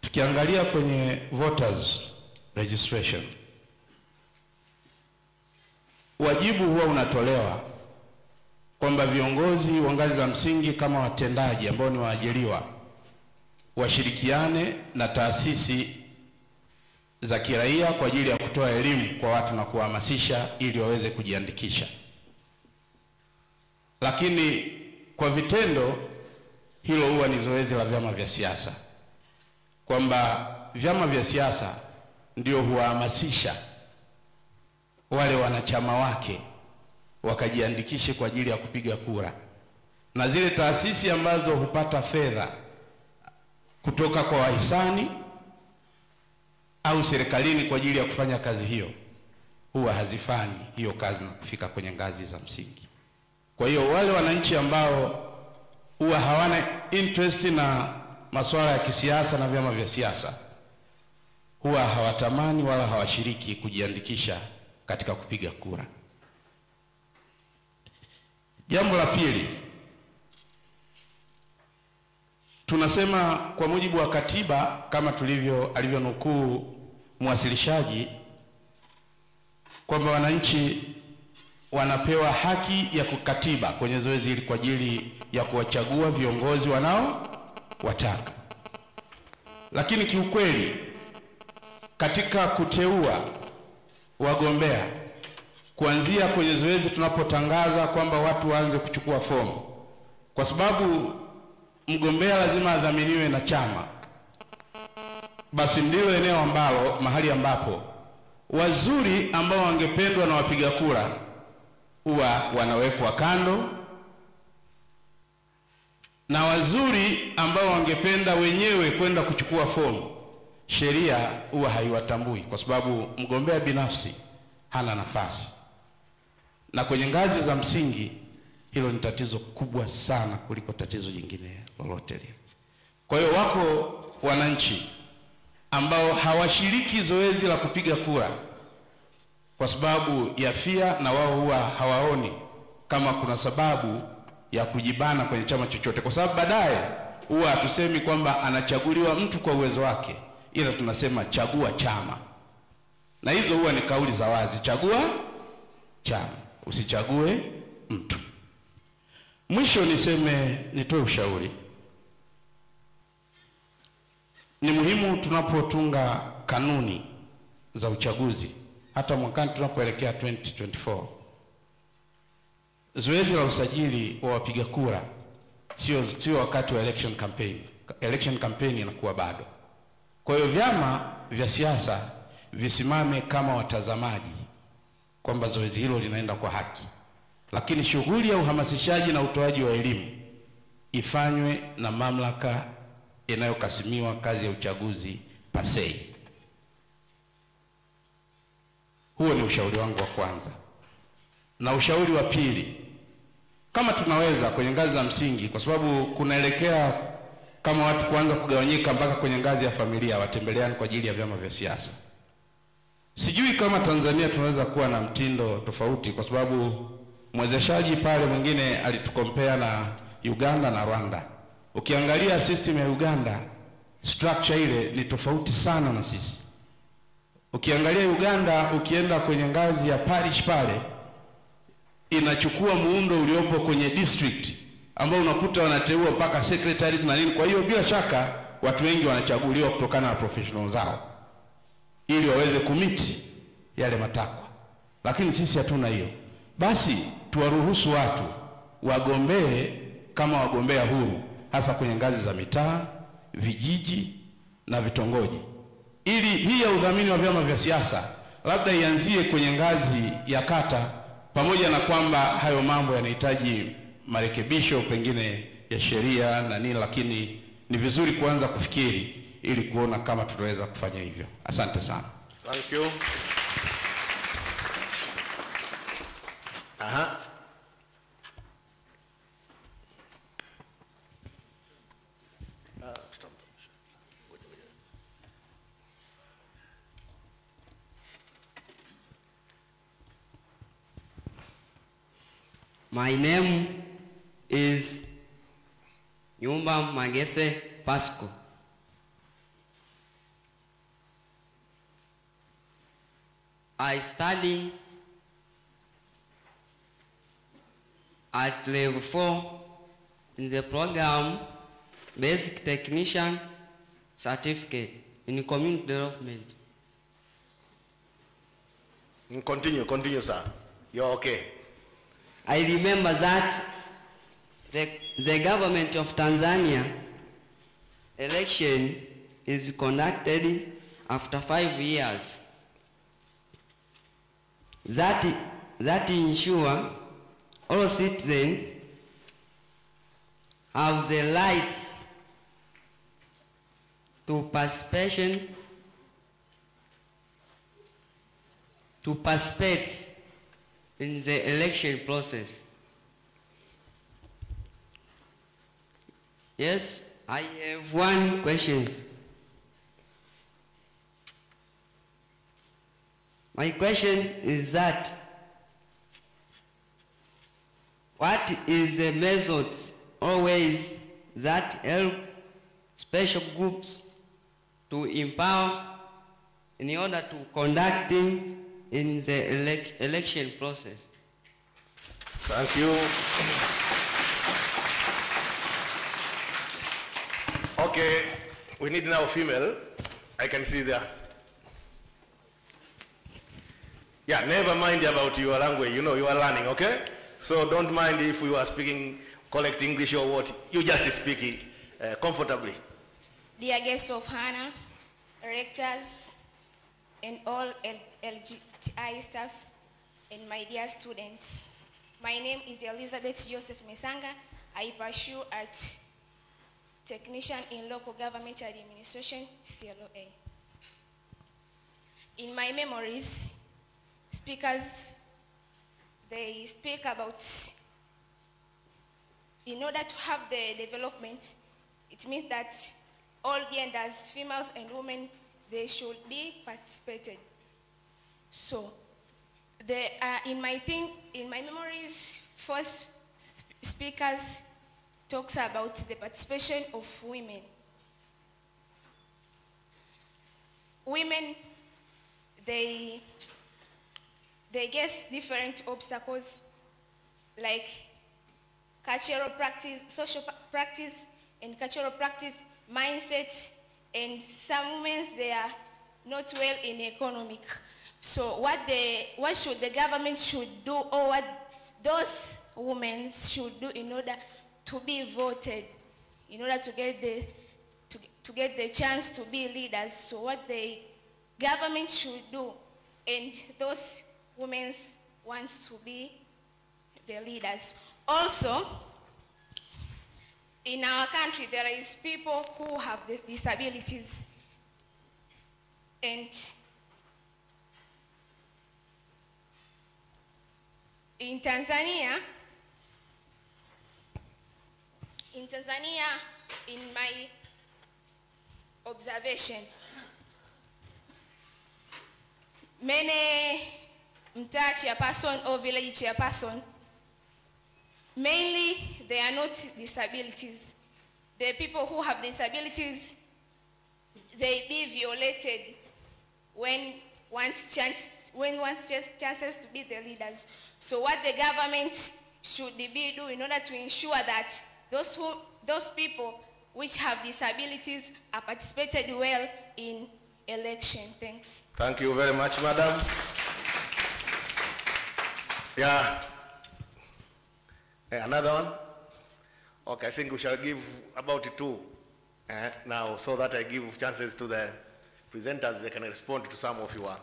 tukiangalia kwenye voters registration, wajibu huwa unatolewa kwamba viongozi wa ngazi za msingi kama watendaji ambao ni waajiriwa washirikiane na taasisi za kiraia kwa ajili ya kutoa elimu kwa watu na kuhamasisha ili waweze kujiandikisha. Lakini kwa vitendo hilo huwa ni zoezi la vyama vya siasa, kwamba vyama vya siasa ndio huhamasisha wale wanachama wake wakajiandikishe kwa ajili ya kupiga kura, na zile taasisi ambazo hupata fedha kutoka kwa wahisani au serikalini kwa ajili ya kufanya kazi hiyo huwa hazifanyi hiyo kazi na kufika kwenye ngazi za msingi. Kwa hiyo wale wananchi ambao huwa hawana interest na masuala ya kisiasa na vyama vya siasa huwa hawatamani wala hawashiriki kujiandikisha katika kupiga kura. Jambo la pili, tunasema kwa mujibu wa katiba kama alivyonukuu mwasilishaji kwamba wananchi wanapewa haki ya kukatiba kwenye zoezi hili kwa ajili ya kuwachagua viongozi wataka. Lakini kiukweli katika kuteua wagombea, kuanzia kwenye zoezi tunapotangaza kwamba watu waanze kuchukua fomu, kwa sababu mgombea lazima adhaminiwe na chama, basi ndilo eneo ambalo mahali ambapo wazuri ambao wangependwa na wapiga kura huwa wanawekwa kando, na wazuri ambao wangependa wenyewe kwenda kuchukua fomu sheria huwa haiwatambui kwa sababu mgombea binafsi hana nafasi. Na kwenye ngazi za msingi hilo ni tatizo kubwa sana kuliko tatizo jingine lolote lile. Kwa hiyo wako wananchi ambao hawashiriki zoezi la kupiga kura kwa sababu ya fia, na wao huwa hawaoni kama kuna sababu ya kujibana kwenye chama chochote, kwa sababu baadaye huwa hatusemi kwamba anachaguliwa mtu kwa uwezo wake, ila tunasema chagua chama. Na hizo huwa ni kauli za wazi, chagua chama, usichague mtu. Mwisho nitoe ushauri. Ni muhimu tunapotunga kanuni za uchaguzi, hata mwakani tunapoelekea 2024, zoezi la usajili wa wapiga kura sio wakati wa election campaign. Election campaign inakuwa bado. Kwa hiyo vyama vya siasa visimame kama watazamaji kwamba zoezi hilo linaenda kwa haki, lakini shughuli ya uhamasishaji na utoaji wa elimu ifanywe na mamlaka inayokasimiwa kazi ya uchaguzi pasei. Huo ni ushauri wangu wa kwanza. Na ushauri wa pili, kama tunaweza kwenye ngazi za msingi, kwa sababu kunaelekea kama watu kuanza kugawanyika mpaka kwenye ngazi ya familia, watembeleani kwa ajili ya vyama vya siasa. Sijui kama Tanzania tunaweza kuwa na mtindo tofauti, kwa sababu mwezeshaji pale mwingine alitukompea na Uganda na Rwanda. Ukiangalia system ya Uganda, structure ile ni tofauti sana na sisi. Ukiangalia Uganda, ukienda kwenye ngazi ya parish pale, inachukua muundo uliopo kwenye district, ambao unakuta wanateua mpaka secretaries na nini. Kwa hiyo bila shaka watu wengi wanachaguliwa kutokana na professional zao ili waweze kumiti yale matakwa. Lakini sisi hatuna hiyo. Basi tuwaruhusu watu wagombee kama wagombea huru, hasa kwenye ngazi za mitaa, vijiji na vitongoji, ili hii ya udhamini wa vyama vya siasa labda ianzie kwenye ngazi ya kata, pamoja na kwamba hayo mambo yanahitaji marekebisho pengine ya sheria na nini, lakini ni vizuri kuanza kufikiri ili kuona kama tutaweza kufanya hivyo. Asante sana. Thank you. Aha. My name is Nyumba Magese Pasco. I study at level 4 in the program Basic Technician Certificate in Community Development. Continue, sir. You're okay. I remember that the government of Tanzania election is conducted after 5 years. That ensure all citizens have the rights to participate in the election process. Yes, I have one question. My question is that, what is the method or ways that help special groups to empower in order to conducting in the election process? Thank you. Okay, we need now a female. I can see there. Yeah, never mind about your language. You know, you are learning, okay? So don't mind if you are speaking correct English or what. You just speak it comfortably. Dear guests of honor, rectors, and all LGTI staffs, and my dear students. My name is Elizabeth Joseph Mesanga. I pursue art technician in local government administration, CLOA. In my memories, speakers, they speak about, in order to have the development, it means that all genders, females and women, they should be participated. So, in my memories, first speakers talks about the participation of women. Women, they face different obstacles like cultural practice, social practice, and cultural practice, mindset, and some women, they are not well in economic. So what should the government should do, or what those women should do in order to be voted, in order to get the chance to be leaders? So what the government should do, and those women wants to be the leaders. Also, in our country, there is people who have disabilities, and in Tanzania, in my observation, many Mtaa chairperson or village chairperson, mainly they are not disabilities. The people who have disabilities, they be violated when wants chances to be the leaders. So what the government should be do in order to ensure that those people which have disabilities are participated well in election. Thanks. Thank you very much, madam. Yeah, Another one? Okay, I think we shall give about 2 now, so that I give chances to the presenters. They can respond to some of your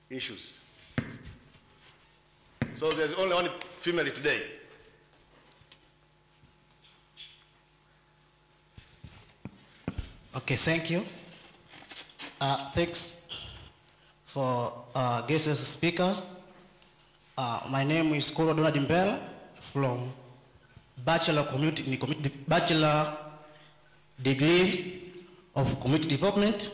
issues. So there's only one female today. Okay, thank you. Thanks for guest speakers. My name is Koro Donald Mbela from Bachelor Degree of Community Development.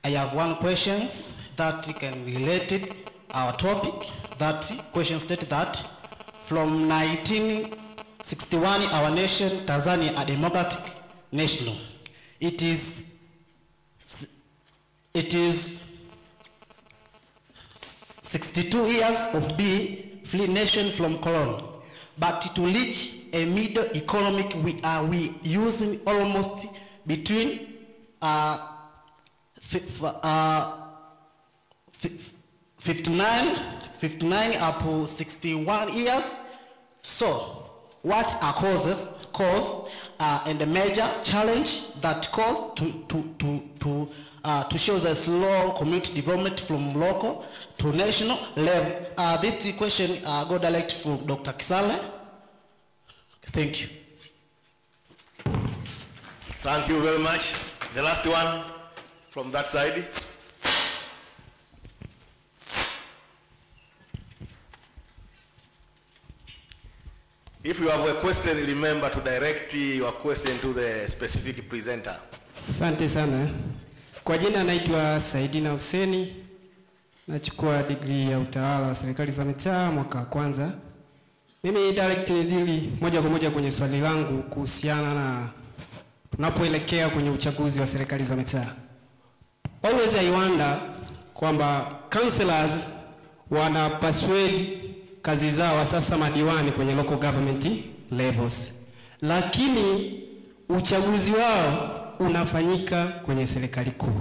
I have one question that can relate to our topic. That question stated that from 1961, our nation, Tanzania, a democratic nation. It is 62 years of being free nation from colony. But to reach a middle economic, we using almost between 59 up to 61 years. So, what are cause and the major challenge that cause to show the slow community development from local to national level? This question go direct from Dr. Kisale. Thank you. Thank you very much. The last one from that side. If you have a question, remember to direct your question to the specific presenter. Asante sana. Kwa jina naitwa Saidina Huseni. Nachukua degree ya utawala wa serikali za mitaa mwaka wa kwanza. Mimi direct nidili moja kwa moja kwenye swali langu kuhusiana na tunapoelekea kwenye uchaguzi wa serikali za mitaa. Always I wonder kwamba councillors wana persuade kazi zao sasa madiwani kwenye local government levels, lakini uchaguzi wao unafanyika kwenye serikali kuu.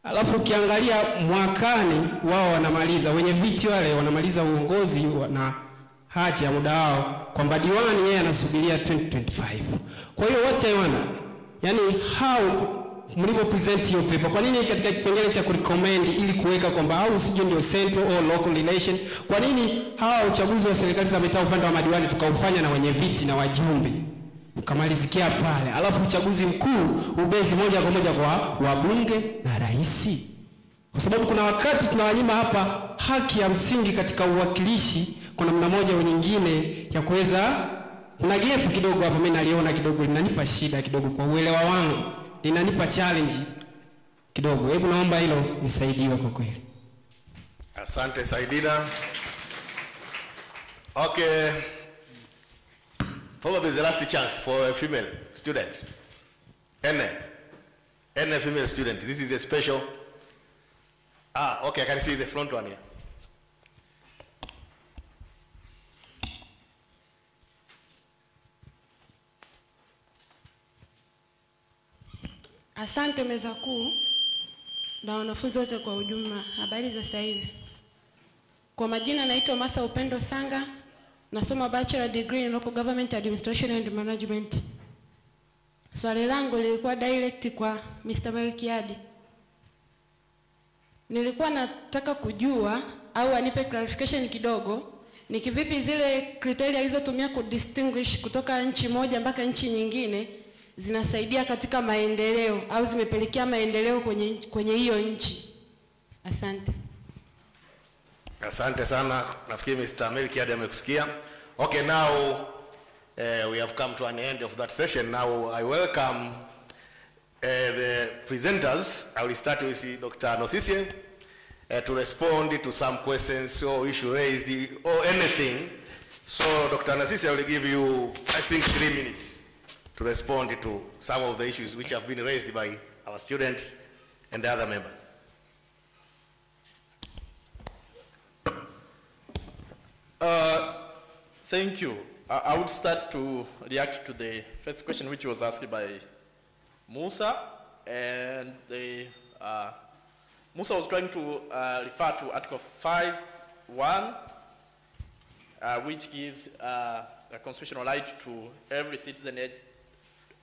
Alafu ukiangalia mwakani wao wanamaliza, wenye viti wale wanamaliza uongozi na haja ya muda wao, kwamba diwani yeye anasubiria 2025. Kwa hiyo wote wana, yani how mlipo present hiyo paper, kwa nini katika kipengele cha kurecommend ili kuweka kwamba au sijui ndio central or local relation, kwa nini hawa uchaguzi wa serikali za mitaa upande wa madiwani tukaufanya na wenye viti na wajumbe ukamalizikia pale, alafu uchaguzi mkuu ubezi moja kwa moja kwa wabunge na rais? Kwa sababu kuna wakati tunawanyima hapa haki ya msingi katika uwakilishi kwa namna moja au nyingine ya kuweza, kuna gap kidogo hapo mimi naliona kidogo linanipa shida kidogo kwa uelewa wangu, linanipa challenge kidogo. Hebu naomba hilo nisaidiwe kwa kweli. Asante Saidina. Okay. Probably the last chance for a female student. Any female student. This is a special. Okay, I can see the front one here. Asante meza kuu na wanafunzi wote kwa ujumla. Habari za sasa hivi. Kwa majina naitwa Martha Upendo Sanga, nasoma Bachelor Degree in Local Government Administration and Management. Swali langu lilikuwa direct kwa Mr. Melkiadi. Nilikuwa nataka kujua au anipe clarification kidogo, ni kivipi zile criteria alizotumia kudistinguish kutoka nchi moja mpaka nchi nyingine zinasaidia katika maendeleo au zimepelekea maendeleo kwenye hiyo nchi. Asante. Asante sana. Nafikiri Mr. Melkiadi amekusikia. Okay, now we have come to an end of that session. Now I welcome the presenters. I will start with Dr. Nosisi to respond to some questions or issue raised or anything. So Dr. Nosisi, I will give you, I think, 3 minutes to respond to some of the issues which have been raised by our students and the other members. Thank you. I would start to react to the first question which was asked by Musa, and Musa was trying to refer to Article 5.1 which gives a constitutional right to every citizen age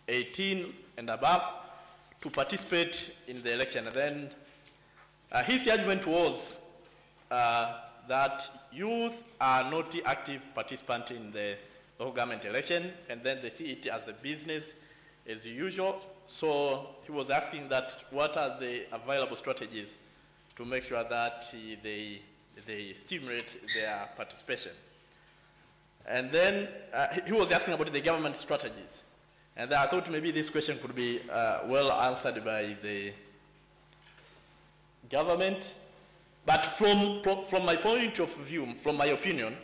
18 and above to participate in the election. And then his argument was that youth are not active participants in the local government election, and then they see it as a business as usual. So he was asking that what are the available strategies to make sure that they stimulate their participation. And then he was asking about the government strategies. And I thought maybe this question could be well answered by the government. But from my point of view, from my opinion,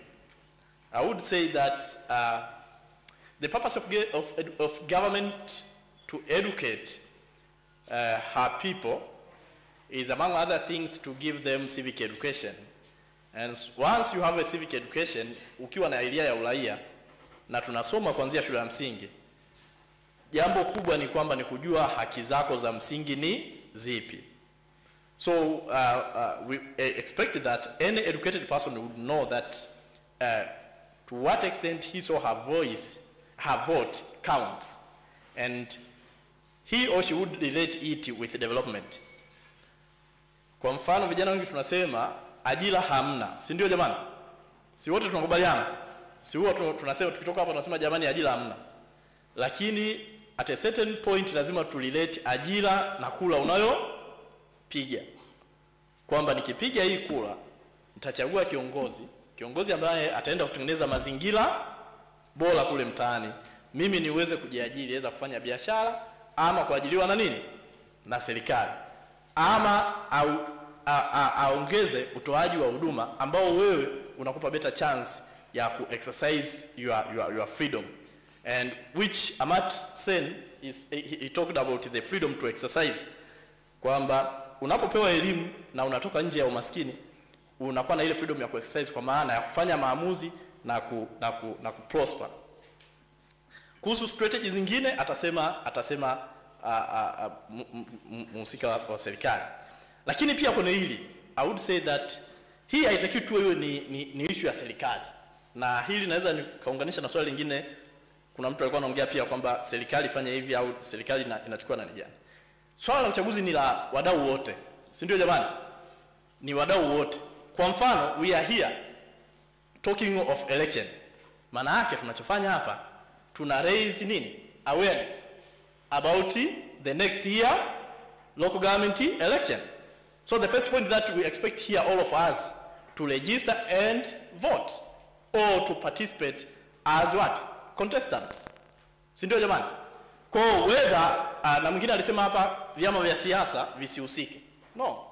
I would say that the purpose of government to educate her people is, among other things, to give them civic education. And once you have a civic education, ukiwa na idea ya uraia, na tunasoma kuanzia shule ya msingi, jambo kubwa ni kwamba ni kujua haki zako za msingi ni zipi. So we expected that any educated person would know that to what extent his or her voice, her vote counts, and he or she would relate it with development. Kwa mfano vijana wengi tunasema ajira hamna, si ndio jamani? Si wote tunakubaliana? Si wote tunasema, tukitoka hapa tunasema jamani ajira hamna. Lakini at a certain point lazima tu relate ajira na kula unayopiga. Kwamba nikipiga hii kula nitachagua kiongozi ambaye ataenda kutengeneza mazingira bora kule mtaani. Mimi niweze kujiajiri, aidha kufanya biashara ama kuajiriwa na nini? Na serikali. Ama aongeze utoaji wa huduma ambao wewe unakupa better chance ya ku exercise your freedom, and which Amat Sen he talked about the freedom to exercise, kwamba unapopewa elimu na unatoka nje ya umaskini unakuwa na ile freedom ya ku exercise, kwa maana ya kufanya maamuzi na ku prosper. Kuhusu strategies zingine atasema mhusika wa serikali. Lakini pia kuna hili, I would say that hii haitakiwi tu hiyo ni issue ya serikali. Na hili naweza nikaunganisha na swali lingine. Kuna mtu alikuwa anaongea pia kwamba serikali ifanye hivi au serikali inachukua nani gani. Swala la uchaguzi ni la wadau wote. Si ndio jamani? Ni wadau wote. Kwa mfano, we are here talking of election. Maana yake tunachofanya hapa tuna raise nini? Awareness about the next year local government election. So the first point that we expect here, all of us to register and vote, or to participate as what? Contestants. Si ndio jamani? Kwa whether na mwingine alisema hapa vyama vya siasa visihusike. No.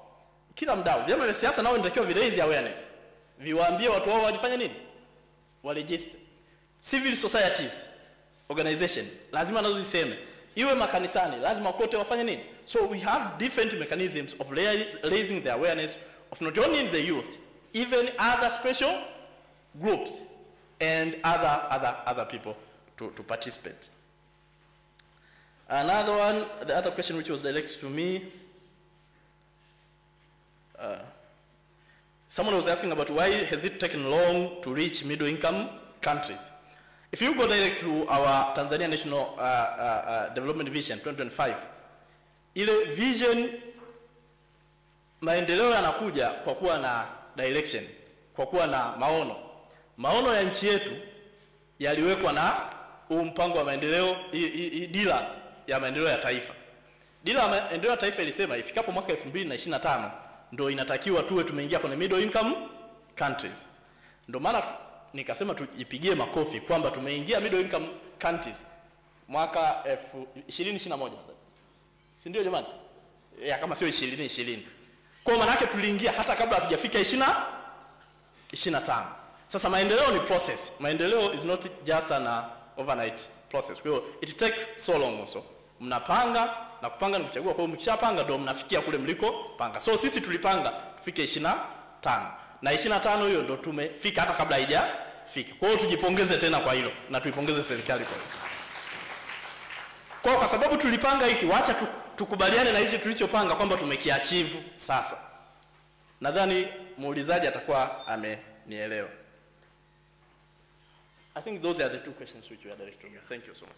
Kila mdau, vyama vya siasa nao inatakiwa raise awareness. Viwaambie watu wao walifanya nini? Register. Civil societies organization lazima nazo ziseme. Iwe makanisani lazima kote wafanye nini? So we have different mechanisms of raising the awareness of not only the youth, even other special groups and other people to participate. Another one, the other question which was directed to me, someone was asking about why has it taken long to reach middle income countries. If you go direct to our Tanzania National Development Vision 2025, ile vision maendeleo yanakuja kwa kuwa na direction, kwa kuwa na maono. Maono ya nchi yetu yaliwekwa na mpango wa maendeleo, dira ya maendeleo ya taifa. Dira ya maendeleo ya taifa ilisema ifikapo mwaka 2025 ndio inatakiwa tuwe tumeingia kwenye middle income countries. Ndio maana nikasema tujipigie makofi kwamba tumeingia middle income countries mwaka 2021. Si ndio jamani? Ya kama sio 2020. Kwa maana yake tuliingia hata kabla hatujafika 25. Sasa maendeleo ni process. Maendeleo is not just an overnight process. Well, it takes so long also. Mnapanga na kupanga ni kuchagua, kwa hiyo mkishapanga ndio mnafikia kule mliko panga. So sisi tulipanga tufike 25. Na 25 hiyo ndio tumefika hata kabla haijafika. Kwa hiyo tujipongeze tena kwa hilo na tuipongeze serikali kwa hilo. Kwa sababu tulipanga hiki, wacha tukubaliane na hicho tulichopanga kwamba tumekiachieve sasa. Nadhani muulizaji atakuwa amenielewa. I think those are the two questions which we are directing. Thank you so much.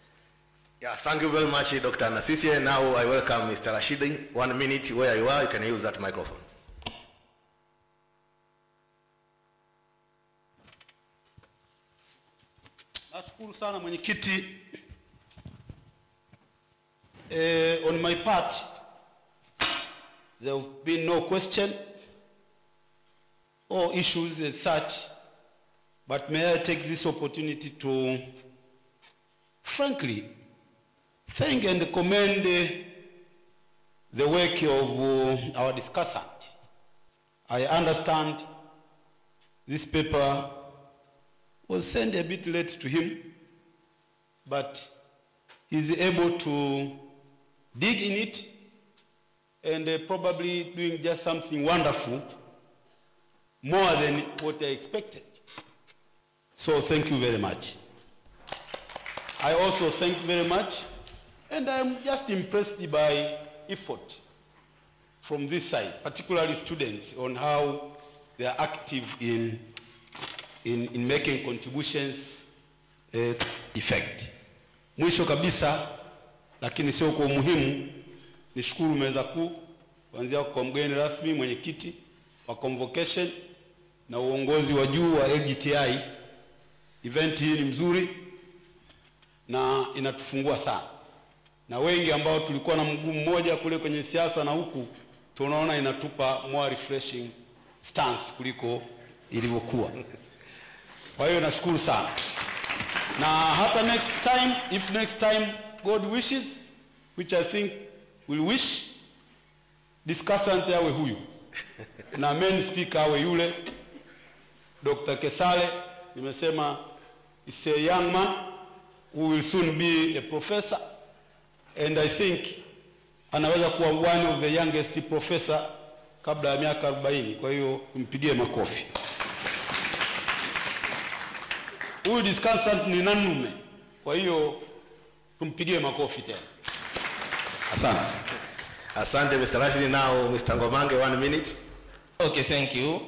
Yeah, thank you very much, Dr. Nasisi. Now I welcome Mr. Rashidi. 1 minute, where you are, you can use that microphone. Nashukuru sana mwenyekiti. On my part, there have been no question or issues as such, but may I take this opportunity to frankly thank and commend the work of our discussant. I understand this paper was sent a bit late to him, but he's able to dig in it and probably doing just something wonderful, more than what I expected. So thank you very much. I also thank you very much, and I'm just impressed by effort from this side, particularly students, on how they are active in making contributions effect. Mwisho kabisa, lakini sio kwa umuhimu, nishukuru meza kuu kuanzia kwa mgeni rasmi, mwenyekiti wa Convocation na uongozi wa juu wa LGTI. Event hii ni mzuri na inatufungua sana. Na wengi ambao tulikuwa na mguu mmoja kule kwenye siasa na huku, tunaona inatupa more refreshing stance kuliko ilivyokuwa. Kwa hiyo nashukuru sana. Na hata if next time God wishes, which I think will wish, discussant awe huyu na main speaker awe yule. Dr. Kesale, nimesema, is a young man who will soon be a professor, and I think anaweza kuwa one of the youngest professor kabla ya miaka 40. Kwa hiyo tumpigie makofi. Huyu discussant ni nanume, kwa hiyo tumpigie makofi tena. Asante. Asante Mr. Rashidi. Now Mr. Ngomange, 1 minute. Okay, thank you.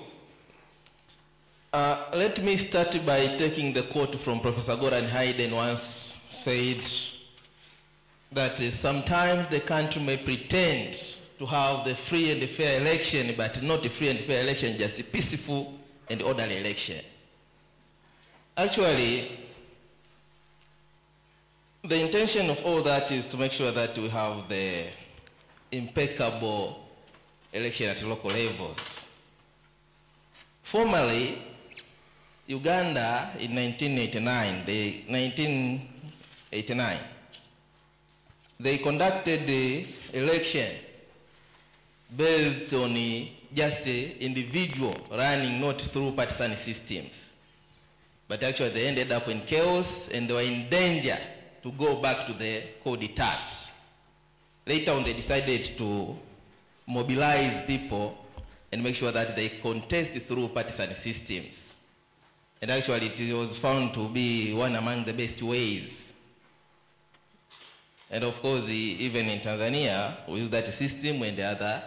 Let me start by taking the quote from Professor Goran Hayden once said that sometimes the country may pretend to have the free and fair election, but not a free and fair election, just a peaceful and orderly election. Actually, the intention of all that is to make sure that we have the impeccable election at local levels. Formerly, Uganda in 1989, they conducted the election based on just individual running, not through partisan systems. But actually they ended up in chaos and they were in danger to go back to the Hombolo.Tar. Later on they decided to mobilize people and make sure that they contest through partisan systems. And actually it was found to be one among the best ways. And of course, even in Tanzania, we use that system and the other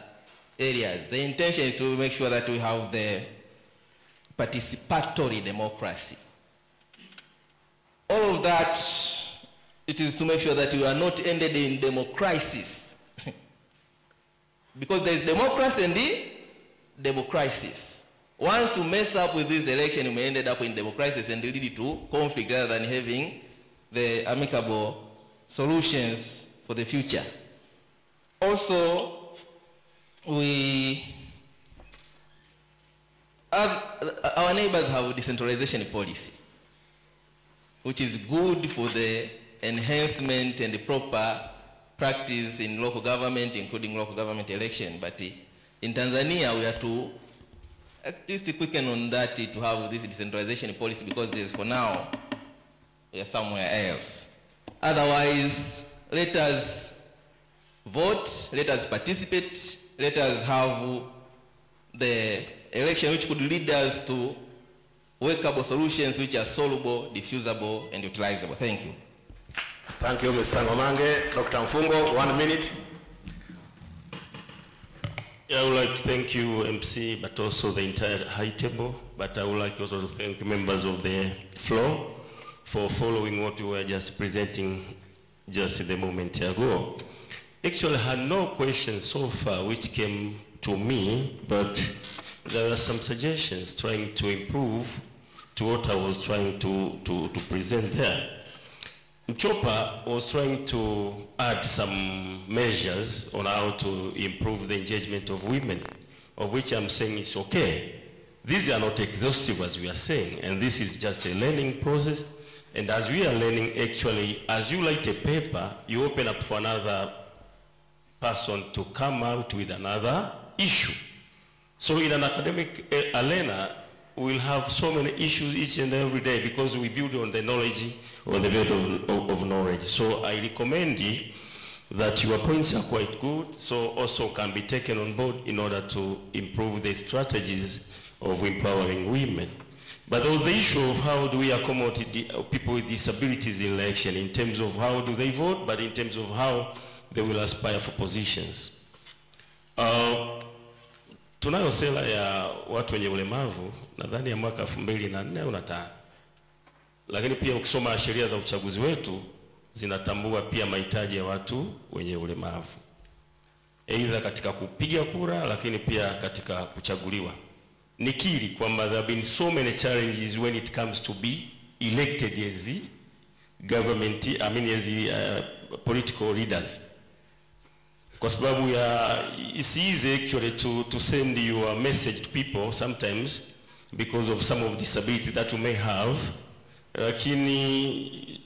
areas. The intention is to make sure that we have the participatory democracy. All of that, it is to make sure that we are not ended in democracies. Because there is democracy and the democracies. Once you mess up with this election, you may end up in democracies and lead to conflict rather than having the amicable solutions for the future. Also, our neighbors have a decentralization policy, which is good for the enhancement and the proper practice in local government, including local government election. But in Tanzania, we have to at least quicken on that to have this decentralization policy, because there's, for now, we are somewhere else. Otherwise, let us vote, let us participate, let us have the election which could lead us to workable solutions which are solvable, diffusable, and utilizable. Thank you. Thank you, Mr. Ngomange. Dr. Mfungo, 1 minute. Yeah, I would like to thank you, MC, but also the entire high table. But I would like also to thank members of the floor for following what we were just presenting just a moment ago. Actually, I had no questions so far which came to me, but there are some suggestions trying to improve to what I was trying to present there. Chopa was trying to add some measures on how to improve the engagement of women, of which I'm saying it's okay. These are not exhaustive, as we are saying, and this is just a learning process. And as we are learning, actually, as you write a paper, you open up for another person to come out with another issue. So in an academic arena, we'll have so many issues each and every day because we build on the knowledge, on the bed of knowledge. So I recommend you that your points are quite good, so also can be taken on board in order to improve the strategies of empowering women. But on the issue of how do we accommodate people with disabilities in election, in terms of how do they vote, but in terms of how they will aspire for positions. Tunayo sera ya watu wenye ulemavu nadhani ya mwaka 2004 au 2005. Lakini pia ukisoma sheria za uchaguzi wetu zinatambua pia mahitaji ya watu wenye ulemavu. Aidha katika kupiga kura lakini pia katika kuchaguliwa. Nikiri kwamba there have been so many challenges when it comes to be elected as the government, I mean as the political leaders. Kwa sababu it's easy actually to send your message to people sometimes because of some of disability that you may have. Lakini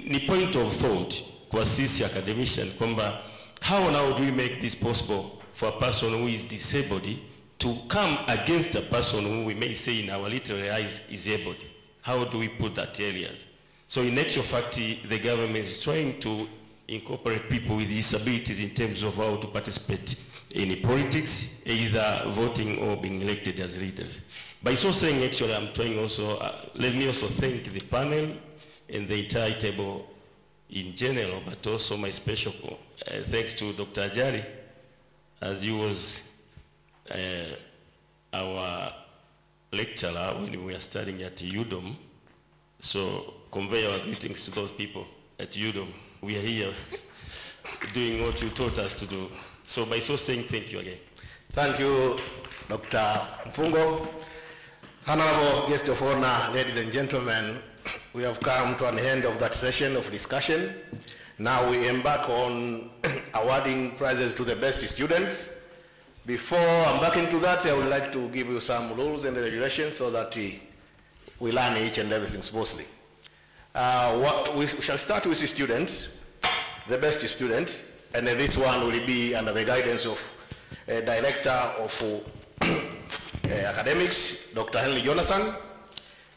ni point of thought kwa sisi academician kwamba how now do we make this possible for a person who is disabled to come against a person who we may say in our literary eyes is able? How do we put that areas? So in actual fact, the government is trying to incorporate people with disabilities in terms of how to participate in politics, either voting or being elected as leaders. By so saying, actually, I'm trying also, let me also thank the panel and the entire table in general, but also my special thanks to Dr. Ajari, as he was our lecturer when we were studying at UDOM. So convey our greetings to those people at UDOM. We are here doing what you taught us to do. So by so saying, thank you again. Thank you, Dr. Mfungo. Honorable guest of honor, ladies and gentlemen, we have come to an end of that session of discussion. Now we embark on awarding prizes to the best students. Before embarking to that, I would like to give you some rules and regulations so that we learn each and everything smoothly. We shall start with the students, the best student, and this one will be under the guidance of Director of Academics, Dr. Henry Jonathan.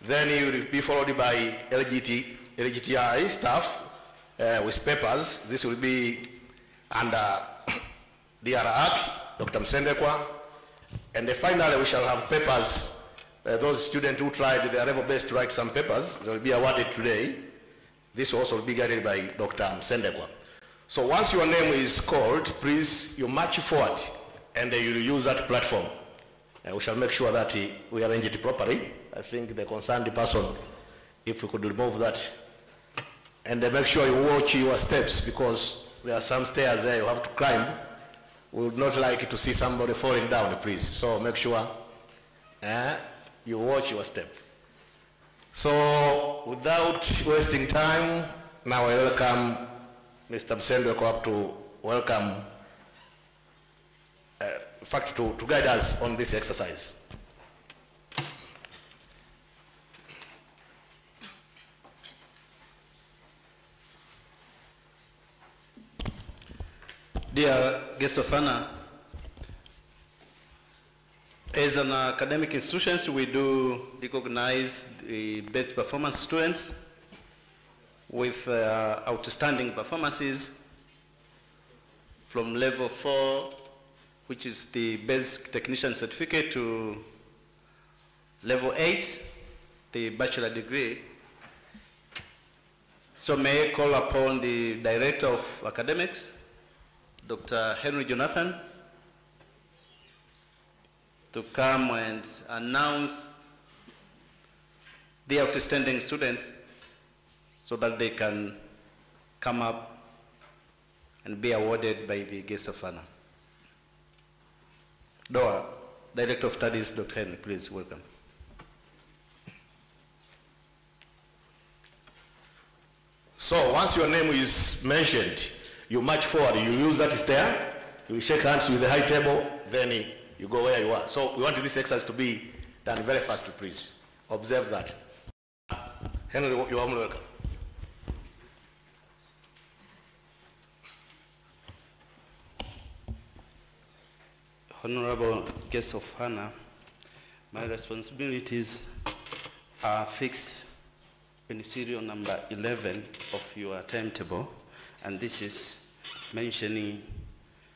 Then he will be followed by LGTI staff with papers. This will be under DRAC, Dr. Msendekwa. And finally, we shall have papers. Those students who tried their level best to write some papers, they will be awarded today. This also will be guided by Dr. Msendekwa. So once your name is called, please, you march forward and you will use that platform. We shall make sure that we arrange it properly. I think the concerned person, if we could remove that. And make sure you watch your steps because there are some stairs there you have to climb. We would not like to see somebody falling down, please. So make sure you watch your step. So without wasting time, now I welcome Mr. Msendekwa up to welcome, in fact, to guide us on this exercise. Dear guest of honor, as an academic institutions, we do recognize the best performance students with outstanding performances from level 4, which is the basic technician certificate, to level 8, the bachelor degree. So may I call upon the Director of Academics, Dr. Henry Jonathan, to come and announce the outstanding students so that they can come up and be awarded by the guest of honor. DOA, Director of Studies, Dr. Henry, please welcome. So once your name is mentioned, you march forward, you use that is there, you shake hands with the high table, then you go where you are. So we want this exercise to be done very fast, please. Observe that. Henry, you are warmly welcome. Honorable guests of honor, my responsibilities are fixed in serial number 11 of your timetable, and this is mentioning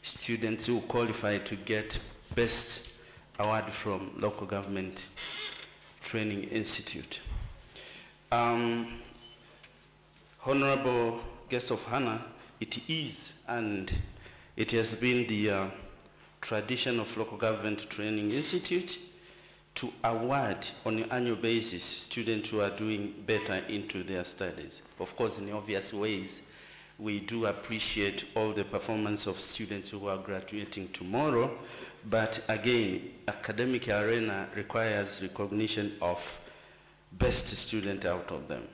students who qualify to get best award from local government training institute. Honorable guest of honor, it is and it has been the tradition of local government training institute to award on an annual basis students who are doing better into their studies. Of course, in obvious ways, we do appreciate all the performance of students who are graduating tomorrow, but again, academic arena requires recognition of best student out of them.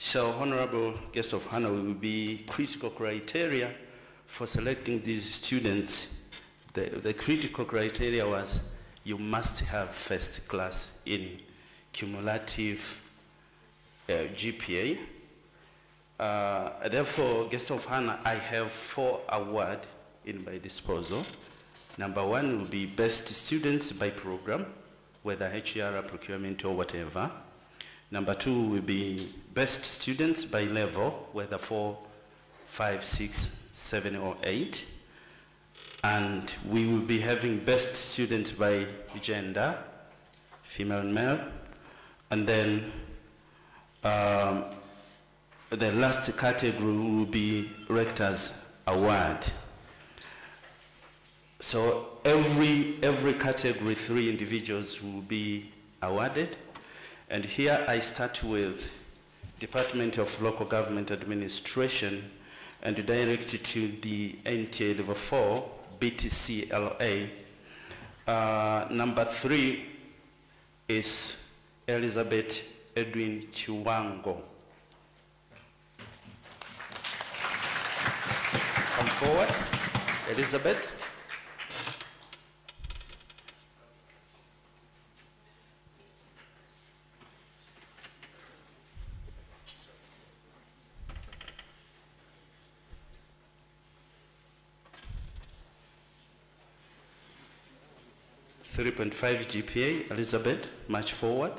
So, honorable guest of honor, will be critical criteria for selecting these students. The critical criteria was you must have first class in cumulative GPA. Therefore, guest of honor, I have 4 awards in my disposal. Number 1 will be best students by program, whether HR, procurement, or whatever. Number 2 will be best students by level, whether 4, 5, 6, 7, or 8. And we will be having best students by gender, female and male. And then the last category will be Rector's Award. So every category, 3 individuals will be awarded. And here I start with Department of Local Government Administration and direct it to the NTA Level 4, BTCLA. Number 3 is Elizabeth Edwin Chiwango. Come forward, Elizabeth. .5 GPA, Elizabeth, march forward.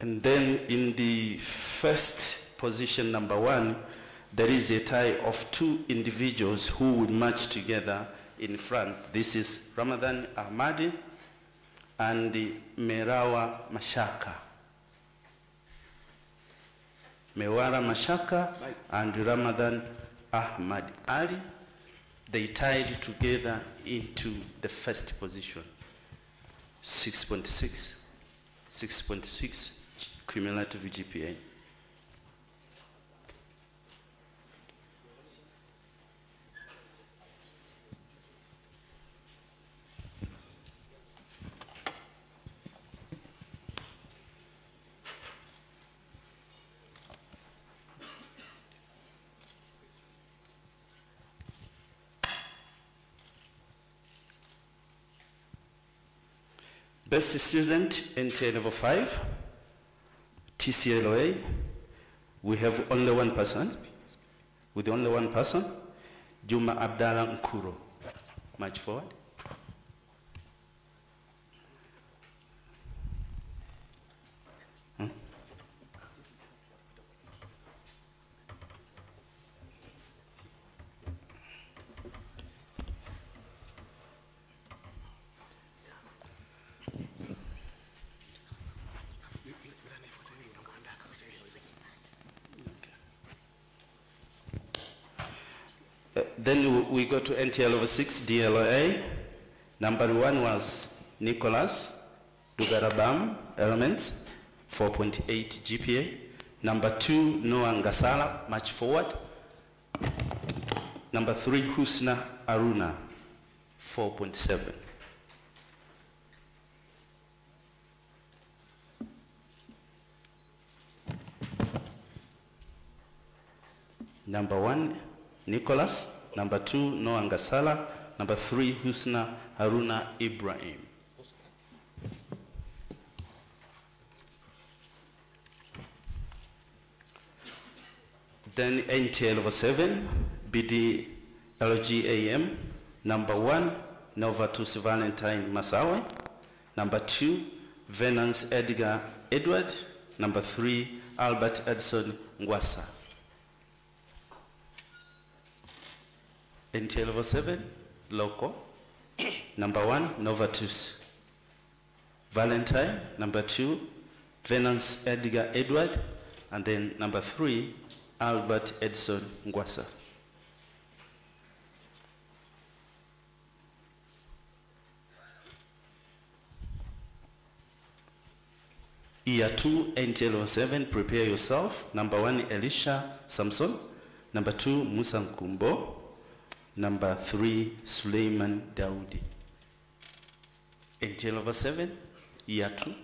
And then in the first position, number 1, there is a tie of 2 individuals who would match together in front. This is Ramadan Ahmadi and Merawa Mashaka. Mewara Mashaka and Ramadan Ahmad Ali, they tied together into the first position. 6.6 cumulative GPA. Best student, NTA Level 5, TCLOA, we have only 1 person. With only 1 person, Juma Abdallah Nkuro. March forward. Then we go to NTA level 6 DLA. Number 1 was Nicholas Dugarabam, elements, 4.8 GPA. Number 2, Noah Ngasala, march forward. Number 3, Husna Aruna, 4.7. Number 1, Nicholas. Number 2, Noah Ngasala. Number 3, Husna Haruna Ibrahim. Then NTA level 7, BD LGAM. Number 1, Novatus Valentine Masawe. Number 2, Venance Edgar Edward. Number 3, Albert Edson Ngwasa. NTA level 7, local. Number 1, Novatus Valentine. Number 2, Venance Edgar Edward. And then number 3, Albert Edson Ngwasa. Year 2, NTA 7, prepare yourself. Number 1, Elisha Samson. Number 2, Musa Nkumbo. Number 3, Suleiman Daudi. NTA 7, year 2.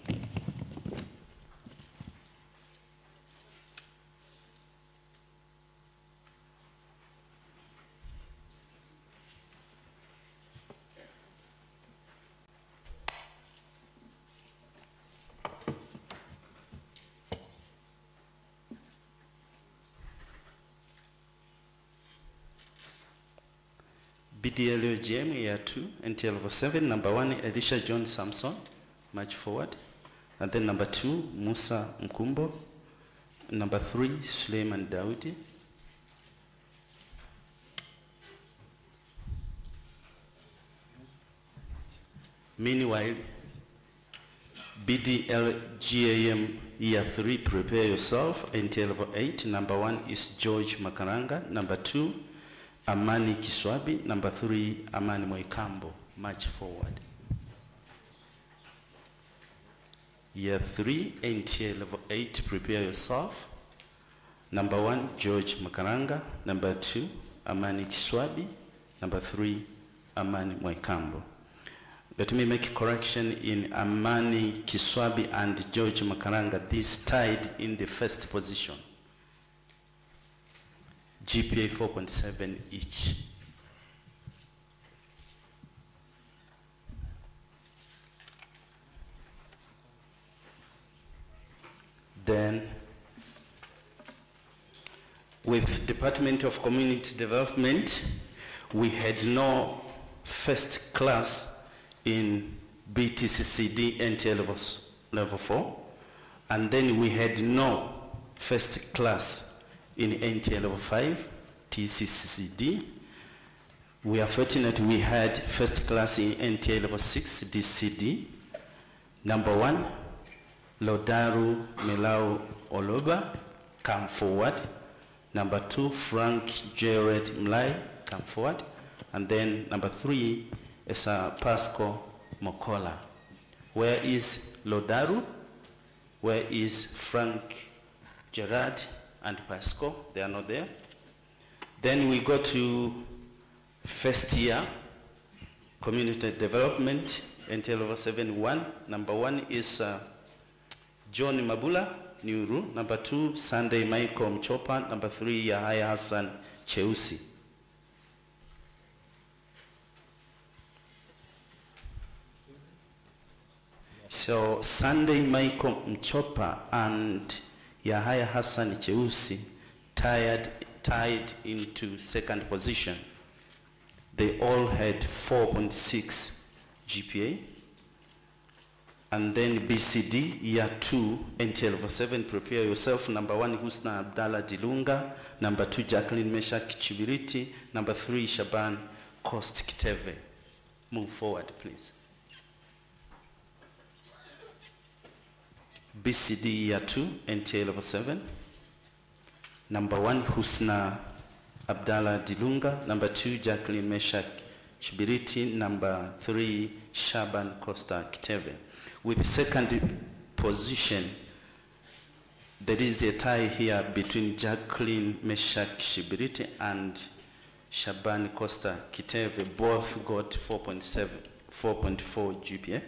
BDLO GM year 2, NTA level 7, number 1, Elisha John Samson, march forward. And then number 2, Musa Mkumbo. Number 3, Suleiman Daudi. Meanwhile, BDLGAM year 3, prepare yourself, NTA level 8, number 1 is George Makaranga. Number 2, Amani Kiswabi. Number 3, Amani Moikambo. March forward. Year 3, NTA level 8, prepare yourself. Number 1, George Makaranga. Number 2, Amani Kiswabi. Number 3, Amani Moikambo. Let me make a correction in Amani Kiswabi and George Makaranga. This tied in the first position. GPA 4.7 each. Then, with Department of Community Development, we had no first class in BTCCD NTA level 4, and then we had no first class in NTA level 5, TCCD. We are fortunate we had first class in NTA level 6, DCD. Number 1, Lodaru Melau Oloba, come forward. Number 2, Frank Jared Mlai, come forward. And then number 3 is Pasco Mokola. Where is Lodaru? Where is Frank Gerard and Pasco? They are not there. Then we go to first year community development, NTA level 7-1. Number 1 is John Mabula Nyuru. Number 2, Sunday Michael Mchopa. Number 3, Yahaya Hassan Cheusi. So Sunday Michael Mchopa and Yahaya Hassan Cheusi tied into second position. They all had 4.6 GPA. And then BCD, year 2, NTA level 7, prepare yourself. Number 1, Husna Abdallah Dilunga. Number 2, Jacqueline Meshak Chibiriti. Number 3, Shaban Kost Kiteve. Move forward, please. BCD year 2, NTA level 7. Number 1, Husna Abdallah Dilunga. Number 2, Jacqueline Meshak Shibiriti. Number 3, Shaban Costa Kiteve. With the second position, there is a tie here between Jacqueline Meshak Shibiriti and Shaban Costa Kiteve. Both got 4.4 GPA.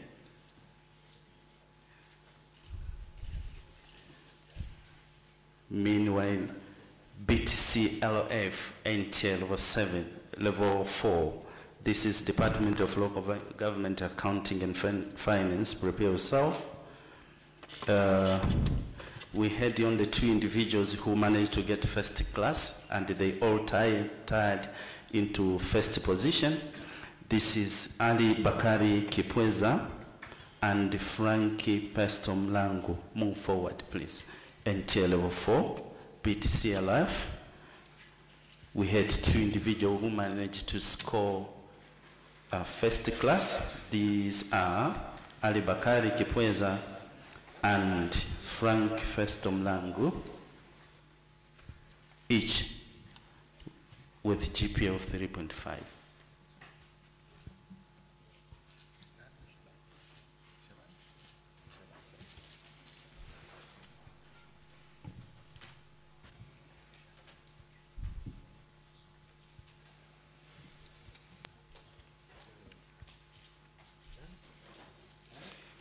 Meanwhile, BTC LF NTA level 7, level 4. This is Department of Local Government Accounting and Finance. Prepare yourself. We had only 2 individuals who managed to get first class, and they all tied into first position. This is Ali Bakari Kipweza and Frankie Pesto Mlangu. Move forward, please. NTA level 4, BTCLF. We had 2 individuals who managed to score first class. These are Ali Bakari Kipweza and Frank Festo Mlangu, each with GPA of 3.5.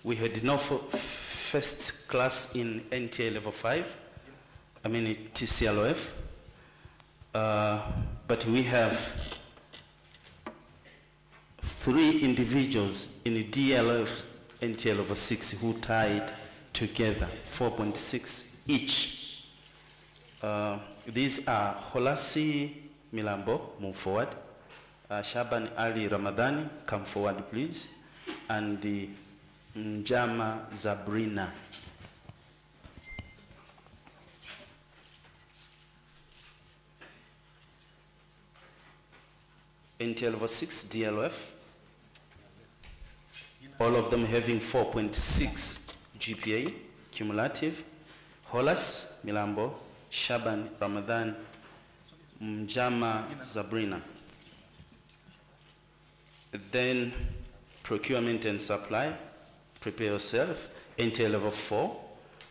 We had no first class in NTA level 5, I mean TCLOF, but we have 3 individuals in the DLF NTA level 6 who tied together, 4.6 each. These are Holasi Milambo, move forward. Shaban Ali Ramadhani, come forward please. And the Njama Zabrina. NTA level 6 DLF. All of them having 4.6 GPA cumulative. Holas Milambo, Shaban Ramadan, Njama Zabrina. Then procurement and supply. Prepare yourself. NTA level 4.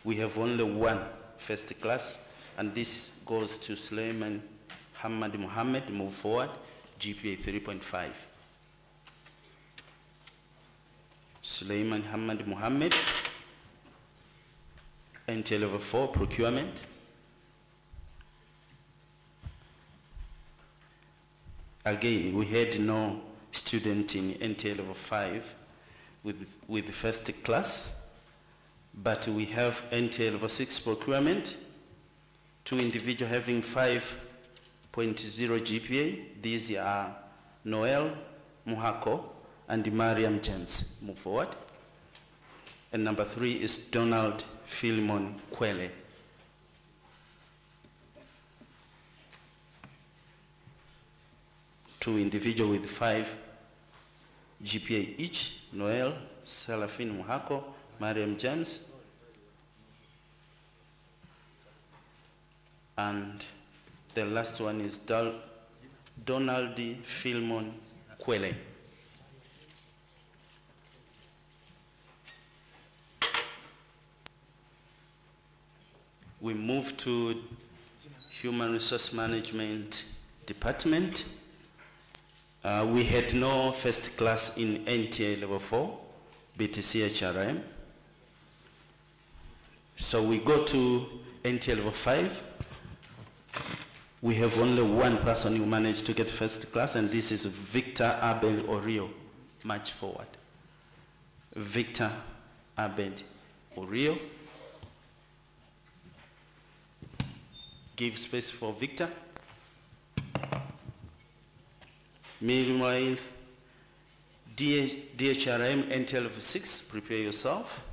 We have only 1 first class, and this goes to Suleiman Hamad Mohammed. Move forward. GPA 3.5. Suleiman Hamad Mohammed. NTA level 4 procurement. Again, we had no student in NTA level 5 with the first class, but we have NTA level 6 procurement, 2 individuals having 5.0 GPA. These are Noel Muhako and Mariam James. Move forward. And number 3 is Donald Philemon Kwele. Two individuals with 5 GPA each, Noel Salafin Muhako, Mariam James, and the last one is Donald Philemon Kwele. We move to Human Resource Management Department. We had no first class in NTA level 4, BTC HRM. So we go to NTA level 5. We have only 1 person who managed to get first class, and this is Victor Abel Orio. March forward. Victor Abel Orio. Give space for Victor. Meanwhile, DHRM NTA level 6, prepare yourself.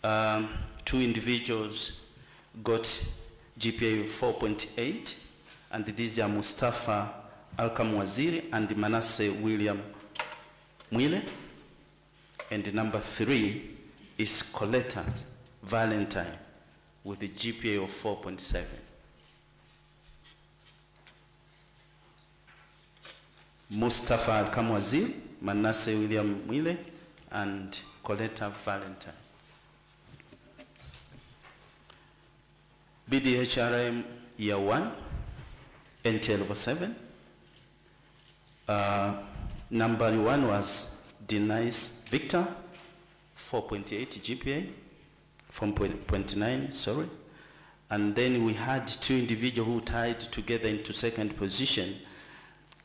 2 individuals got GPA of 4.8, and these are Mustafa Alkam Waziri and Manasseh William Mwile. And number 3 is Coletta Valentine with a GPA of 4.7. Mustafa Kamwazir, Manasseh William Mwile, and Coletta Valentine. BDHRM Year 1, NT Level 7. Number 1 was Denise Victor, 4.8 GPA, from 0.9, sorry. And then we had 2 individuals who tied together into second position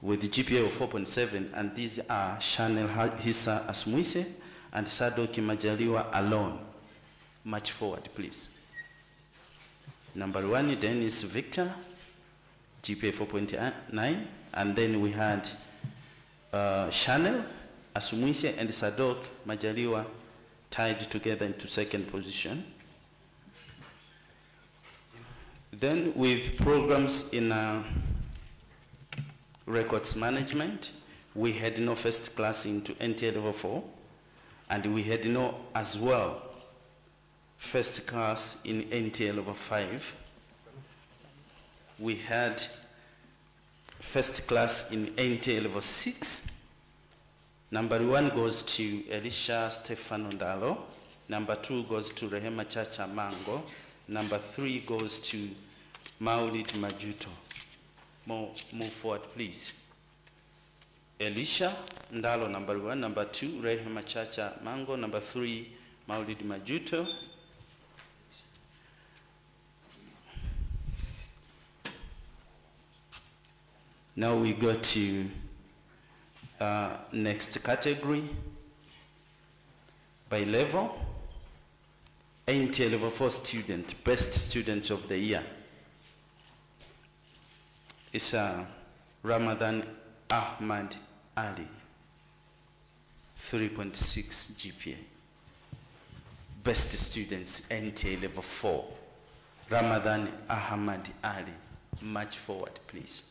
with GPA of 4.7, and these are Chanel Hissa Asmuise and Sadoki Majaliwa alone. March forward, please. Number 1, Dennis Victor, GPA 4.9, and then we had Chanel Asumuise and Sadok Majaliwa tied together into second position. Then with programs in records management, we had no first class into NTA level 4, and we had no as well first class in NTA level 5. We had first class in NTA level 6. Number 1 goes to Elisha Stefano Ndalo. Number 2 goes to Rehema Chacha Mango. Number 3 goes to Maulid Majuto. Move forward, please. Elisha Ndalo, number 1. Number 2, Rehema Chacha Mango. Number 3, Maulid Majuto. Now we go to next category by level. NTA level 4 student, best student of the year. It's Ramadan Ahmad Ali, 3.6 GPA. Best students, NTA level 4. Ramadan Ahmad Ali. March forward, please.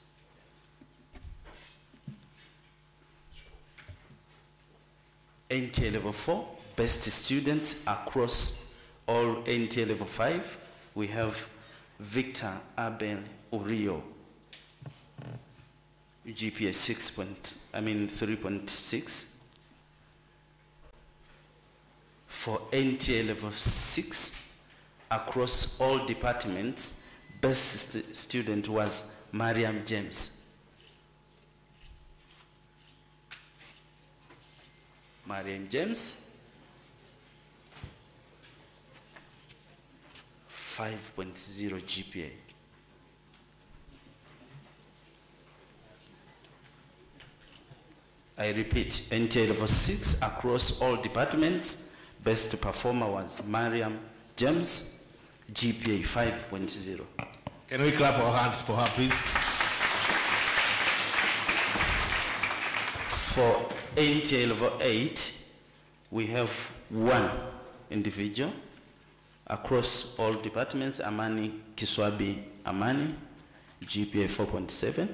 NTA level 4, best students across all NTA level 5. We have Victor Abel Urio, GPA 3.6. For NTA level 6, across all departments, best student was Mariam James. Mariam James, 5.0 GPA. I repeat, NTA level 6 across all departments, best performer was Mariam James, GPA 5.0. Can we clap our hands for her, please? For NTA level 8, we have 1 individual across all departments, Amani Kiswabi Amani, GPA 4.7.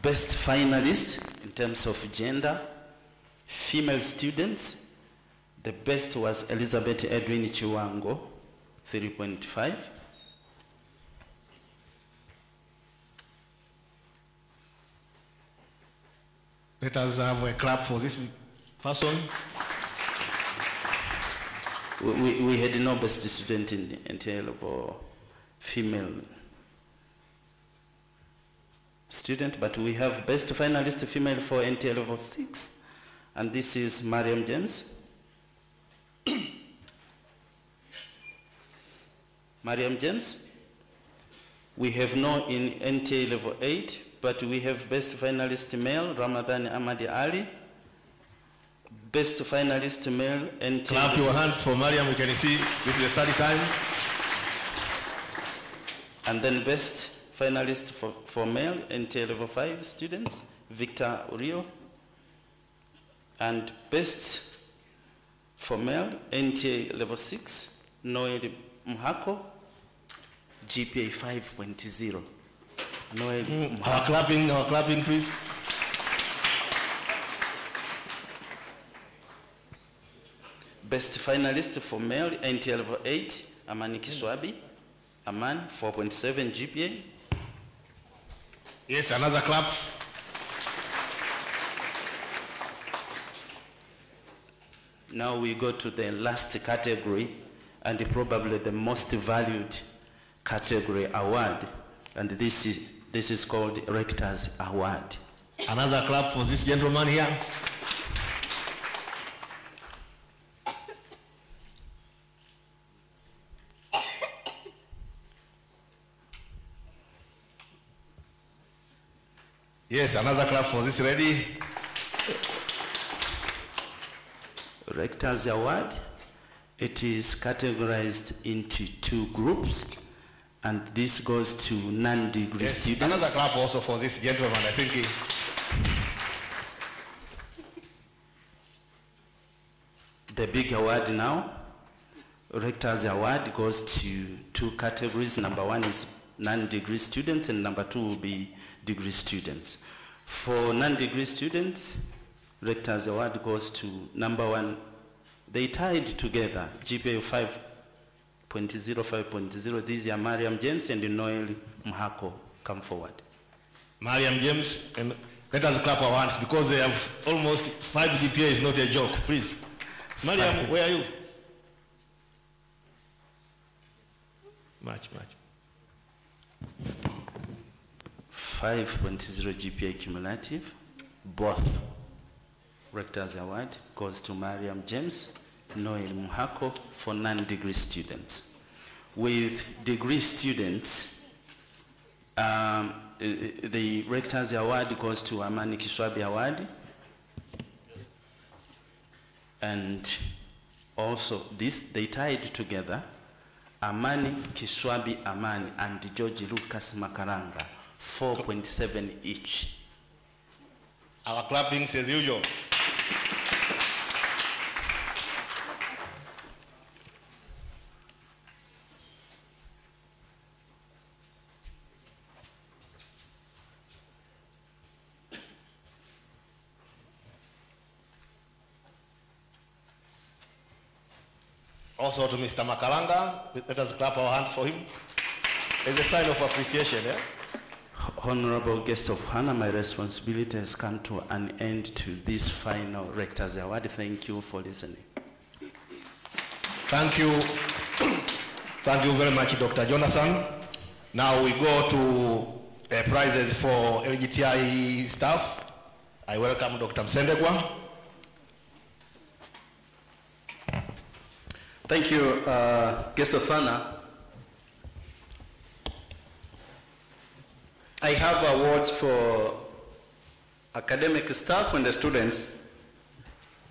Best finalist in terms of gender, female students, the best was Elizabeth Edwin Chiwango, 3.5. Let us have a clap for this person. We had no best student in NTA level female student, but we have best finalist female for NTA level 6, and this is Mariam James. Mariam James. We have no in NTA level 8, but we have best finalist male, Ramadan Ahmad Ali. Best finalist male, NTA. Clap your hands for Mariam, we can see this is the third time. And then best finalist for male, NTA level 5 students, Victor Urio. And best for male, NTA level 6, Noel Mhako, GPA 5.0. Noel Mhako. Our clapping, please. Best finalist for male, NTA level 8, Amani Kiswabi, Aman, 4.7 GPA. Yes, another clap. Now we go to the last category, and probably the most valued category award, and this is called Rector's Award. Another clap for this gentleman here. Yes, another clap for this lady. Rector's Award, it is categorized into 2 groups, and this goes to non-degree students. Another clap also for this gentleman. I think the big award now, Rector's Award, goes to 2 categories. Number 1 is non-degree students, and number 2 will be degree students. For non-degree students, Rector's Award goes to number 1. They tied together, GPA 5.0, 5.0. These are Mariam James and Noel Mhako. Come forward. Mariam James, and let us clap our hands because they have almost 5 GPA is not a joke, please. Mariam, where are you? Much. 5.0 GPA cumulative. Both Rector's Award goes to Mariam James, Noel Mhako for non-degree students. With degree students, the Rector's Award goes to Amani Kiswabi Award, and also this, they tied together Amani Kiswabi Amani and George Lucas Makaranga, 4.7 each. Our clappings as usual. Also to Mr. Makaranga, let us clap our hands for him. As a sign of appreciation, yeah? Honorable guest of honor, my responsibility has come to an end to this final Rector's Award. Thank you for listening. Thank you. Thank you very much, Dr. Jonathan. Now we go to prizes for LGTI staff. I welcome Dr. Msendekwa. Thank you, guest of honor. I have awards for academic staff and the students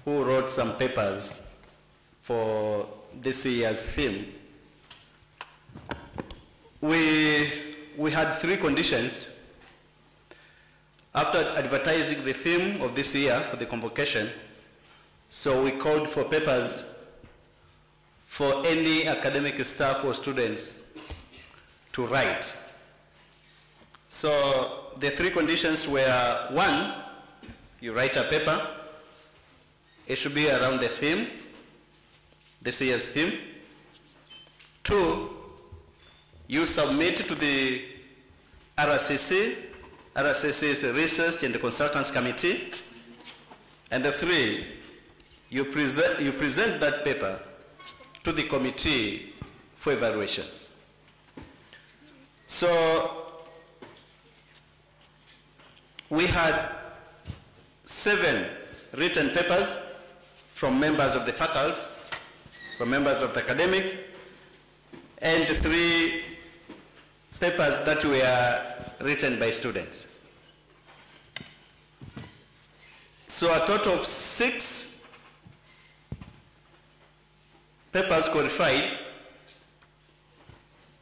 who wrote some papers for this year's theme. We had 3 conditions. After advertising the theme of this year for the convocation, so we called for papers for any academic staff or students to write. So the 3 conditions were: 1, you write a paper. It should be around the theme, this year's theme. 2, you submit to the RCC. RCC is the Research and the Consultants Committee. And 3, you present that paper to the committee for evaluations. So we had 7 written papers from members of the faculty, from members of the academic, and 3 papers that were written by students. So a total of 6 papers qualified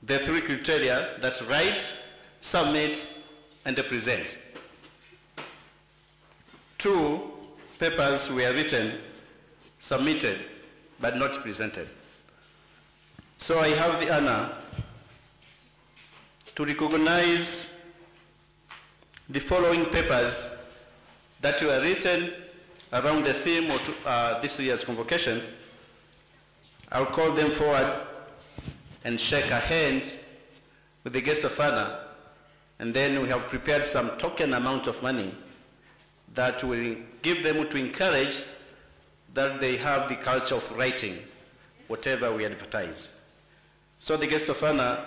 the 3 criteria: that's write, submit, and present. 2 papers were written, submitted, but not presented. So I have the honor to recognize the following papers that were written around the theme of this year's convocations. I'll call them forward and shake a hand with the guest of honor And then we have prepared some token amount of money that will give them to encourage that they have the culture of writing whatever we advertise. So the guest of honor,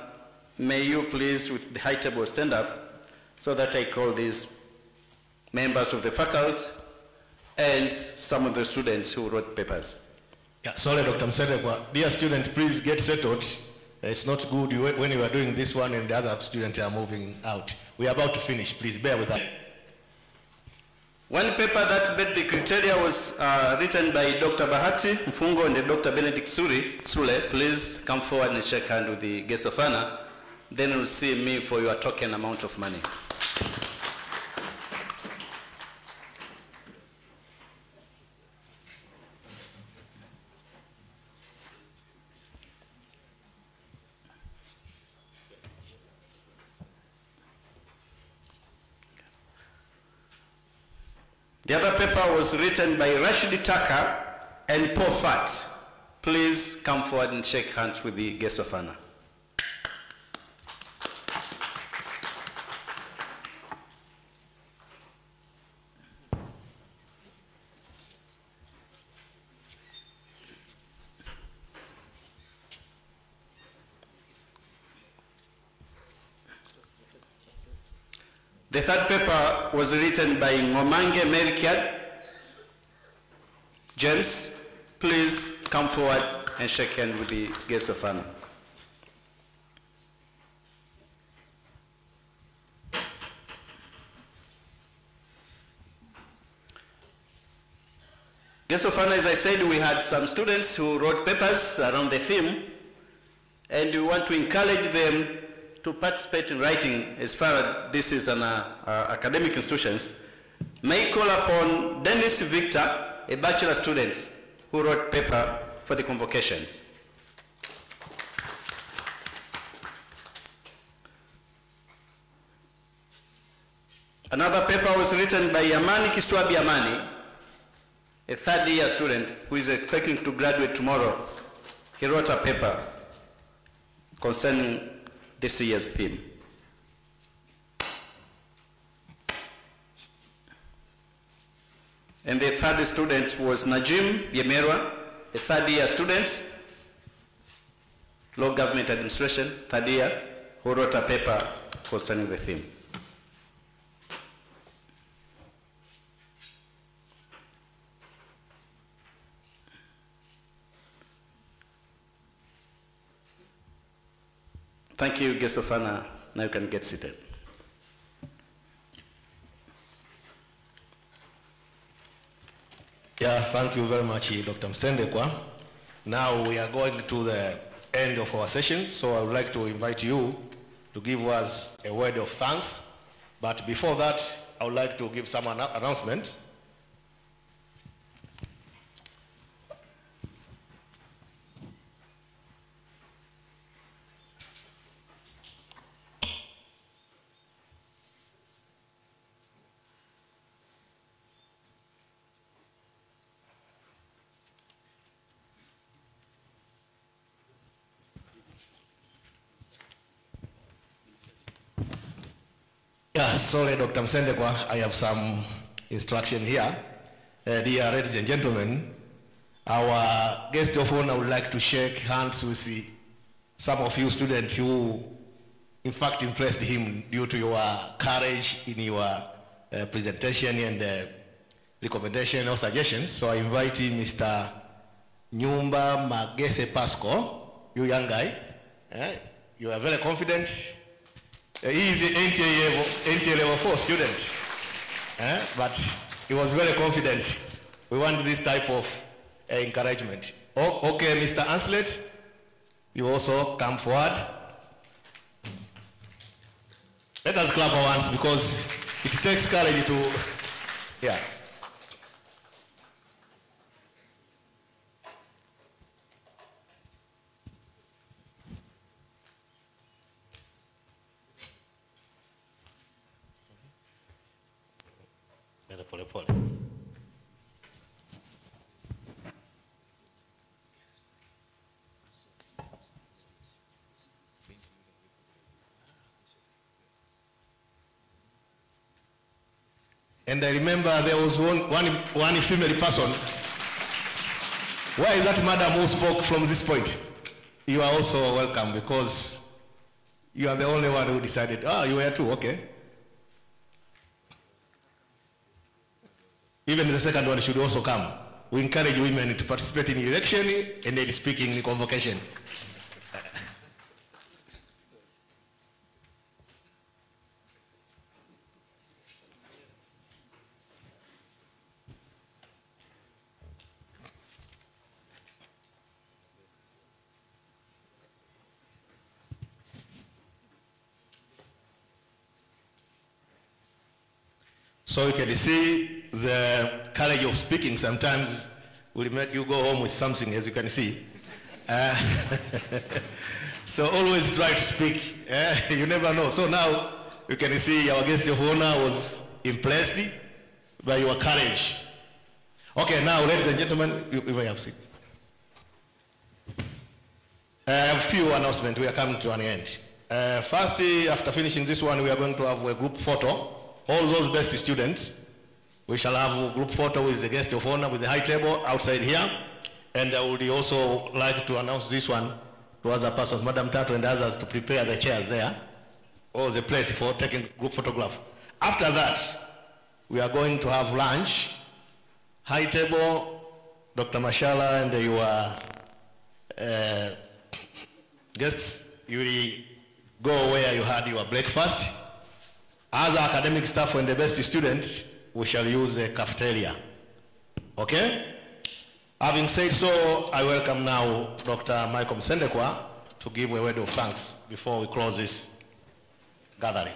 may you please with the high table stand up so that I call these members of the faculty and some of the students who wrote papers. Yeah, sorry, Dr. Msendekwa. Dear student, please get settled. It's not good when you are doing this one and the other students are moving out. We are about to finish. Please bear with us. One paper that met the criteria was written by Dr. Bahati Mfungo and Dr. Benedict Sule. Please come forward and shake hand with the guest of honor. Then you'll see me for your token amount of money. The other paper was written by Rashid Taka and Paul Fat. Please come forward and shake hands with the guest of honor. The third paper was written by Ngomange Melkiad. James, please come forward and shake hands with the guest of honor. Guest of honor, as I said, we had some students who wrote papers around the theme, and we want to encourage them to participate in writing as far as this is an academic institutions. May call upon Dennis Victor, a bachelor student who wrote paper for the convocations. Another paper was written by Yamani Kiswabi Amani, a third-year student who is expecting to graduate tomorrow. He wrote a paper concerning this year's theme. And the third student was Najim Yemerwa, a third-year student, Law Government Administration, third year, who wrote a paper concerning the theme. Thank you, guest of honor. Now you can get seated. Yeah, thank you very much, Dr. Msendekwa. Now we are going to the end of our session, so I would like to invite you to give us a word of thanks. But before that, I would like to give some announcement. Yeah, sorry, Dr. Msendekwa, I have some instruction here. Dear ladies and gentlemen, our guest of honor would like to shake hands with some of you students who, in fact, impressed him due to your courage in your presentation and recommendation or suggestions. So I invite Mr. Nyumba Magese Pasco, you young guy. You are very confident. He is an NTA level 4 student, but he was very confident. We want this type of encouragement. Okay, Mr. Anslet, you also come forward. Let us clap our hands because it takes courage to, yeah. Pole pole. And I remember there was one female person. Why is that madam who spoke from this point? You are also welcome because you are the only one who decided, you were too, okay. Even the second one should also come. We encourage women to participate in election and then speaking in convocation. So you can see the courage of speaking sometimes will make you go home with something, as you can see. So always try to speak. You never know. So now you can see our guest of honor was impressed by your courage. Okay, now ladies and gentlemen, if I have seen. A few announcements. We are coming to an end. First, after finishing this one, we are going to have a group photo. All those best students, we shall have a group photo with the guest of honor with the high table outside here. And I would also like to announce this one to other persons, Madam Tato and others, to prepare the chairs there, or the place for taking group photograph. After that, we are going to have lunch. High table, Dr. Mashala and your guests, you will go where you had your breakfast. As academic staff and the best students, we shall use the cafeteria. Okay? Having said so, I welcome now Dr. Michael Msendekwa to give a word of thanks before we close this gathering.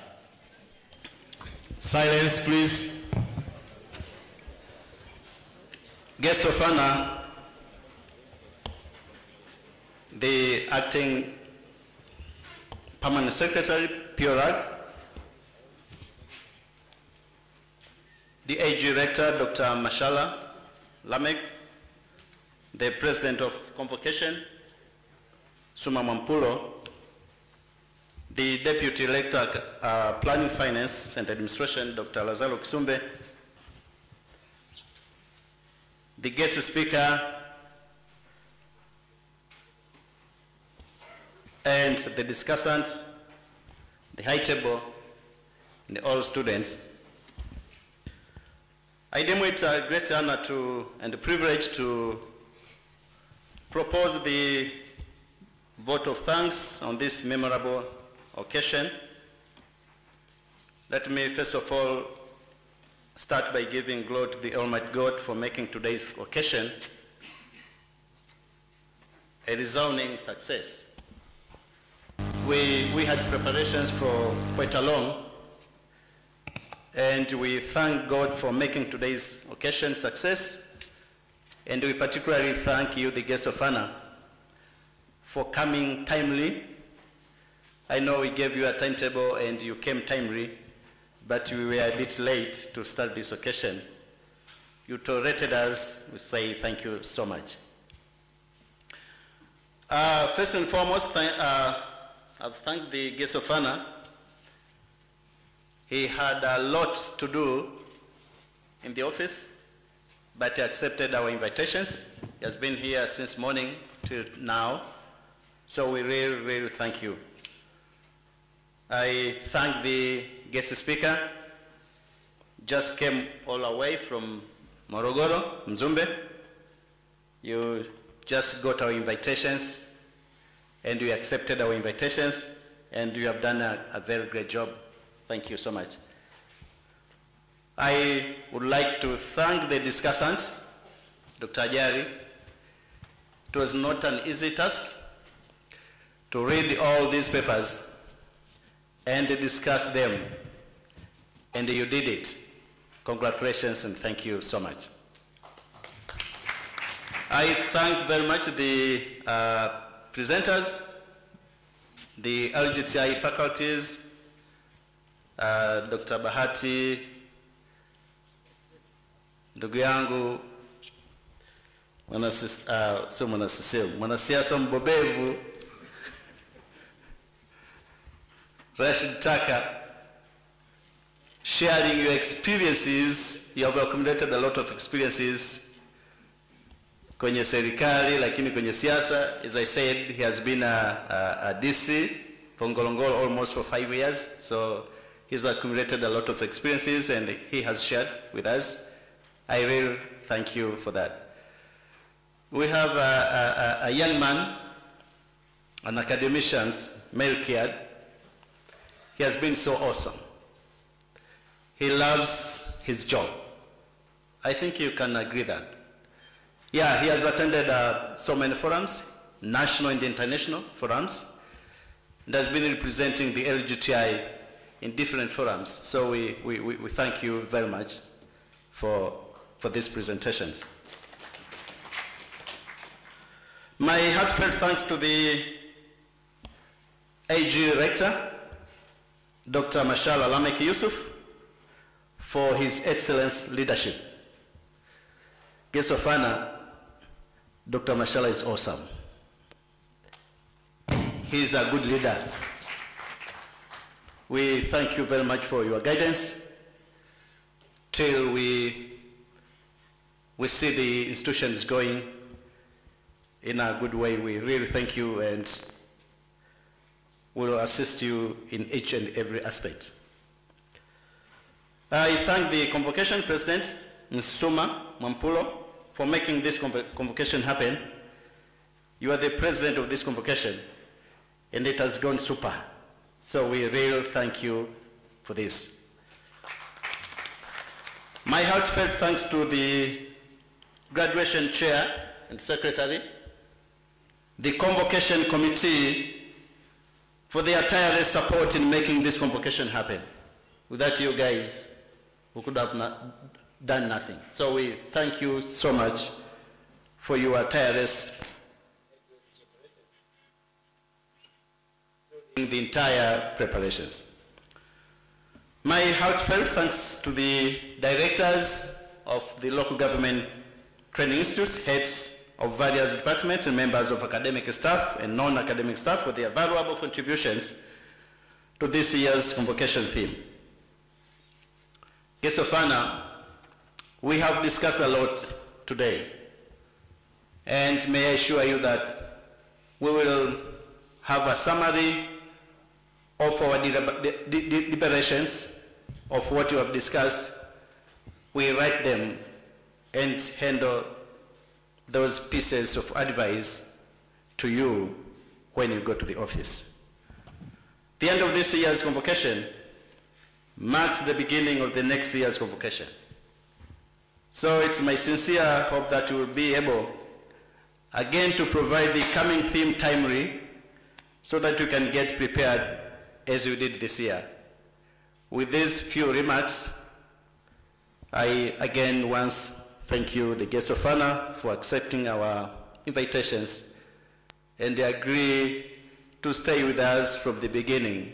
Silence, please. Guest of honor, the acting permanent secretary, Piorag, the AG Rector, Dr. Mashala Lamek, the President of Convocation, Suma Mampulo, the Deputy Rector, Planning, Finance and Administration, Dr. Lazaro Kisumbe, the guest speaker, and the discussants, the high table, and all students. I deem it a great honor and a privilege to propose the vote of thanks on this memorable occasion. Let me first of all start by giving glory to the Almighty God for making today's occasion a resounding success. We had preparations for quite a long, and we thank God for making today's occasion success. And we particularly thank you, the guest of honor, for coming timely. I know we gave you a timetable and you came timely, but we were a bit late to start this occasion. You tolerated us. We say thank you so much. First and foremost, I've thanked the guest of honor. He had a lot to do in the office, but he accepted our invitations. He has been here since morning till now, so we really, really thank you. I thank the guest speaker, just came all the way from Morogoro, Mzumbe. You just got our invitations, and we accepted our invitations, and you have done a very great job. Thank you so much. I would like to thank the discussant, Dr. Ajari. It was not an easy task to read all these papers and discuss them, and you did it. Congratulations and thank you so much. I thank very much the presenters, the LGTI faculties, Dr. Bahati, ndugu yangu, mwanasiasa mbobevu, Rashid Taka, sharing your experiences. You have accumulated a lot of experiences kwenye serikali, lakini kwenye siasa. As I said, he has been a DC for Ngorongoro almost for 5 years. So he's accumulated a lot of experiences and he has shared with us. I really thank you for that. We have a young man, an academician, Melchiad. He has been so awesome. He loves his job. I think you can agree that. Yeah, he has attended so many forums, national and international forums, and has been representing the LGTI in different forums. So we thank you very much for these presentations. My heartfelt thanks to the AG Rector, Dr. Mashal Alamek Yusuf, for his excellent leadership. Guest of honor, Dr. Mashala is awesome. He's a good leader. We thank you very much for your guidance till we see the institutions going in a good way. We really thank you and will assist you in each and every aspect. I thank the Convocation President, Ms. Suma Mampulo, for making this convocation happen. You are the president of this convocation, and it has gone super. So we really thank you for this. My heartfelt thanks to the graduation chair and secretary, the convocation committee for their tireless support in making this convocation happen. Without you guys, we could have done nothing. So we thank you so much for your tireless in the entire preparations. My heartfelt thanks to the directors of the local government training institutes, heads of various departments and members of academic staff and non-academic staff for their valuable contributions to this year's convocation theme. Guests of honor, we have discussed a lot today, and may I assure you that we will have a summary of our deliberations of what you have discussed. We write them and handle those pieces of advice to you when you go to the office. The end of this year's convocation marks the beginning of the next year's convocation. So it's my sincere hope that you will be able again to provide the coming theme timely so that you can get prepared as you did this year. With these few remarks, I again once thank you, the guests of honor, for accepting our invitations and agree to stay with us from the beginning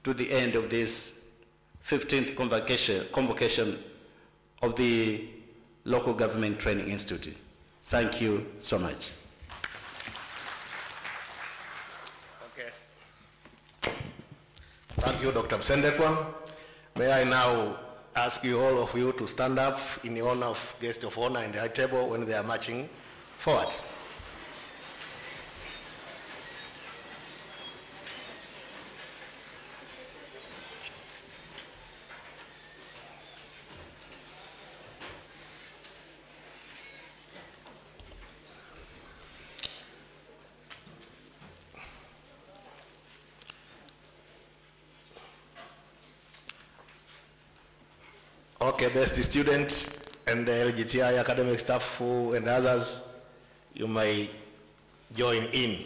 to the end of this 15th convocation of the Local Government Training Institute. Thank you so much. Okay. Thank you, Dr. Msendekwa. May I now ask you, all of you, to stand up in the honor of guests of honor in the high table when they are marching forward. Okay, best students and the LGTI academic staff and others, you may join in.